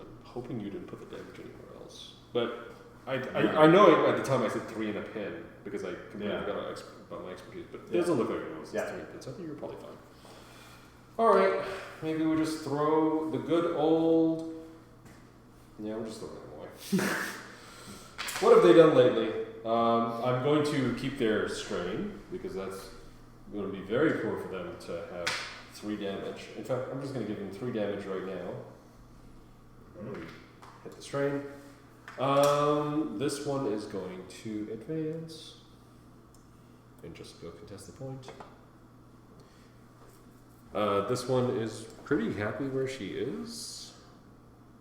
I'm hoping you didn't put the damage anywhere else. But I know at the time I said 3 in a pin because I completely Yeah. forgot about my expertise, but it Yeah. doesn't look like it was Yeah. 3 pins. I think you're probably fine. Alright, maybe we just throw the good old. Yeah, we'll just throw them away. What have they done lately? I'm going to keep their strain because that's going to be very poor for them to have 3 damage. In fact, I'm just going to give them 3 damage right now. Hit the strain. This one is going to advance and just go contest the point. This one is pretty happy where she is.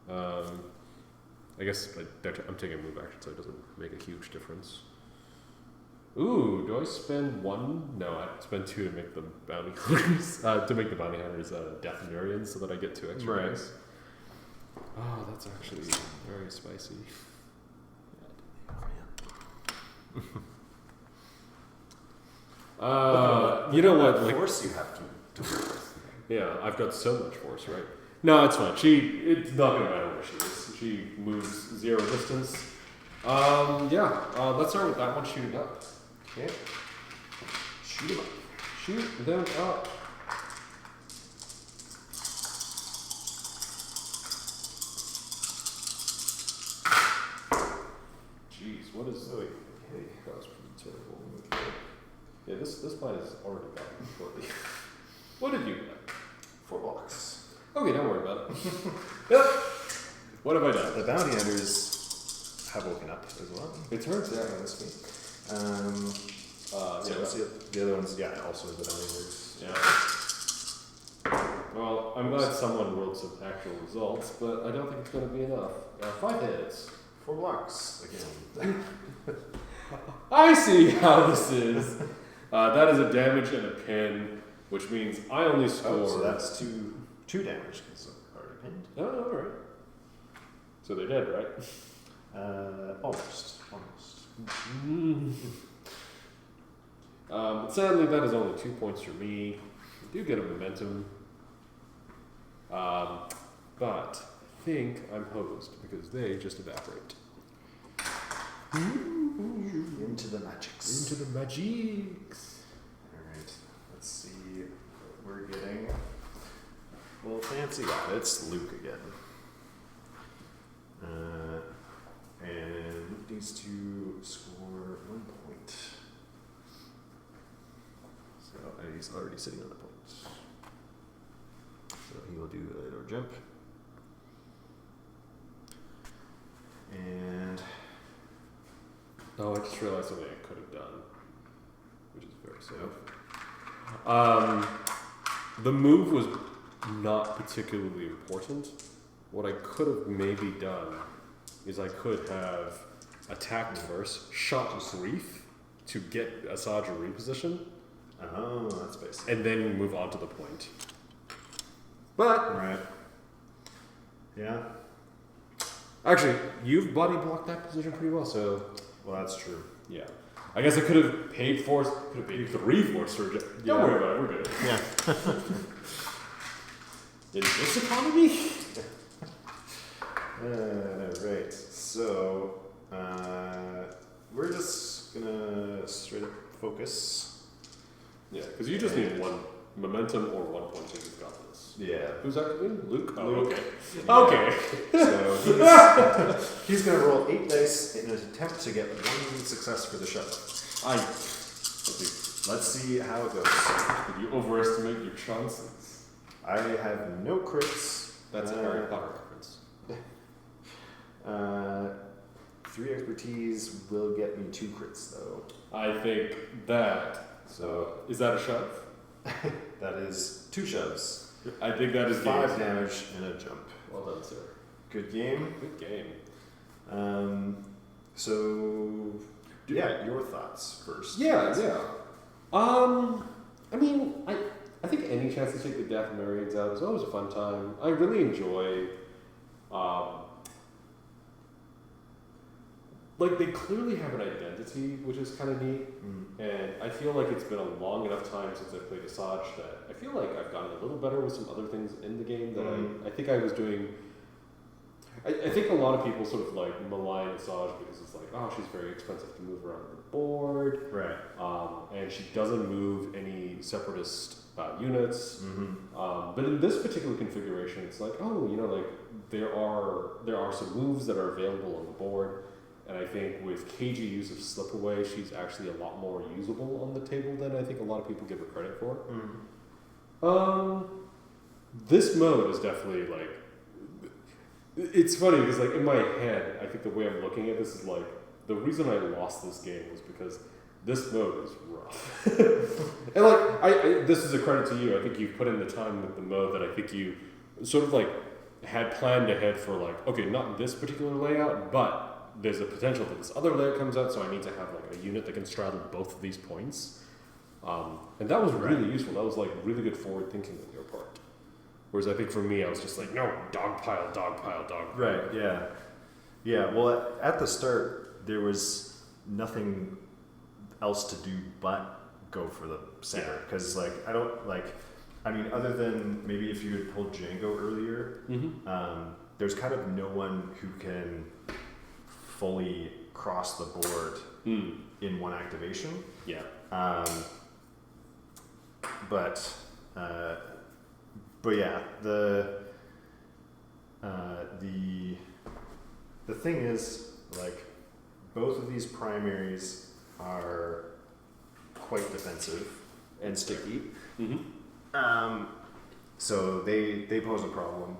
I guess I'm taking a move action, so it doesn't make a huge difference. Ooh, do I spend 1? No, I spend 2 to make the bounty hunters Dathomirians, so that I get 2 extra dice. Oh, that's actually very spicy. You know what? Like, force you have to yeah, I've got so much force, right? No, it's fine. It's not gonna matter where she is. She moves 0 distance. Let's start with that one shooting up. Okay. Shoot him up. Shoot them up. Jeez, what is... Okay. That was pretty terrible. Okay. Yeah, this plan is already gotten shortly. What did you get? 4 blocks. Okay, don't worry about it. Yep. What have I done? The bounty hunters have woken up as well. It turns Yeah, out. this week. The other ones, also the bounty hunters. Yeah. Well, I'm glad someone wrote some actual results, but I don't think it's going to be enough. 5 hits. 4 blocks again. I see how this is. That is a damage and a pin, which means I only score. So that's two damage because I'm already pinned. Oh, all right. So they're dead, right? Almost. But sadly, that is only 2 points for me. I do get a momentum. But I think I'm hosed because they just evaporate. Into the magics. Into the magics. Alright, let's see what we're getting. Well, fancy that. It's Luke again. And Luke needs to score 1 point. So, and he's already sitting on the point. So he will do a little jump. And Oh, I just realized something I could have done, which is very safe. The move was not particularly important. What I could have maybe done is I could have attacked first, shot Reef to get Asajj repositioned, oh, that's basic. and then move on to the point. But Right. Yeah. actually, you've body blocked that position pretty well, so Well, that's true. yeah. I guess I could have paid 3 force for it. Don't worry about it, we're good. Yeah. In this economy? Right. So, we're just gonna straight up focus. Yeah, because you just need 1 momentum or 1 point and you've got this. Yeah. Who's activating? Luke? Oh, Luke. okay. Yeah. Okay. So he's gonna roll 8 dice in an attempt to get 1 success for the shuttle. Let's see how it goes. Did you overestimate your chances? I have no crits. That's a Harry Potter reference. 3 expertise will get me 2 crits though. I think that. So Is that a shove? that is 2 shoves, I think that is 5 game. damage, and a jump. Well done, sir. Good game. Good game. So yeah, your thoughts first. Yeah. I mean, I think any chance to take the Dathomirians out is always a fun time. I really enjoy, like they clearly have an identity, which is kind of neat. And I feel like it's been a long enough time since I've played Asajj that I feel like I've gotten a little better with some other things in the game that I think I was doing. I think a lot of people sort of like malign Asajj because it's like, oh, she's very expensive to move around the board. Right. And she doesn't move any separatist units. Mm-hmm. But in this particular configuration, it's like, oh, you know, like there are some moves that are available on the board. And I think with KG use of Slip Away, she's actually a lot more usable on the table than I think a lot of people give her credit for. This mode is definitely like, it's funny because like in my head, I think the way I'm looking at this is like, the reason I lost this game was because this mode is rough. And like, I this is a credit to you. I think you've put in the time with the mode that I think you sort of like had planned ahead for like, okay, not this particular layout, but there's a potential that this other layout comes out, so I need to have like a unit that can straddle both of these points. And that was really useful. That was like really good forward thinking on your part. Whereas I think for me, I was just like, no, dog pile. Right, yeah. Yeah, well, at the start, there was nothing else to do but go for the center. Because, like, I mean, other than maybe if you had pulled Django earlier, there's kind of no one who can fully cross the board in one activation. Yeah. But yeah, the thing is, like, both of these primaries are quite defensive and sticky. So they pose a problem.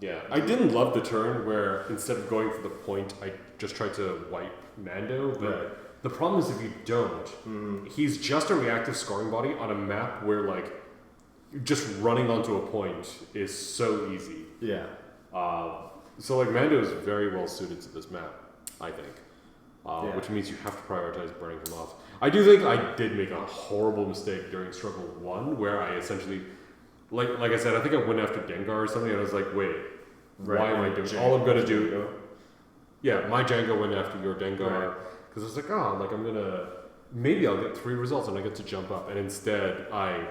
Yeah, I didn't love the turn where instead of going for the point, I just tried to wipe Mando. But the problem is if you don't, he's just a reactive scoring body on a map where like just running onto a point is so easy. Yeah. So like Mando is very well suited to this map, I think, which means you have to prioritize burning him off. I do think I did make a horrible mistake during Struggle 1 where I essentially, like I said, I think I went after Dengar or something and I was like, wait, why am I doing all I'm going to do? Yeah, my Django went after your Dengar because I was like, oh, like I'm going to, maybe I'll get 3 results and I get to jump up. And instead I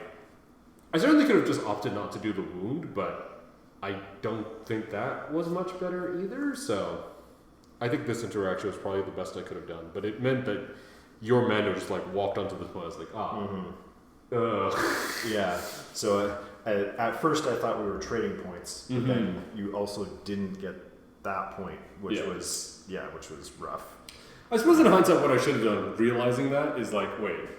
certainly could have just opted not to do the wound, but I don't think that was much better either. So I think this interaction was probably the best I could have done. But it meant that your Mando just like walked onto this point. I was like, yeah. So at first I thought we were trading points, but then you also didn't get that point, which was rough. I suppose in hindsight, what I should have done, realizing that, is like, wait,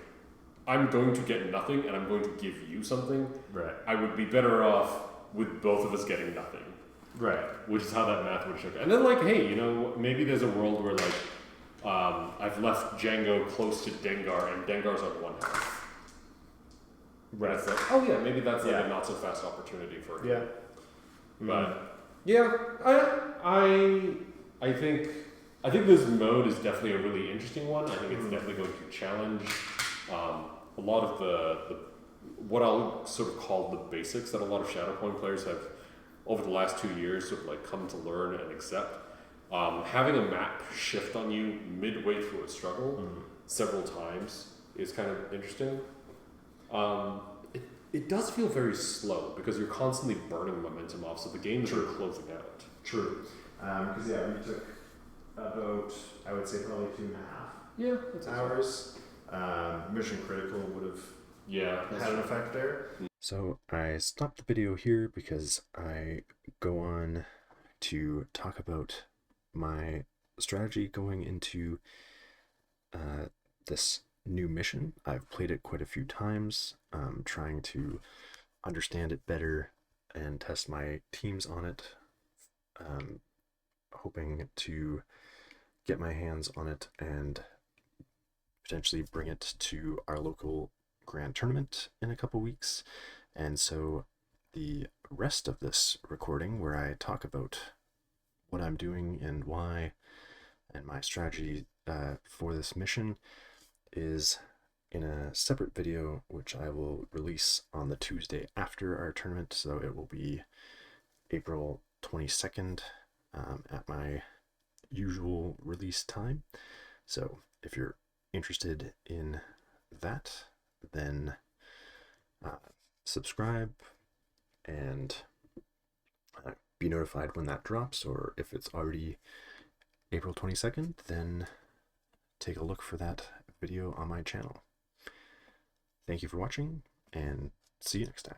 I'm going to get nothing and I'm going to give you something. Right. I would be better off with both of us getting nothing. Right. Which is how that math would shook. And then like, hey, you know, maybe there's a world where like, I've left Django close to Dengar and Dengar's on 1 health. Right. It's like, oh yeah, maybe that's like a not so fast opportunity for him. Yeah. But yeah, I think this mode is definitely a really interesting one. I think it's definitely going to challenge a lot of the what I'll sort of call the basics that a lot of Shatterpoint players have over the last 2 years sort of like come to learn and accept. Having a map shift on you midway through a struggle several times is kind of interesting. It does feel very slow because you're constantly burning momentum off, so the games are closing out. True. Because we took about, I would say, probably 2.5 hours. Mission Critical would have had an effect there. So I stopped the video here because I go on to talk about my strategy going into this new mission. I've played it quite a few times, trying to understand it better and test my teams on it, hoping to get my hands on it and potentially bring it to our local grand tournament in a couple weeks. And so the rest of this recording, where I talk about what I'm doing and why and my strategy for this mission, is in a separate video which I will release on the Tuesday after our tournament. So it will be April 22nd at my usual release time. So if you're interested in that, then subscribe and be notified when that drops, or if it's already April 22nd, then take a look for that video on my channel. Thank you for watching, and see you next time.